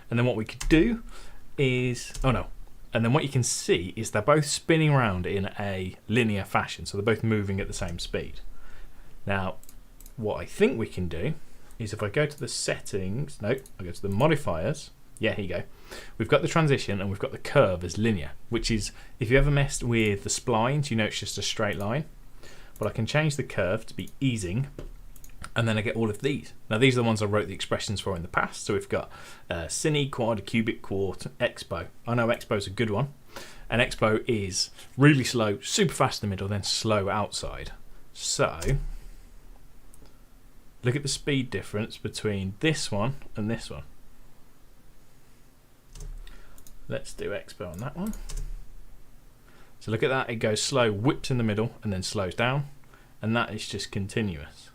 And then what we could do is, and then what you can see is they're both spinning around in a linear fashion, so they're both moving at the same speed. Now, what I think we can do is if I go to the settings, I go to the modifiers, yeah, here you go. We've got the transition and we've got the curve as linear, which is, if you ever messed with the splines, you know it's just a straight line. But I can change the curve to be easing, and then I get all of these. Now these are the ones I wrote the expressions for in the past. So we've got cine, quad, cubic, quart, expo. I know expo's a good one. And expo is really slow, super fast in the middle, then slow outside. So look at the speed difference between this one and this one. Let's do expo on that one. So look at that, it goes slow, whips in the middle, and then slows down. And that is just continuous.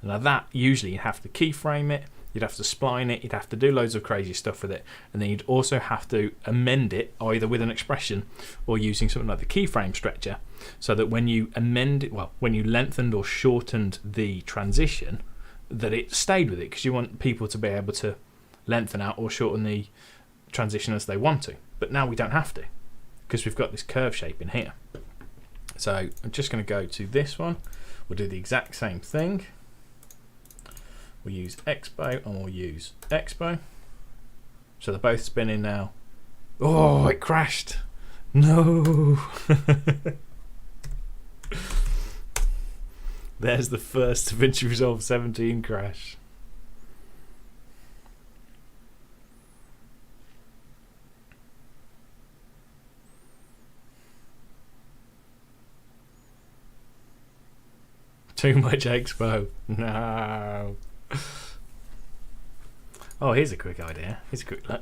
Now that, usually you'd have to keyframe it, you'd have to spline it, you'd have to do loads of crazy stuff with it, and then you'd also have to amend it either with an expression or using something like the keyframe stretcher, so that when you amend it, when you lengthened or shortened the transition, that it stayed with it, because you want people to be able to lengthen out or shorten the transition as they want to. But now we don't have to, because we've got this curve shape in here. So I'm just going to go to this one, we'll do the exact same thing. We'll use expo and we'll use expo. So they're both spinning now. Oh, it crashed. No. There's the first Davinci Resolve 17 crash. Too much expo. No. Oh, here's a quick idea. Here's a quick look.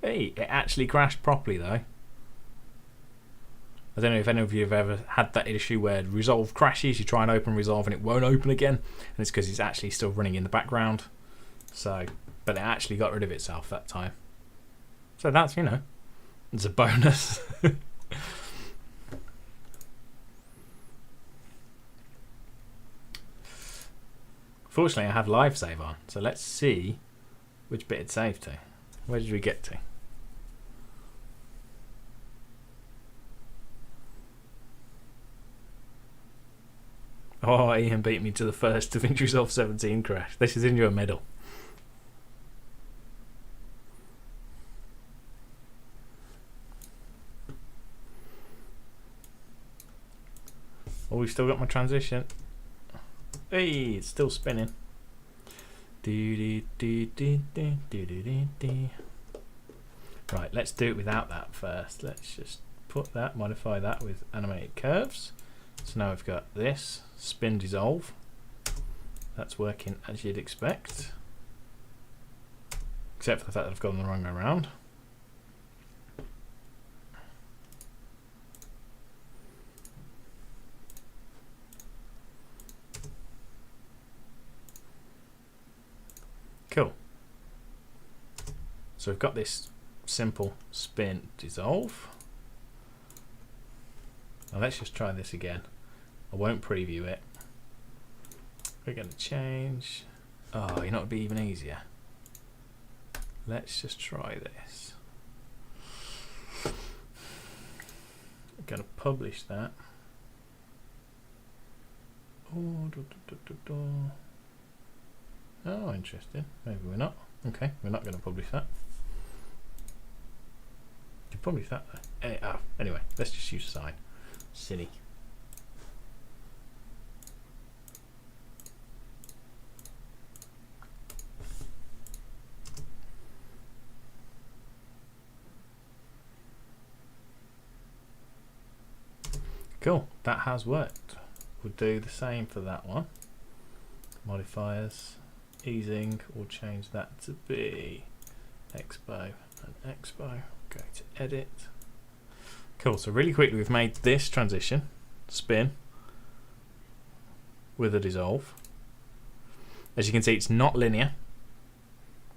Hey, it actually crashed properly though. I don't know if any of you have ever had that issue where Resolve crashes, you try and open Resolve and it won't open again, and it's because it's actually still running in the background. So, but it actually got rid of itself that time. So that's, it's a bonus. Fortunately, I have live save on, so let's see which bit it saved to. Where did we get to? Oh, Ian beat me to the first Davinci Resolve 17 crash. This is in your medal. Oh, we've still got my transition. Hey, it's still spinning. Right, let's do it without that first. Let's just put that, modify that with animated curves. So now we've got this spin dissolve. That's working as you'd expect, except for the fact that I've gone the wrong way around. Cool. So we've got this simple spin dissolve. Now let's just try this again. I won't preview it. We're going to change. Oh, you know, it'd be even easier. Let's just try this. I'm going to publish that. Oh, interesting. Maybe we're not. Okay, we're not going to publish that. You publish that though. Anyway, let's just use sign. Silly. Cool, that has worked. We'll do the same for that one. Modifiers, easing, we'll change that to be Expo and Expo. Go to edit. Cool, so really quickly we've made this transition, spin, with a dissolve. As you can see, it's not linear,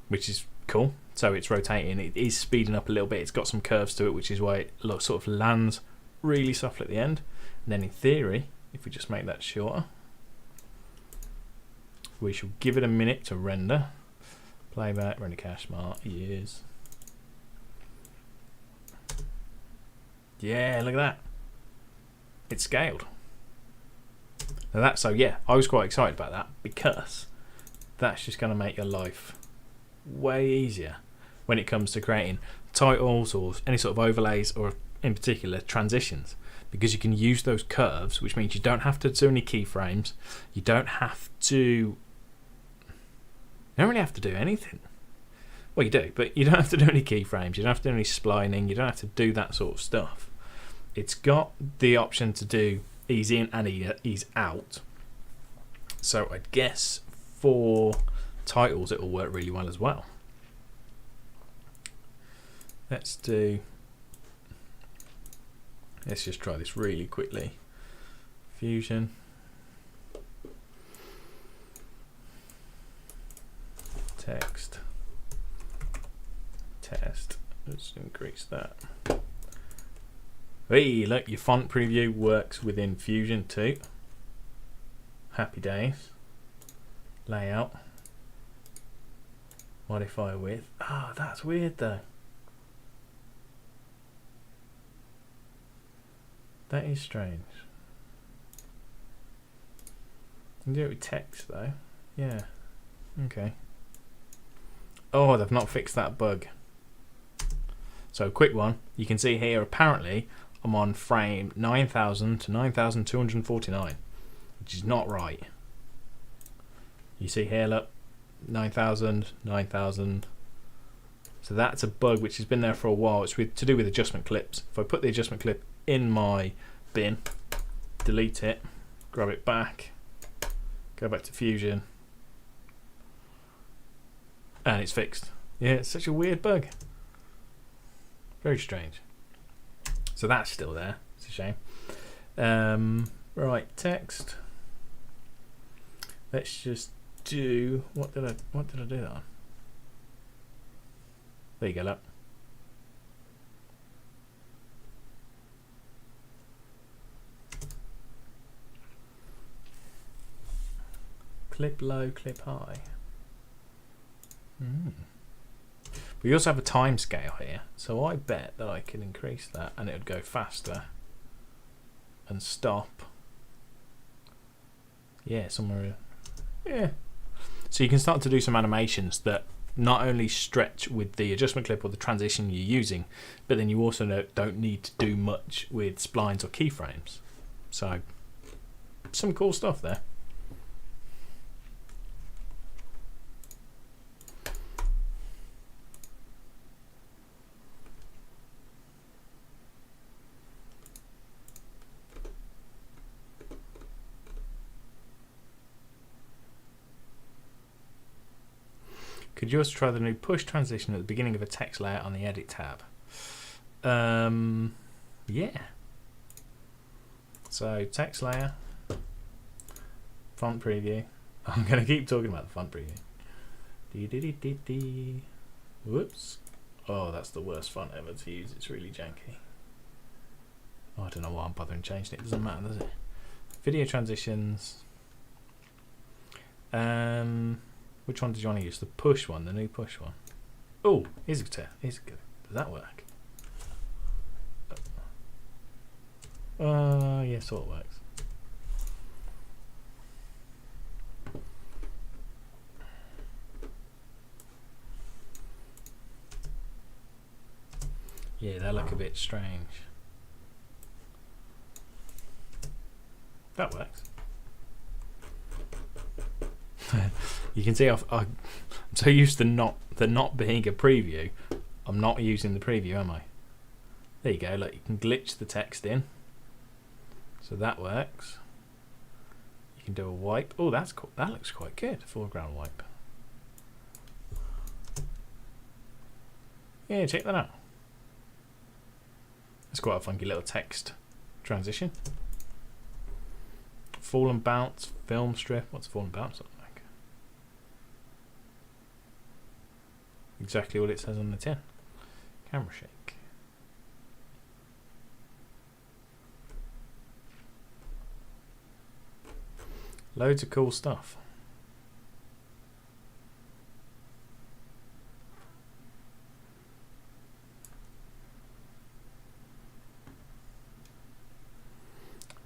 which is cool. So it's rotating, it is speeding up a little bit, it's got some curves to it, which is why it sort of lands really softly at the end. And then in theory, if we just make that shorter, we shall give it a minute to render. Playback, render cache, smart, years. Yeah, look at that. It's scaled. Now that, so yeah, I was quite excited about that because that's just going to make your life way easier when it comes to creating titles or any sort of overlays, or in particular transitions, because you can use those curves, which means you don't have to do any keyframes. You don't really have to do anything. Well, you do, but you don't have to do any keyframes. You don't have to do any splining. You don't have to do that sort of stuff. It's got the option to do ease in and ease out. So I guess for titles it will work really well as well. Let's just try this really quickly. Fusion. Text. Test. Let's increase that. Hey, look, your font preview works within Fusion too. Happy days. Layout. Modify width. Ah, oh, that's weird though. That is strange. You can do it with text though. Yeah. Okay. Oh, they've not fixed that bug. So, quick one. You can see here, apparently, I'm on frame 9000 to 9249, which is not right. You see here, look, 9000, 9000. So that's a bug which has been there for a while. It's to do with adjustment clips. If I put the adjustment clip in my bin, delete it, grab it back, go back to Fusion, and it's fixed. Yeah, it's such a weird bug. Very strange. So that's still there. It's a shame. Right, text. Let's just do. What did I do that on? There you go. Look. Clip low, clip high. We also have a time scale here, so I bet that I can increase that and it would go faster and stop. Yeah, somewhere. Yeah. So you can start to do some animations that not only stretch with the adjustment clip or the transition you're using, but then you also don't need to do much with splines or keyframes. So some cool stuff there. Could you also try the new push transition at the beginning of a text layout on the edit tab? Yeah. So text layer, font preview. I'm going to keep talking about the font preview. Whoops. Oh, that's the worst font ever to use. It's really janky. Oh, I don't know why I'm bothering changing it. It doesn't matter, does it? Video transitions. Which one did you want to use? The push one, the new push one. Oh, here's a good. Does that work? Yeah, sort of works. Yeah, they look a bit strange. That works. You can see I'm so used to not being a preview. I'm not using the preview, am I? There you go. Look, you can glitch the text in. So that works. You can do a wipe. Oh, that's cool. That looks quite good. Foreground wipe. Yeah, check that out. It's quite a funky little text transition. Fall and bounce, film strip. What's fall and bounce look like? Exactly what it says on the tin. Camera shake. Loads of cool stuff.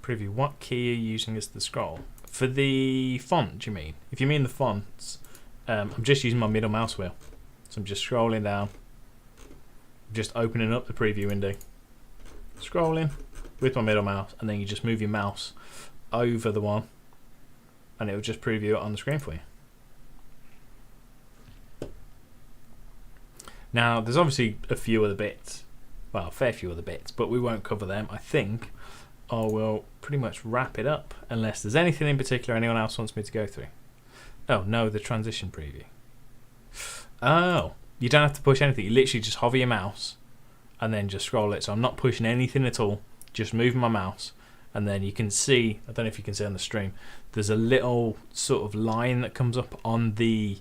Preview. What key are you using as the scroll? For the font, do you mean? If you mean the fonts, I'm just using my middle mouse wheel. So I'm just scrolling down, just opening up the preview window, scrolling with my middle mouse, and then you just move your mouse over the one and it will just preview it on the screen for you. Now there's obviously a few other bits, well, a fair few other bits, but we won't cover them. I think I will pretty much wrap it up unless there's anything in particular anyone else wants me to go through. Oh no, the transition preview. Oh, you don't have to push anything. You literally just hover your mouse and then just scroll it. So I'm not pushing anything at all, just moving my mouse, and then you can see, I don't know if you can see on the stream, there's a little sort of line that comes up on the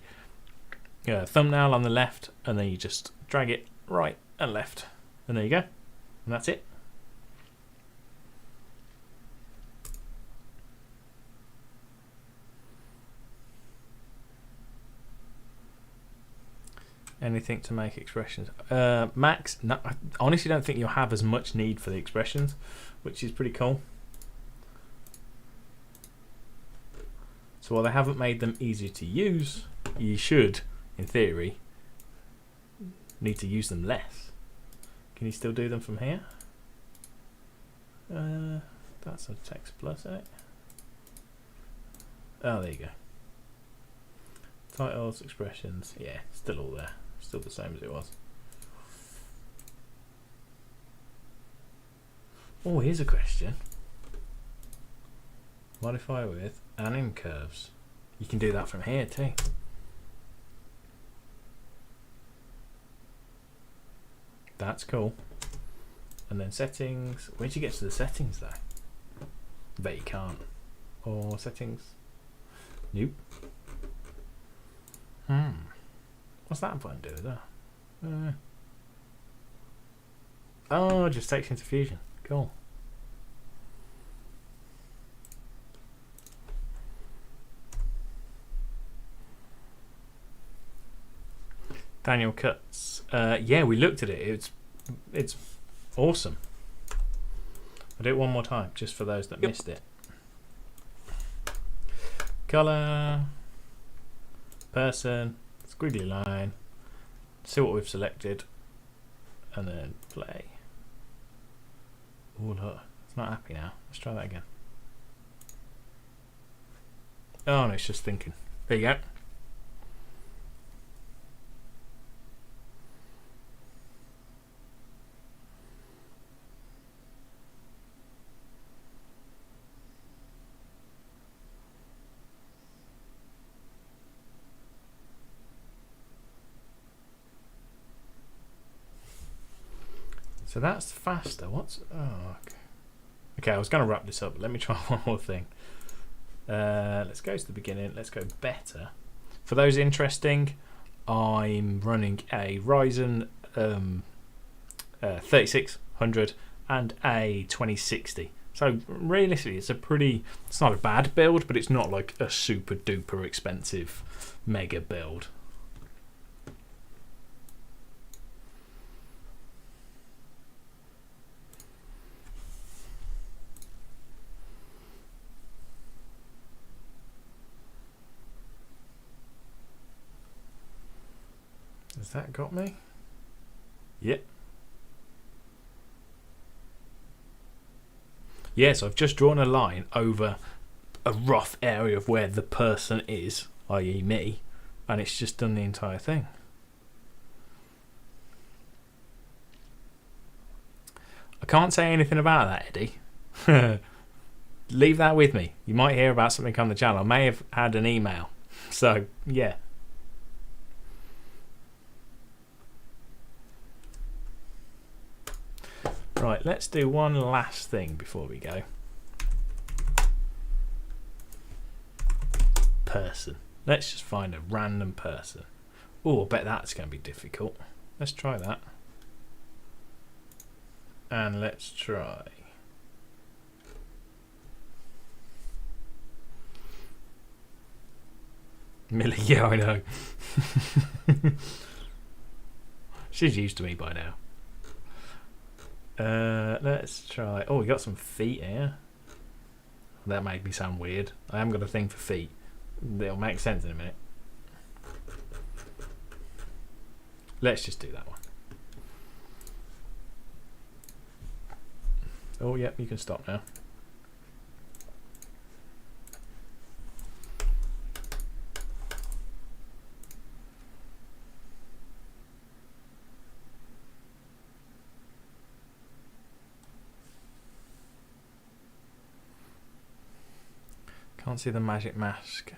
thumbnail on the left, and then you just drag it right and left, and there you go, and that's it. Anything to make expressions? Max, no, I honestly don't think you'll have as much need for the expressions, which is pretty cool. So while they haven't made them easier to use, you should, in theory, need to use them less. Can you still do them from here? That's a text plus, isn't it? Oh, there you go. Titles, expressions, yeah, still all there. Still the same as it was. Oh, here's a question. Modify with anim curves. You can do that from here too. That's cool. And then settings. Where'd you get to the settings though? I bet you can't. Or settings. Nope. What's that button do there? Oh, just takes into Fusion. Cool. Daniel Cuts. Yeah, we looked at it. It's awesome. I'll do it one more time, just for those that missed it. Color. Person, squiggly line, see what we've selected, and then play. Oh look, it's not happy now. Let's try that again. Oh no, it's just thinking. There you go. So that's faster. What's... Oh, okay, I was going to wrap this up. Let me try one more thing. Let's go to the beginning. Let's go better. For those interesting, I'm running a Ryzen 3600 and a 2060. So realistically, it's not a bad build, but it's not like a super duper expensive mega build. Has that got me? Yep. Yes, I've just drawn a line over a rough area of where the person is, i.e. me, and it's just done the entire thing. I can't say anything about that, Eddie. Leave that with me. You might hear about something on the channel. I may have had an email. So, yeah. Right, let's do one last thing before we go. Person. Let's just find a random person. Oh, I bet that's going to be difficult. Let's try that. And let's try... Millie, yeah, I know. She's used to me by now. Let's try... Oh, we got some feet here. That made me sound weird. I haven't got a thing for feet. It'll make sense in a minute. Let's just do that one. Oh, yep, you can stop now. Can't see the magic mask.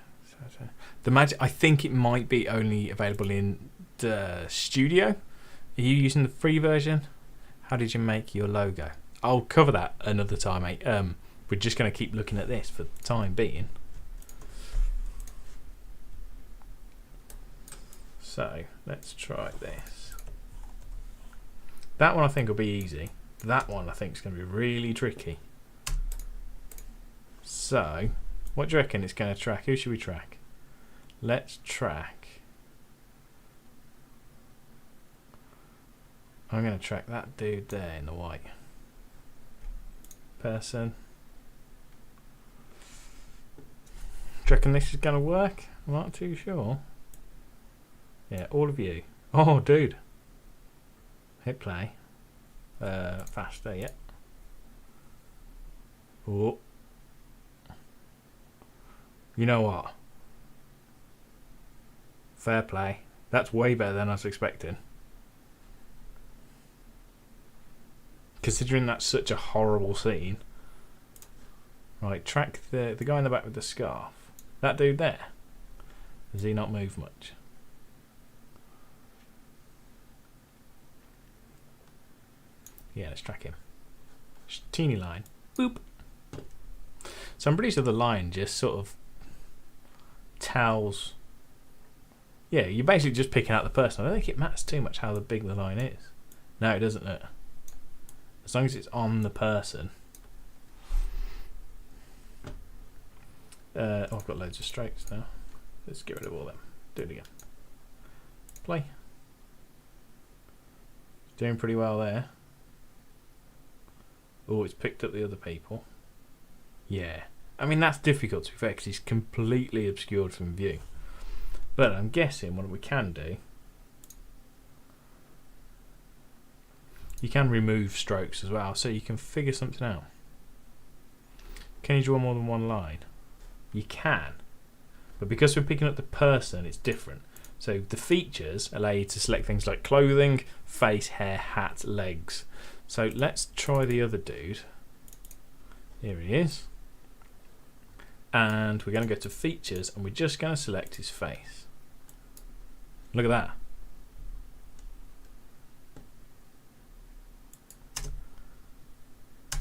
The magic, I think it might be only available in the studio. Are you using the free version? How did you make your logo? I'll cover that another time, mate. We're just going to keep looking at this for the time being. So let's try this. That one I think will be easy. That one I think is going to be really tricky. So what do you reckon it's going to track? Who should we track? Let's track. I'm going to track that dude there in the white. Person. Do you reckon this is going to work? I'm not too sure. Yeah, all of you. Oh, dude. Hit play. Faster, yeah. Oh. You know what? Fair play. That's way better than I was expecting. Considering that's such a horrible scene. Right, track the guy in the back with the scarf. That dude there. Does he not move much? Yeah, let's track him. Teeny line. Boop. So I'm pretty sure the line just sort of tells... Yeah, you're basically just picking out the person. I don't think it matters too much how big the line is. No, it doesn't. Look. As long as it's on the person. Oh, I've got loads of strokes now. Let's get rid of all them. Do it again. Play. Doing pretty well there. Oh, it's picked up the other people. Yeah. I mean, that's difficult to be fair because he's completely obscured from view. But I'm guessing what we can do... You can remove strokes as well, so you can figure something out. Can you draw more than one line? You can. But because we're picking up the person, it's different. So the features allow you to select things like clothing, face, hair, hat, legs. So let's try the other dude. Here he is. And we're going to go to features and we're just going to select his face. Look at that.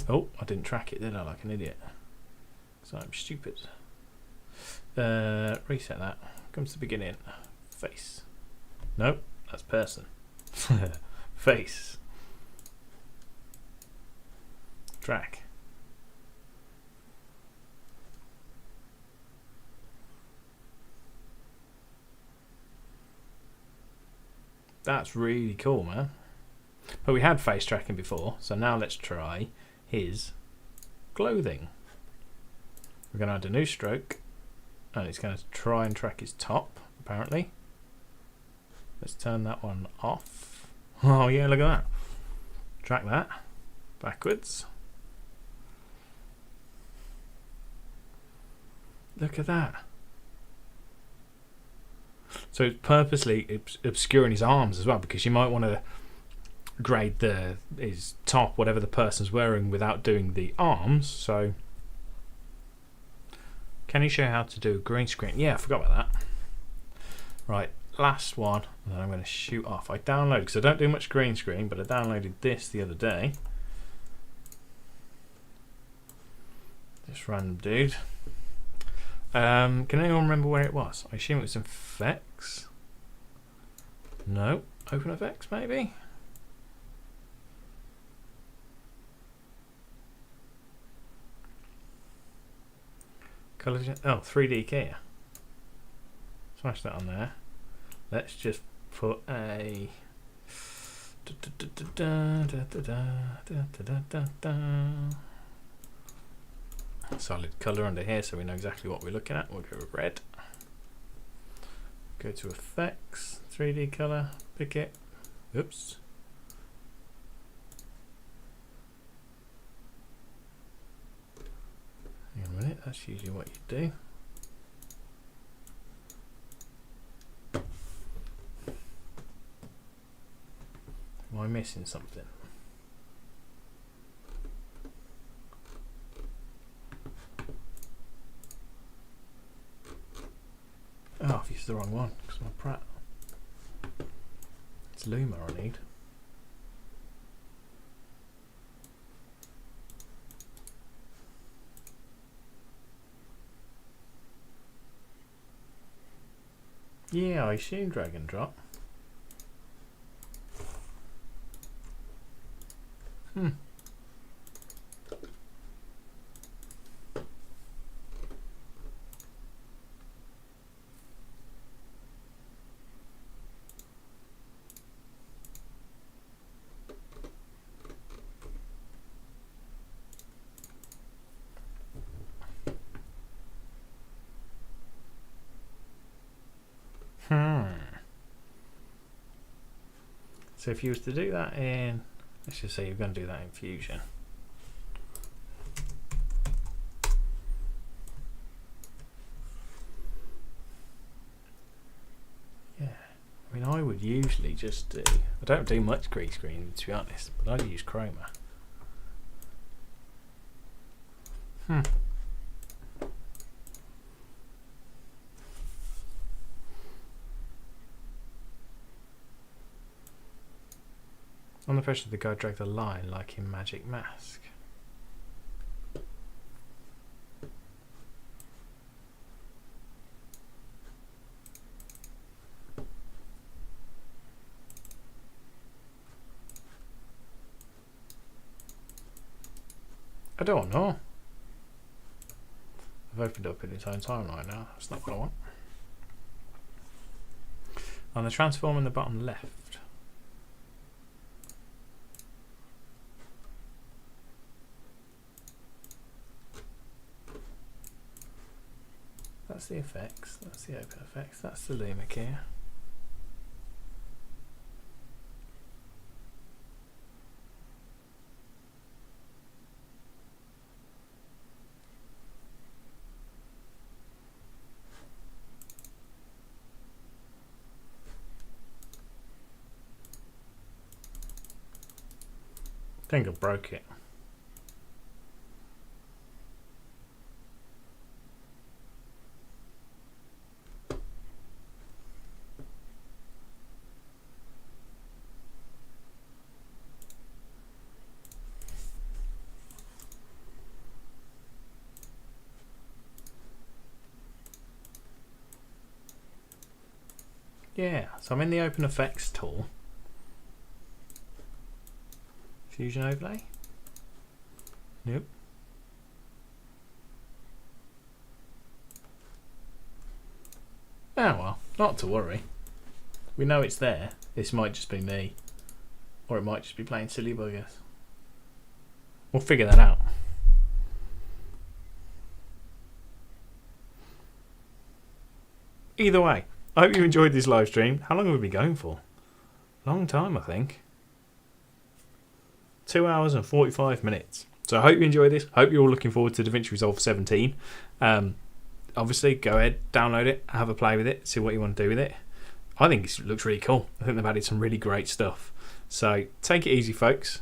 Oh, I didn't track it, did I, like an idiot? So I'm stupid. Reset that. Comes to the beginning. Face. Nope, that's person. Face. Track. That's really cool, man. But we had face tracking before, so now let's try his clothing. We're going to add a new stroke, and it's going to try and track his top, apparently. Let's turn that one off. Oh yeah, look at that. Track that backwards. Look at that. So it's purposely obscuring his arms as well, because you might want to grade his top, whatever the person's wearing, without doing the arms. So can you show how to do a green screen? Yeah, I forgot about that. Right, last one, and then I'm going to shoot off. I downloaded, because I don't do much green screen, but I downloaded this the other day. This random dude. Can anyone remember where it was? I assume it was in effects. No, open effects maybe. Color, oh, 3D key. Smash that on there. Let's just put a solid color under here, so we know exactly what we're looking at. We'll go with red. Go to effects, 3D color, pick it. Oops. Hang on a minute, that's usually what you do. Am I missing something? Oh, I've used the wrong one because I'm a prat. It's Luma I need. Yeah, I assume drag and drop. So if you was to do that in, let's just say you're going to do that in Fusion. Yeah, I mean, I would usually just do, I don't do much green screen to be honest, but I'd use Chroma. On the pressure of the guide, drag the line like in Magic Mask. I don't know. I've opened up in its own timeline now. That's not what I want. On the transform in the bottom left. That's the effects, that's the open effects, that's the Luma key. think I broke it. Yeah, so I'm in the Open Effects tool. Fusion overlay? Nope. Oh well, not to worry. We know it's there. This might just be me. Or it might just be playing silly buggers. We'll figure that out. Either way, I hope you enjoyed this live stream. How long have we been going for? Long time, I think. 2 hours and 45 minutes. So I hope you enjoyed this. Hope you're all looking forward to Davinci Resolve 17. Obviously, go ahead, download it, have a play with it, see what you want to do with it. I think it looks really cool. I think they've added some really great stuff. So take it easy, folks.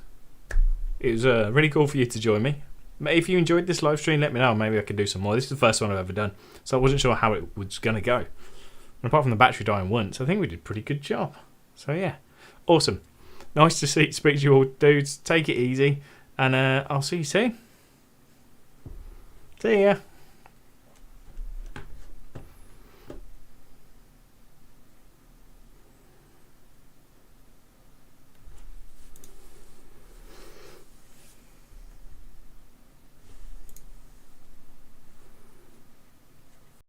It was really cool for you to join me. If you enjoyed this live stream, let me know. Maybe I can do some more. This is the first one I've ever done, so I wasn't sure how it was going to go. And apart from the battery dying once, I think we did a pretty good job. So yeah, awesome. Nice to speak to you all, dudes. Take it easy, and I'll see you soon. See ya.